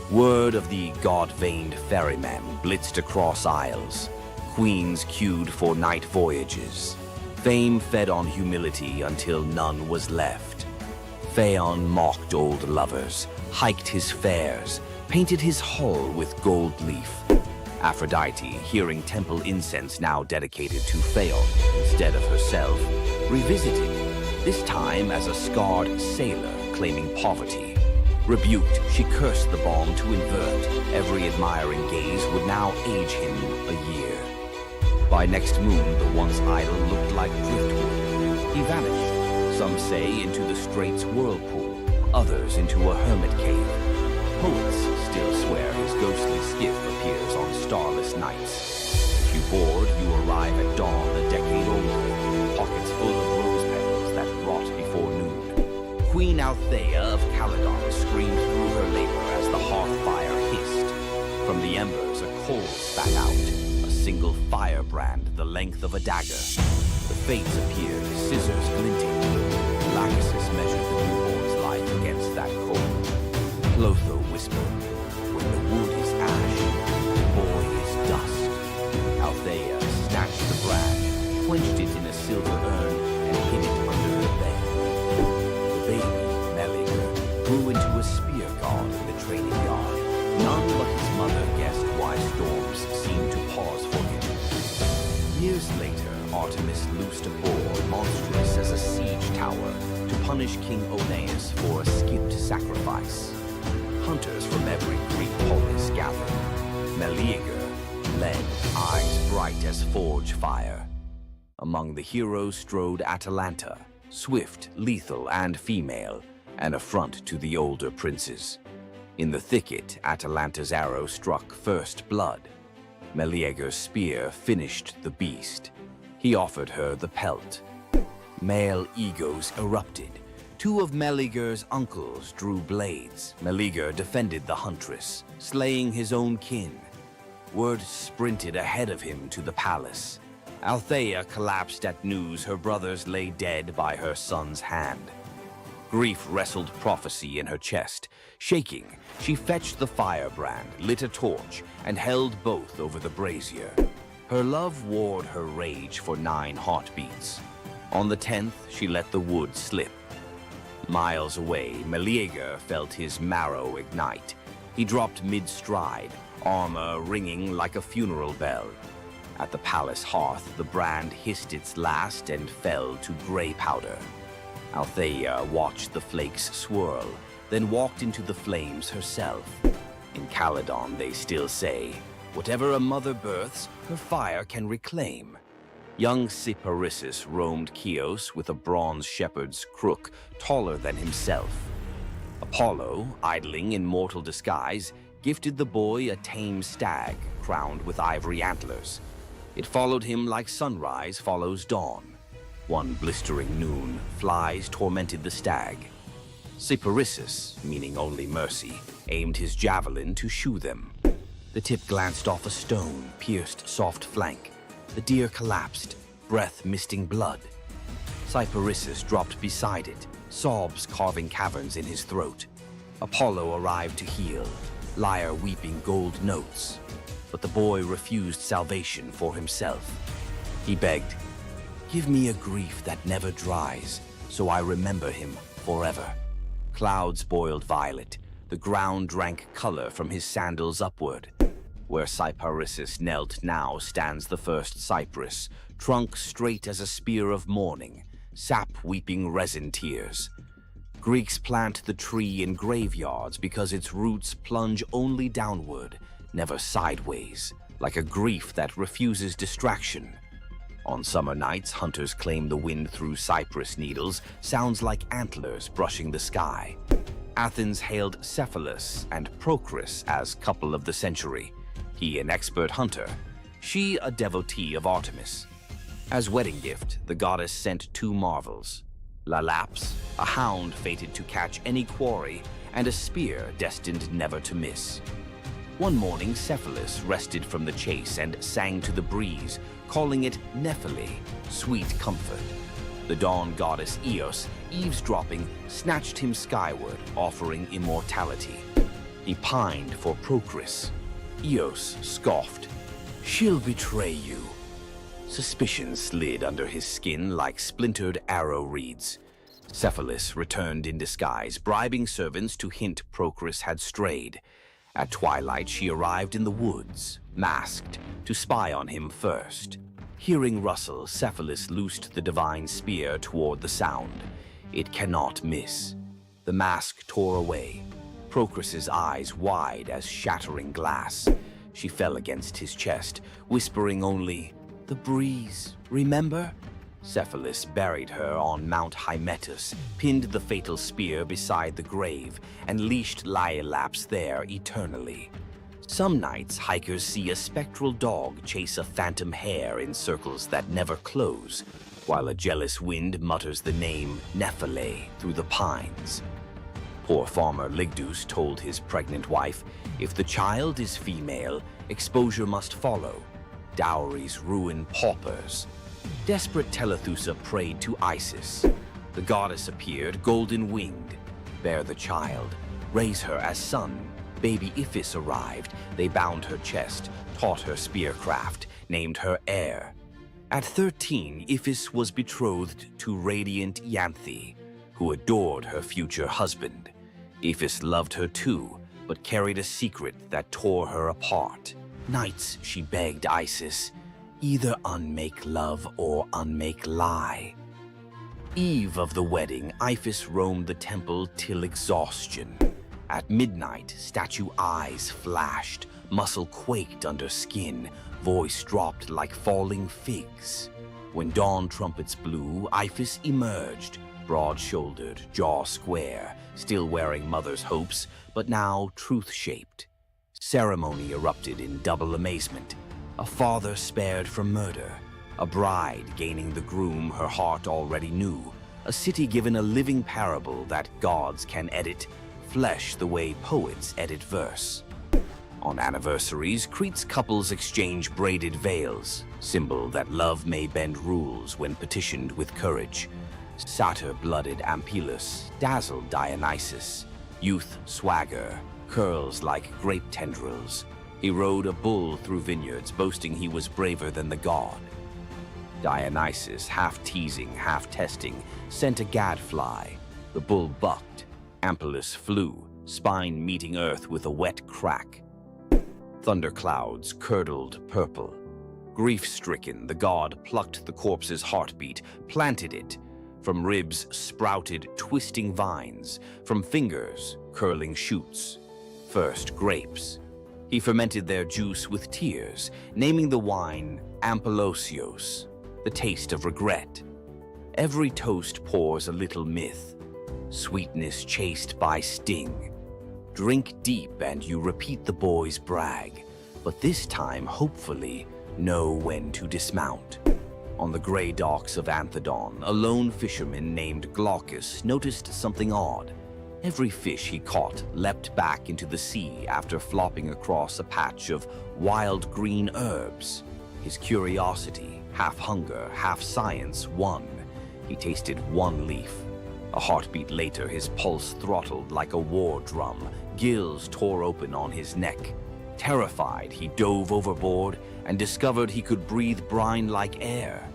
Word of the god-veined ferryman blitzed across isles. Queens queued for night voyages. Fame fed on humility until none was left. Phaon mocked old lovers, hiked his fares, painted his hull with gold leaf. Aphrodite, hearing temple incense now dedicated to Phaon instead of herself, revisited, this time as a scarred sailor claiming poverty. Rebuked, she cursed the balm to invert. Every admiring gaze would now age him a year. By next moon, the once idol looked like driftwood. He vanished, some say into the strait's whirlpool, others into a hermit cave. Poets still swear his ghostly skiff appears on starless nights. If you board, you arrive at dawn a decade older, pockets full of rose petals that rot before noon. Queen Althea of Calydon screamed through her labor as the hearth fire hissed. From the embers a coal spat out, a single firebrand the length of a dagger. The fates appeared, scissors glinting. Lachesis measured the newborn's life against that coal. Clotho whispered, when the wood is ash, the boy is dust. Althea snatched the brand, quenched it in a silver urn, and hid it under her bed. The baby, Meleager, grew into a spear god in the training yard. None but his mother guessed why storms seemed to pause for him. Years later, Artemis loosed a boar monstrous as a siege tower to punish King Oeneus for a skipped sacrifice. Hunters from every Greek polis gathered. Meleager led, eyes bright as forge fire. Among the heroes strode Atalanta, swift, lethal, and female, an affront to the older princes. In the thicket, Atalanta's arrow struck first blood. Meleager's spear finished the beast. He offered her the pelt. Male egos erupted. Two of Meleager's uncles drew blades. Meleager defended the huntress, slaying his own kin. Word sprinted ahead of him to the palace. Althea collapsed at news her brothers lay dead by her son's hand. Grief wrestled prophecy in her chest. Shaking, she fetched the firebrand, lit a torch, and held both over the brazier. Her love warred her rage for 9 heartbeats. On the 10th, she let the wood slip. Miles away, Meleager felt his marrow ignite. He dropped mid-stride, armor ringing like a funeral bell. At the palace hearth, the brand hissed its last and fell to gray powder. Althea watched the flakes swirl, then walked into the flames herself. In Calydon, they still say, whatever a mother births, her fire can reclaim. Young Cyparissus roamed Chios with a bronze shepherd's crook taller than himself. Apollo, idling in mortal disguise, gifted the boy a tame stag crowned with ivory antlers. It followed him like sunrise follows dawn. One blistering noon, flies tormented the stag. Cyparissus, meaning only mercy, aimed his javelin to shoo them. The tip glanced off a stone, pierced soft flank. The deer collapsed, breath misting blood. Cyparissus dropped beside it, sobs carving caverns in his throat. Apollo arrived to heal, lyre weeping gold notes. But the boy refused salvation for himself. He begged, give me a grief that never dries, so I remember him forever. Clouds boiled violet, the ground drank color from his sandals upward. Where Cyparissus knelt now stands the first cypress, trunk straight as a spear of mourning, sap weeping resin tears. Greeks plant the tree in graveyards because its roots plunge only downward, never sideways, like a grief that refuses distraction. On summer nights, hunters claim the wind through cypress needles sounds like antlers brushing the sky. Athens hailed Cephalus and Procris as couple of the century. He an expert hunter, she a devotee of Artemis. As wedding gift, the goddess sent 2 marvels. Lalaps, a hound fated to catch any quarry, and a spear destined never to miss. One morning, Cephalus rested from the chase and sang to the breeze, calling it Nephele, sweet comfort. The dawn goddess Eos, eavesdropping, snatched him skyward, offering immortality. He pined for Procris. Eos scoffed, she'll betray you. Suspicion slid under his skin like splintered arrow reeds. Cephalus returned in disguise, bribing servants to hint Procris had strayed. At twilight, she arrived in the woods, masked, to spy on him first. Hearing rustle, Cephalus loosed the divine spear toward the sound. It cannot miss. The mask tore away, Procris's eyes wide as shattering glass. She fell against his chest, whispering only, The breeze, remember? Cephalus buried her on Mount Hymettus, pinned the fatal spear beside the grave, and leashed Laiolaps there eternally. Some nights, hikers see a spectral dog chase a phantom hare in circles that never close, while a jealous wind mutters the name Nephele through the pines. Poor farmer Ligdus told his pregnant wife, if the child is female, exposure must follow. Dowries ruin paupers. Desperate Telethusa prayed to Isis. The goddess appeared, golden-winged. Bear the child, raise her as son. Baby Iphis arrived. They bound her chest, taught her spearcraft, named her heir. At 13, Iphis was betrothed to radiant Ianthe, who adored her future husband. Iphis loved her too, but carried a secret that tore her apart. Nights she begged Isis, either unmake love or unmake lie. Eve of the wedding, Iphis roamed the temple till exhaustion. At midnight, statue eyes flashed, muscle quaked under skin, voice dropped like falling figs. When dawn trumpets blew, Iphis emerged, broad-shouldered, jaw square, still wearing mother's hopes, but now truth-shaped. Ceremony erupted in double amazement. A father spared from murder, a bride gaining the groom her heart already knew, a city given a living parable that gods can edit, flesh the way poets edit verse. On anniversaries, Crete's couples exchange braided veils, symbol that love may bend rules when petitioned with courage. Satyr-blooded Ampelus dazzled Dionysus, youth swagger, curls like grape tendrils. He rode a bull through vineyards, boasting he was braver than the god. Dionysus, half teasing, half testing, sent a gadfly. The bull bucked. Ampelus flew, spine meeting earth with a wet crack. Thunderclouds curdled purple. Grief-stricken, the god plucked the corpse's heartbeat, planted it. From ribs sprouted twisting vines, from fingers curling shoots. First grapes. He fermented their juice with tears, naming the wine Ampelosios, the taste of regret. Every toast pours a little myth, sweetness chased by sting. Drink deep and you repeat the boy's brag, but this time, hopefully, know when to dismount. On the gray docks of Anthedon, a lone fisherman named Glaucus noticed something odd. Every fish he caught leapt back into the sea after flopping across a patch of wild green herbs. His curiosity, half hunger, half science, won. He tasted one leaf. A heartbeat later, his pulse throttled like a war drum. Gills tore open on his neck. Terrified, he dove overboard and discovered he could breathe brine like air.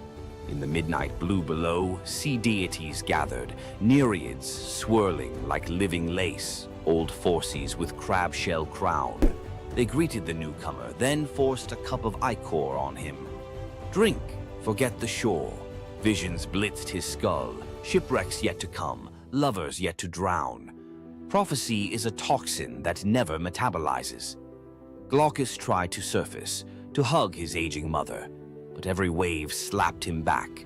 In the midnight blue below, sea deities gathered, nereids swirling like living lace, old Phorcys with crab shell crown. They greeted the newcomer, then forced a cup of ichor on him. Drink, forget the shore. Visions blitzed his skull, shipwrecks yet to come, lovers yet to drown. Prophecy is a toxin that never metabolizes. Glaucus tried to surface, to hug his aging mother, but every wave slapped him back.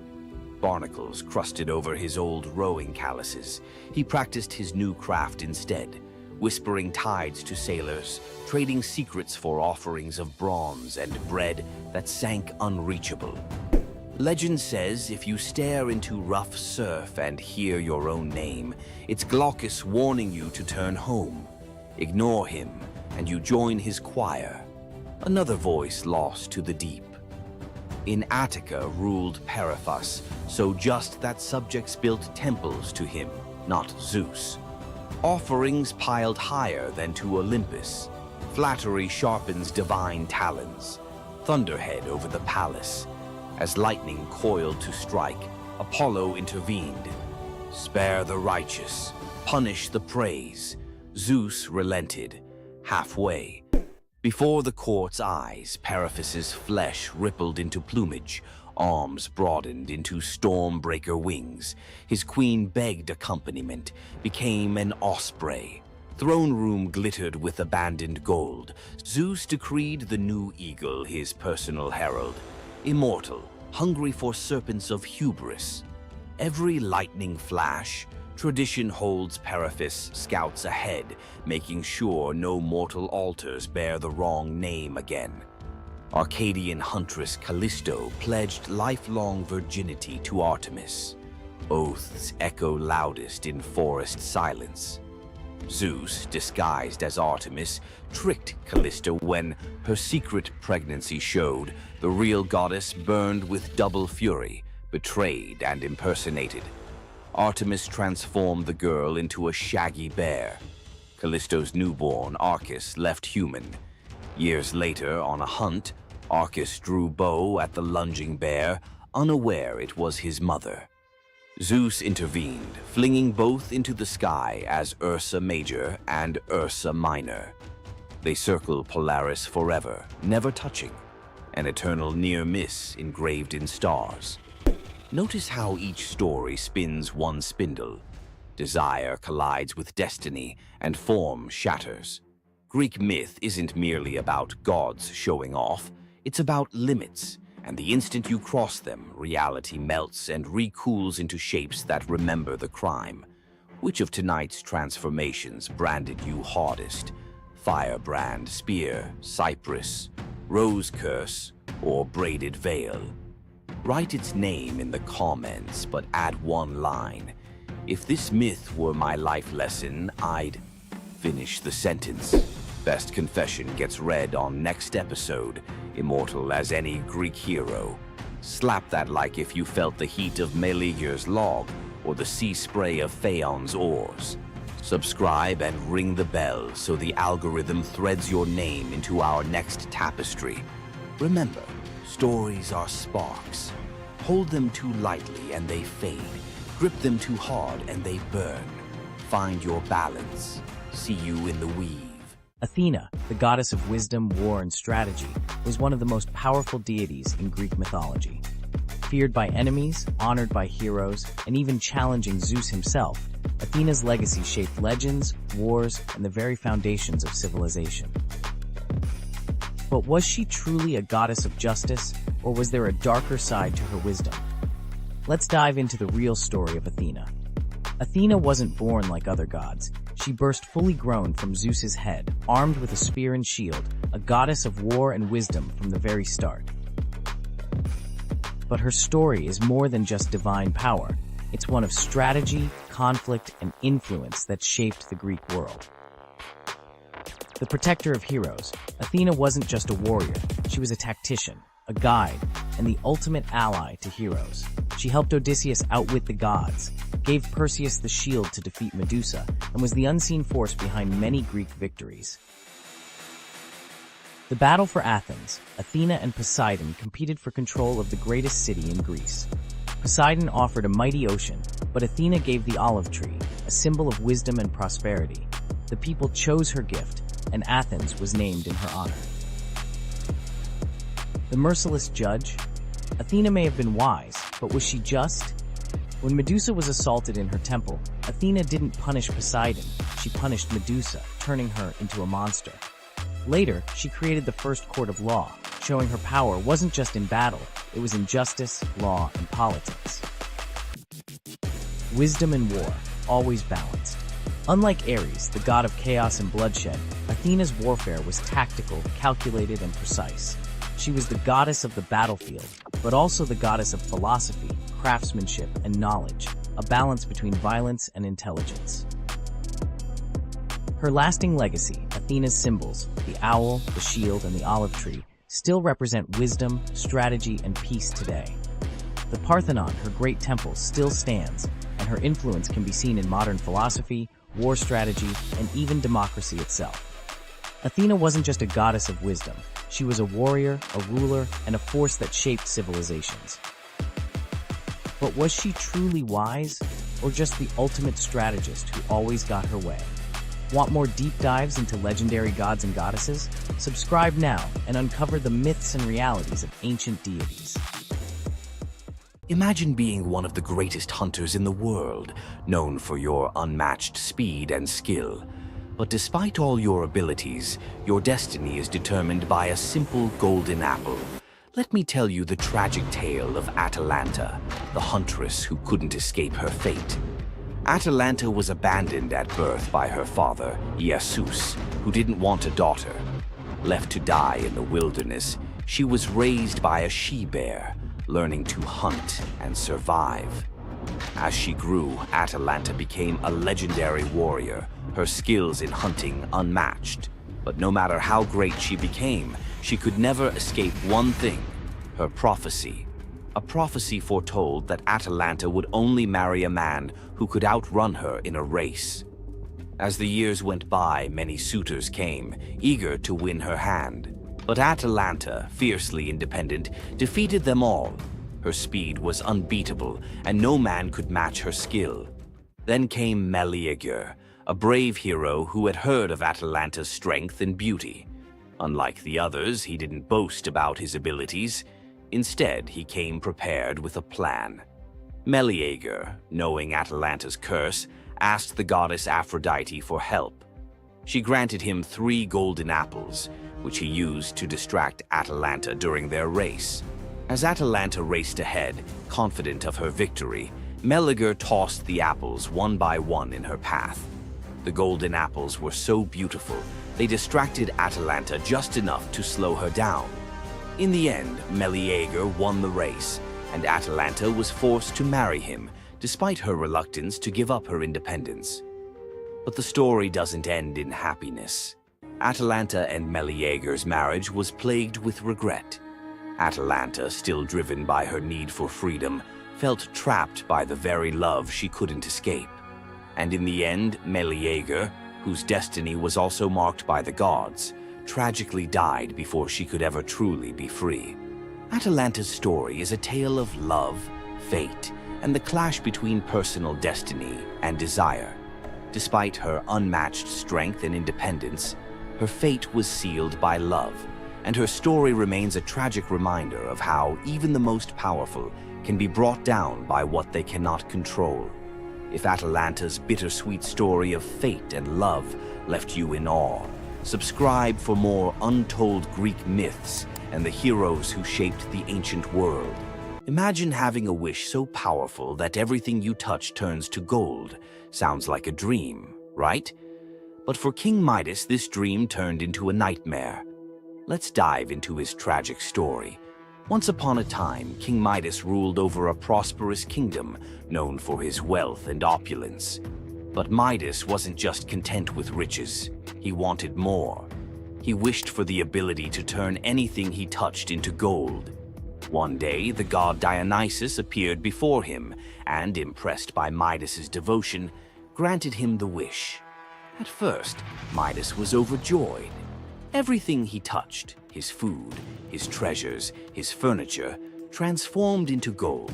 Barnacles crusted over his old rowing calluses. He practiced his new craft instead, whispering tides to sailors, trading secrets for offerings of bronze and bread that sank unreachable. Legend says if you stare into rough surf and hear your own name, it's Glaucus warning you to turn home. Ignore him, and you join his choir. Another voice lost to the deep. In Attica ruled Periphas, so just that subjects built temples to him, not Zeus. Offerings piled higher than to Olympus. Flattery sharpens divine talons. Thunderhead over the palace. As lightning coiled to strike, Apollo intervened. Spare the righteous, punish the praise. Zeus relented, halfway. Before the court's eyes, Periphas's flesh rippled into plumage, arms broadened into stormbreaker wings. His queen begged accompaniment, became an osprey. Throne room glittered with abandoned gold. Zeus decreed the new eagle his personal herald. immortal, hungry for serpents of hubris. Every lightning flash, tradition holds Periphas scouts ahead, making sure no mortal altars bear the wrong name again. Arcadian huntress Callisto pledged lifelong virginity to Artemis. Oaths echo loudest in forest silence. Zeus, disguised as Artemis, tricked Callisto when her secret pregnancy showed. The real goddess burned with double fury, betrayed and impersonated. Artemis transformed the girl into a shaggy bear. Callisto's newborn, Arcus, left human. Years later, on a hunt, Arcus drew bow at the lunging bear, unaware it was his mother. Zeus intervened, flinging both into the sky as Ursa Major and Ursa Minor. They circle Polaris forever, never touching, an eternal near miss engraved in stars. Notice how each story spins one spindle. Desire collides with destiny, and form shatters. Greek myth isn't merely about gods showing off, it's about limits. And the instant you cross them, reality melts and recools into shapes that remember the crime. Which of tonight's transformations branded you hardest? Firebrand, spear, cypress, rose curse, or braided veil? Write its name in the comments, but add one line. If this myth were my life lesson, I'd finish the sentence. Best confession gets read on next episode. Immortal as any Greek hero. Slap that like if you felt the heat of Meleager's log or the sea spray of Phaon's oars. Subscribe and ring the bell so the algorithm threads your name into our next tapestry. Remember, stories are sparks. Hold them too lightly and they fade. Grip them too hard and they burn. Find your balance. See you in the weave. Athena, the goddess of wisdom, war, and strategy, was one of the most powerful deities in Greek mythology. Feared by enemies, honored by heroes, and even challenging Zeus himself, Athena's legacy shaped legends, wars, and the very foundations of civilization. But was she truly a goddess of justice, or was there a darker side to her wisdom? Let's dive into the real story of Athena. Athena wasn't born like other gods. She burst fully grown from Zeus's head, armed with a spear and shield, a goddess of war and wisdom from the very start. But her story is more than just divine power. It's one of strategy, conflict, and influence that shaped the Greek world. The protector of heroes, Athena wasn't just a warrior. She was a tactician, a guide, and the ultimate ally to heroes. She helped Odysseus outwit the gods, gave Perseus the shield to defeat Medusa, and was the unseen force behind many Greek victories. The battle for Athens, Athena and Poseidon competed for control of the greatest city in Greece. Poseidon offered a mighty ocean, but Athena gave the olive tree, a symbol of wisdom and prosperity. The people chose her gift, and Athens was named in her honor. The merciless judge? Athena may have been wise, but was she just? When Medusa was assaulted in her temple, Athena didn't punish Poseidon, she punished Medusa, turning her into a monster. Later, she created the first court of law, showing her power wasn't just in battle, it was in justice, law, and politics. Wisdom and war, always balanced. Unlike Ares, the god of chaos and bloodshed, Athena's warfare was tactical, calculated, and precise. She was the goddess of the battlefield, but also the goddess of philosophy, craftsmanship, and knowledge, a balance between violence and intelligence. Her lasting legacy, Athena's symbols, the owl, the shield, and the olive tree, still represent wisdom, strategy, and peace today. The Parthenon, her great temple, still stands, and her influence can be seen in modern philosophy, war strategy, and even democracy itself. Athena wasn't just a goddess of wisdom. She was a warrior, a ruler, and a force that shaped civilizations. But was she truly wise, or just the ultimate strategist who always got her way? Want more deep dives into legendary gods and goddesses? Subscribe now and uncover the myths and realities of ancient deities. Imagine being one of the greatest hunters in the world, known for your unmatched speed and skill. But despite all your abilities, your destiny is determined by a simple golden apple. let me tell you the tragic tale of Atalanta, the huntress who couldn't escape her fate. Atalanta was abandoned at birth by her father, Zeus, who didn't want a daughter. Left to die in the wilderness, she was raised by a she-bear, learning to hunt and survive. As she grew, Atalanta became a legendary warrior, her skills in hunting unmatched. But no matter how great she became, she could never escape one thing: her prophecy. A prophecy foretold that Atalanta would only marry a man who could outrun her in a race. As the years went by, many suitors came, eager to win her hand. But Atalanta, fiercely independent, defeated them all. Her speed was unbeatable, and no man could match her skill. Then came Medea, a brave hero who had heard of Atalanta's strength and beauty. Unlike the others, he didn't boast about his abilities. Instead, he came prepared with a plan. Medea, knowing Atalanta's curse, asked the goddess Aphrodite for help. She granted him 3 golden apples, which he used to distract Atalanta during their race. As Atalanta raced ahead, confident of her victory, Medea tossed the apples one by one in her path. The golden apples were so beautiful, they distracted Atalanta just enough to slow her down. In the end, Medea won the race, and Atalanta was forced to marry him, despite her reluctance to give up her independence. But the story doesn't end in happiness. Atalanta and Medea's marriage was plagued with regret. Atalanta, still driven by her need for freedom, felt trapped by the very love she couldn't escape. And in the end, Medea, whose destiny was also marked by the gods, tragically died before she could ever truly be free. Atalanta's story is a tale of love, fate, and the clash between personal destiny and desire. Despite her unmatched strength and independence, her fate was sealed by love, and her story remains a tragic reminder of how even the most powerful can be brought down by what they cannot control. If Atalanta's bittersweet story of fate and love left you in awe, subscribe for more untold Greek myths and the heroes who shaped the ancient world. Imagine having a wish so powerful that everything you touch turns to gold. Sounds like a dream, right? But for King Midas, this dream turned into a nightmare. Let's dive into his tragic story. Once upon a time, King Midas ruled over a prosperous kingdom known for his wealth and opulence. But Midas wasn't just content with riches. He wanted more. He wished for the ability to turn anything he touched into gold. One day, the god Dionysus appeared before him and, impressed by Midas's devotion, granted him the wish. At first, Midas was overjoyed. Everything he touched, his food, his treasures, his furniture, transformed into gold.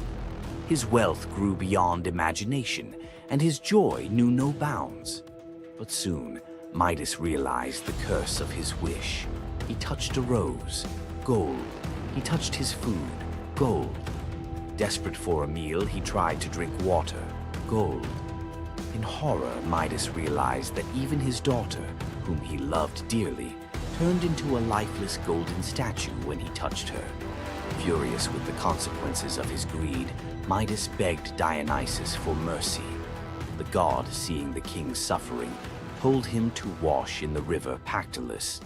His wealth grew beyond imagination, and his joy knew no bounds. But soon, Midas realized the curse of his wish. He touched a rose, gold. He touched his food, gold. Desperate for a meal, he tried to drink water, gold. In horror, Midas realized that even his daughter, whom he loved dearly, turned into a lifeless golden statue when he touched her. Furious with the consequences of his greed, Midas begged Dionysus for mercy. The god, seeing the king's suffering, told him to wash in the river Pactolus.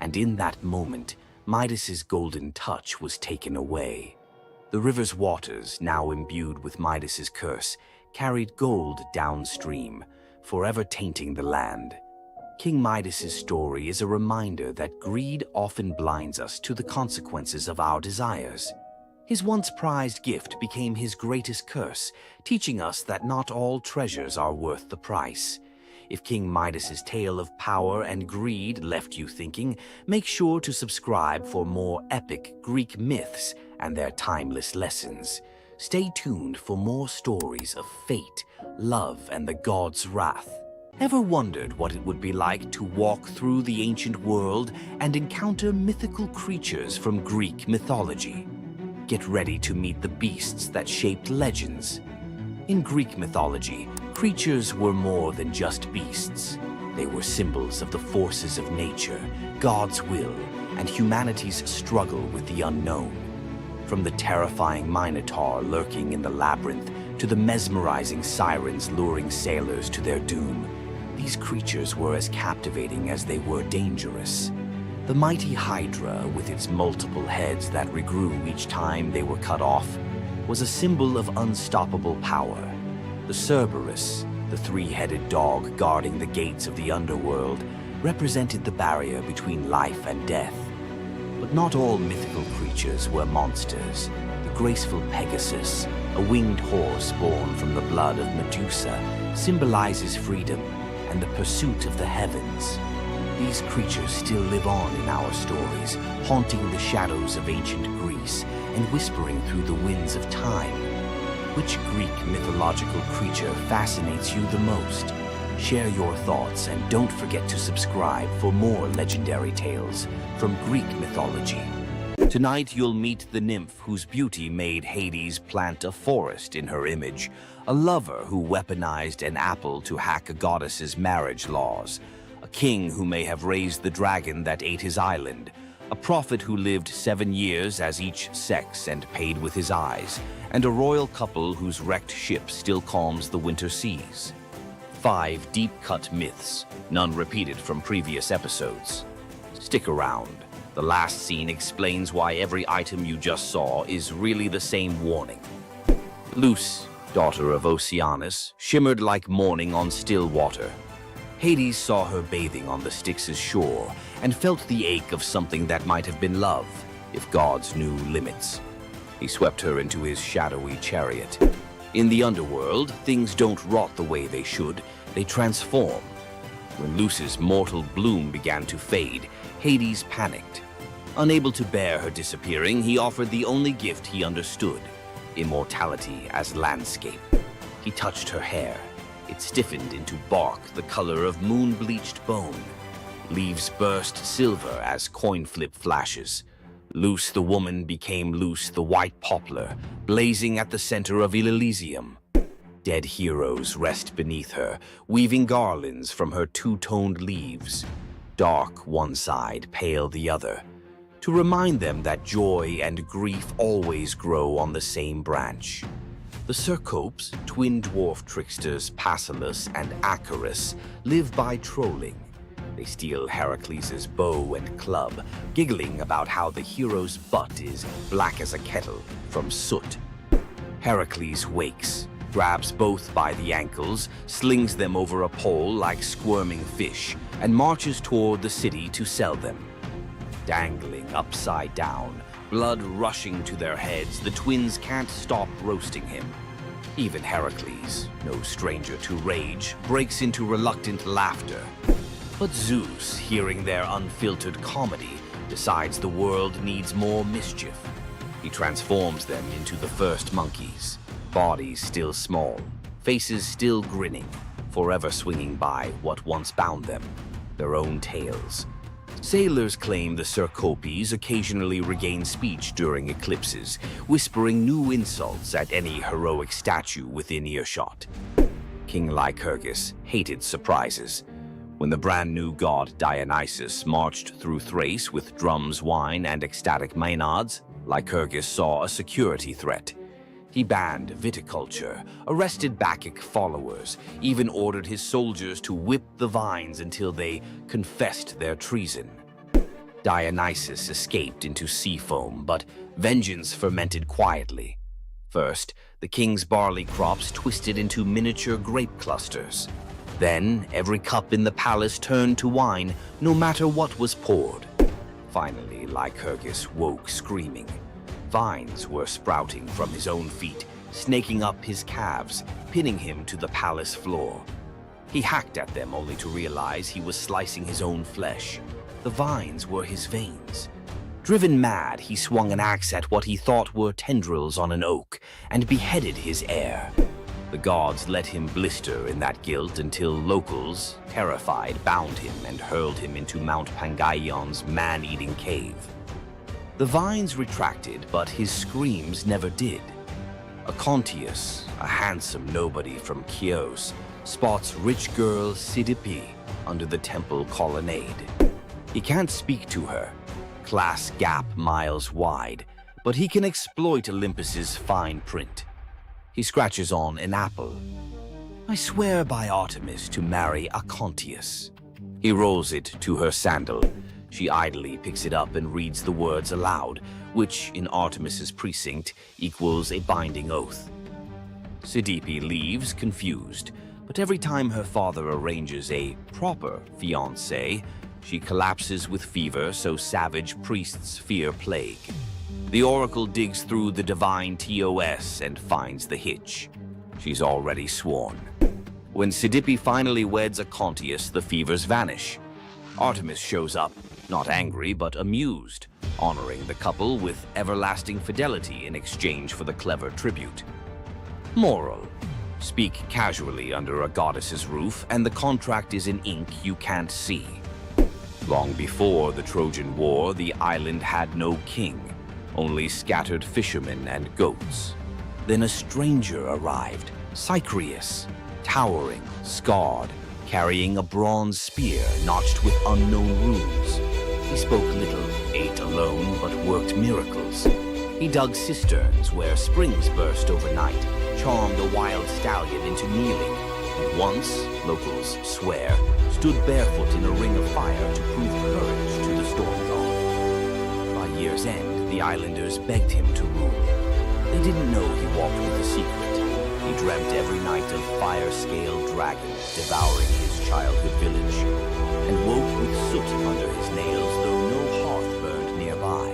And in that moment, Midas's golden touch was taken away. The river's waters, now imbued with Midas's curse, carried gold downstream, forever tainting the land. King Midas's story is a reminder that greed often blinds us to the consequences of our desires. His once prized gift became his greatest curse, teaching us that not all treasures are worth the price. If King Midas's tale of power and greed left you thinking, make sure to subscribe for more epic Greek myths and their timeless lessons. Stay tuned for more stories of fate, love, and the gods' wrath. Ever wondered what it would be like to walk through the ancient world and encounter mythical creatures from Greek mythology? Get ready to meet the beasts that shaped legends. In Greek mythology, creatures were more than just beasts. They were symbols of the forces of nature, God's will, and humanity's struggle with the unknown. From the terrifying Minotaur lurking in the labyrinth to the mesmerizing sirens luring sailors to their doom, these creatures were as captivating as they were dangerous. The mighty Hydra, with its multiple heads that regrew each time they were cut off, was a symbol of unstoppable power. The Cerberus, the three-headed dog guarding the gates of the underworld, represented the barrier between life and death. But not all mythical creatures were monsters. The graceful Pegasus, a winged horse born from the blood of Medusa, symbolizes freedom and the pursuit of the heavens. These creatures still live on in our stories, haunting the shadows of ancient Greece and whispering through the winds of time. Which Greek mythological creature fascinates you the most? Share your thoughts and don't forget to subscribe for more legendary tales from Greek mythology. Tonight you'll meet the nymph whose beauty made Hades plant a forest in her image, a lover who weaponized an apple to hack a goddess's marriage laws, a king who may have raised the dragon that ate his island, a prophet who lived 7 years as each sex and paid with his eyes, and a royal couple whose wrecked ship still calms the winter seas. 5 deep-cut myths, none repeated from previous episodes. Stick around. The last scene explains why every item you just saw is really the same warning. Luce, daughter of Oceanus, shimmered like morning on still water. Hades saw her bathing on the Styx's shore and felt the ache of something that might have been love, if gods knew limits. He swept her into his shadowy chariot. In the underworld, things don't rot the way they should, they transform. When Luce's mortal bloom began to fade, Hades panicked. Unable to bear her disappearing, he offered the only gift he understood, immortality as landscape. He touched her hair. It stiffened into bark the color of moon-bleached bone. Leaves burst silver as coin flip flashes. Luce the woman became Luce the white poplar, blazing at the center of Elysium. Dead heroes rest beneath her, weaving garlands from her two-toned leaves. Dark one side, pale the other, to remind them that joy and grief always grow on the same branch. The Cercopes, twin dwarf tricksters Passalus and Acarus, live by trolling. They steal Heracles' bow and club, giggling about how the hero's butt is black as a kettle from soot. Heracles wakes, grabs both by the ankles, slings them over a pole like squirming fish, and marches toward the city to sell them. Dangling upside down, blood rushing to their heads, the twins can't stop roasting him. Even Heracles, no stranger to rage, breaks into reluctant laughter. But Zeus, hearing their unfiltered comedy, decides the world needs more mischief. He transforms them into the first monkeys, bodies still small, faces still grinning, forever swinging by what once bound them, their own tails. Sailors claim the Cercopes occasionally regain speech during eclipses, whispering new insults at any heroic statue within earshot. King Lycurgus hated surprises. When the brand new god Dionysus marched through Thrace with drums, wine, and ecstatic maenads, Lycurgus saw a security threat. He banned viticulture, arrested Bacchic followers, even ordered his soldiers to whip the vines until they confessed their treason. Dionysus escaped into sea foam, but vengeance fermented quietly. First, the king's barley crops twisted into miniature grape clusters. Then, every cup in the palace turned to wine, no matter what was poured. Finally, Lycurgus woke screaming. Vines were sprouting from his own feet, snaking up his calves, pinning him to the palace floor. He hacked at them only to realize he was slicing his own flesh. The vines were his veins. Driven mad, he swung an axe at what he thought were tendrils on an oak and beheaded his heir. The gods let him blister in that guilt until locals, terrified, bound him and hurled him into Mount Pangaion's man-eating cave. The vines retracted, but his screams never did. Acontius, a handsome nobody from Chios, spots rich girl Sidipe under the temple colonnade. He can't speak to her, class gap miles wide, but he can exploit Olympus's fine print. He scratches on an apple. "I swear by Artemis to marry Acontius." He rolls it to her sandal. She idly picks it up and reads the words aloud, which in Artemis's precinct equals a binding oath. Sidipe leaves, confused, but every time her father arranges a proper fiancé, she collapses with fever, so savage priests fear plague. The oracle digs through the divine TOS and finds the hitch. She's already sworn. When Sidipe finally weds Acontius, the fevers vanish. Artemis shows up, not angry but amused, honoring the couple with everlasting fidelity in exchange for the clever tribute. Moral: speak casually under a goddess's roof and the contract is in ink you can't see. Long before the Trojan War, the island had no king, only scattered fishermen and goats. Then a stranger arrived, Cycreus, towering, scarred, carrying a bronze spear notched with unknown runes. He spoke little, ate alone, but worked miracles. He dug cisterns where springs burst overnight, charmed a wild stallion into kneeling, and once, locals swear, stood barefoot in a ring of fire to prove courage to the storm god. By year's end, the islanders begged him to rule. They didn't know he walked with a secret. He dreamt every night of fire-scaled dragons devouring his childhood village, and woke with soot under his nails, though no hearth burned nearby.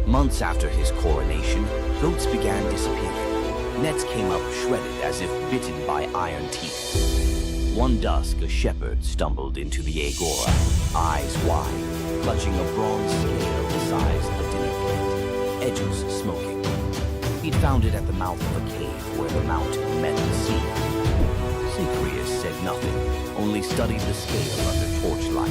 Months after his coronation, goats began disappearing. Nets came up shredded as if bitten by iron teeth. One dusk, a shepherd stumbled into the agora, eyes wide, clutching a bronze scale the size of a dinner plate, edges smoking. He'd found it at the mouth of a cave where the mountain met the sea. Cycreus said nothing, only studied the scale under torchlight.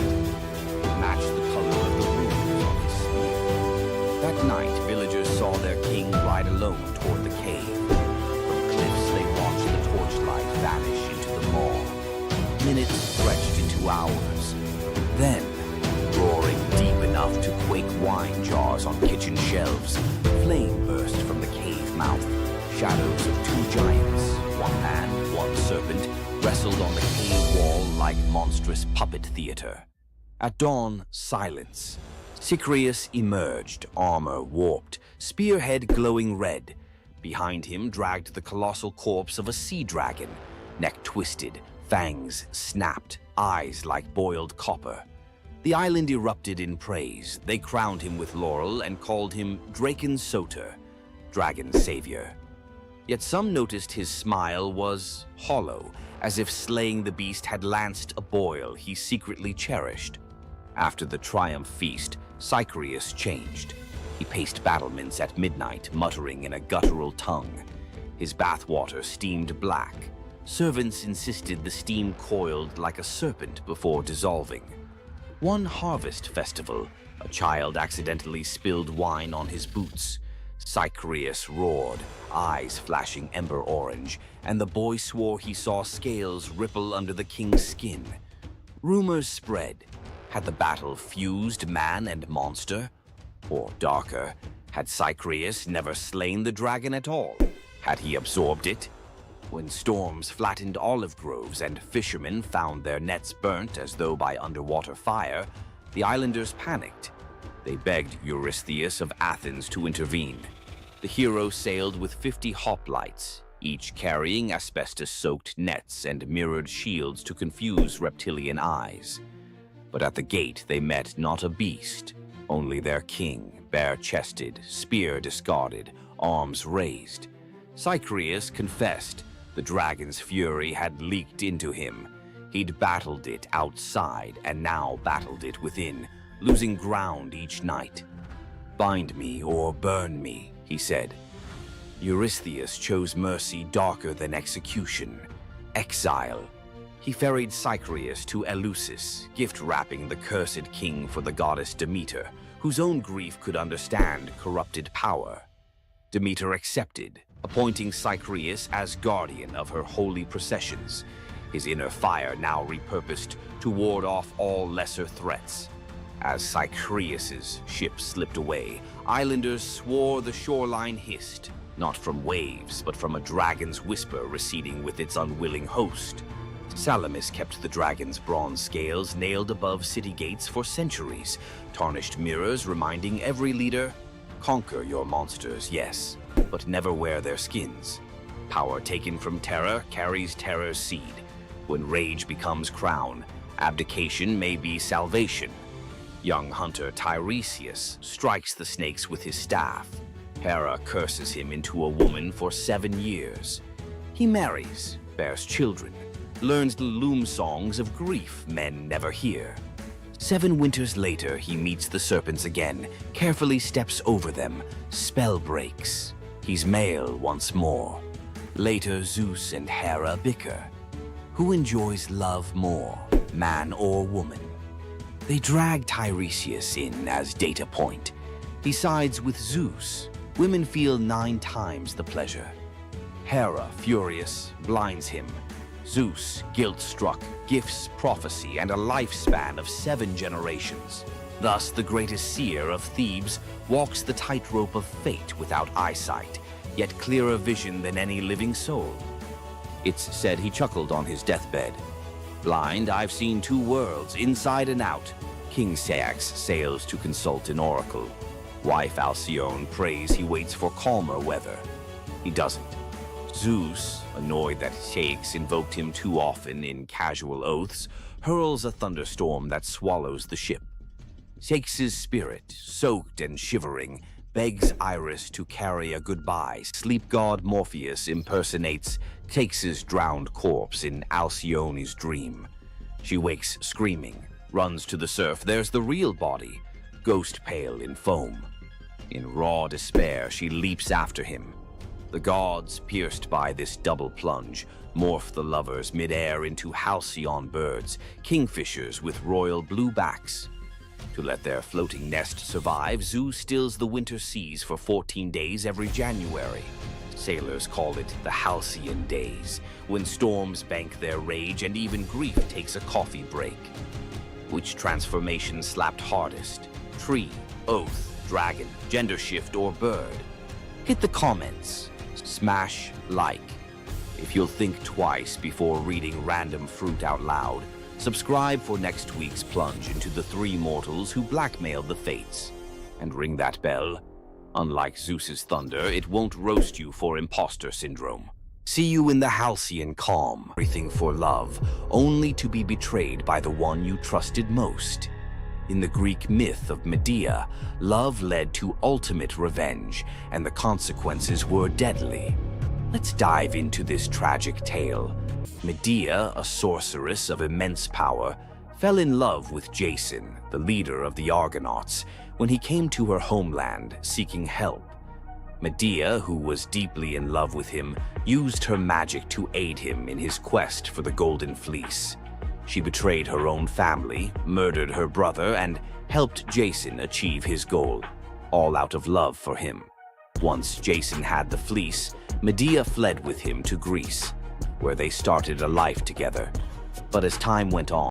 It matched the color of the runes on his spear. That night, villagers saw their king ride alone toward the cave. From cliffs, they watched the torchlight vanish into the maw. Minutes stretched into hours. Then, roaring deep enough to quake wine jars on kitchen shelves, flame burst from the cave mouth. Shadows of two giants, one man, one serpent, wrestled on the cave wall like monstrous puppet theater. At dawn, silence. Cycreus emerged, armor warped, spearhead glowing red. Behind him dragged the colossal corpse of a sea dragon, neck twisted, fangs snapped, eyes like boiled copper. The island erupted in praise. They crowned him with laurel and called him Draken Soter, Dragon's Savior. Yet some noticed his smile was hollow, as if slaying the beast had lanced a boil he secretly cherished. After the triumph feast, Cycreus changed. He paced battlements at midnight, muttering in a guttural tongue. His bathwater steamed black. Servants insisted the steam coiled like a serpent before dissolving. One harvest festival, a child accidentally spilled wine on his boots. Cycreus roared, eyes flashing ember orange, and the boy swore he saw scales ripple under the king's skin. Rumors spread. Had the battle fused man and monster? Or darker, had Cycreus never slain the dragon at all? Had he absorbed it? When storms flattened olive groves and fishermen found their nets burnt as though by underwater fire, the islanders panicked. They begged Eurystheus of Athens to intervene. The hero sailed with 50 hoplites, each carrying asbestos-soaked nets and mirrored shields to confuse reptilian eyes. But at the gate they met not a beast, only their king, bare-chested, spear discarded, arms raised. Cycreus confessed the dragon's fury had leaked into him. He'd battled it outside and now battled it within, losing ground each night. "Bind me or burn me," he said. Eurystheus chose mercy darker than execution, exile. He ferried Cycreus to Eleusis, gift-wrapping the cursed king for the goddess Demeter, whose own grief could understand corrupted power. Demeter accepted, appointing Cycreus as guardian of her holy processions, his inner fire now repurposed to ward off all lesser threats. As Cycreus' ship slipped away, islanders swore the shoreline hissed, not from waves, but from a dragon's whisper receding with its unwilling host. Salamis kept the dragon's bronze scales nailed above city gates for centuries, tarnished mirrors reminding every leader, conquer your monsters, yes, but never wear their skins. Power taken from terror carries terror's seed. When rage becomes crown, abdication may be salvation. Young hunter Tiresias strikes the snakes with his staff. Hera curses him into a woman for 7 years. He marries, bears children, learns the loom songs of grief men never hear. 7 winters later, he meets the serpents again, carefully steps over them, spell breaks. He's male once more. Later, Zeus and Hera bicker. Who enjoys love more, man or woman? They drag Tiresias in as data point. He sides with Zeus. Women feel 9 times the pleasure. Hera, furious, blinds him. Zeus, guilt-struck, gifts prophecy and a lifespan of 7 generations. Thus, the greatest seer of Thebes walks the tightrope of fate without eyesight, yet clearer vision than any living soul. It's said he chuckled on his deathbed. Blind, I've seen 2 worlds, inside and out. King Ceyx sails to consult an oracle. Wife Alcyone prays he waits for calmer weather. He doesn't. Zeus, annoyed that Ceyx invoked him too often in casual oaths, hurls a thunderstorm that swallows the ship. Ceyx's spirit, soaked and shivering, begs Iris to carry a goodbye. Sleep god Morpheus impersonates Ceyx's drowned corpse in Alcyone's dream. She wakes screaming, runs to the surf. There's the real body, ghost pale in foam. In raw despair, she leaps after him. The gods, pierced by this double plunge, morph the lovers midair into halcyon birds, kingfishers with royal blue backs. To let their floating nest survive, Zeus stills the winter seas for 14 days every January. Sailors call it the halcyon days, when storms bank their rage and even grief takes a coffee break. Which transformation slapped hardest? Tree, oath, dragon, gender shift, or bird? Hit the comments. Smash like. If you'll think twice before reading random fruit out loud, subscribe for next week's plunge into the 3 mortals who blackmailed the fates. And ring that bell. Unlike Zeus's thunder, it won't roast you for imposter syndrome. See you in the halcyon calm. Everything for love, only to be betrayed by the one you trusted most. In the Greek myth of Medea, love led to ultimate revenge, and the consequences were deadly. Let's dive into this tragic tale. Medea, a sorceress of immense power, fell in love with Jason, the leader of the Argonauts, when he came to her homeland seeking help. Medea, who was deeply in love with him, used her magic to aid him in his quest for the Golden Fleece. She betrayed her own family, murdered her brother, and helped Jason achieve his goal, all out of love for him. Once Jason had the fleece, Medea fled with him to Greece, where they started a life together. But as time went on,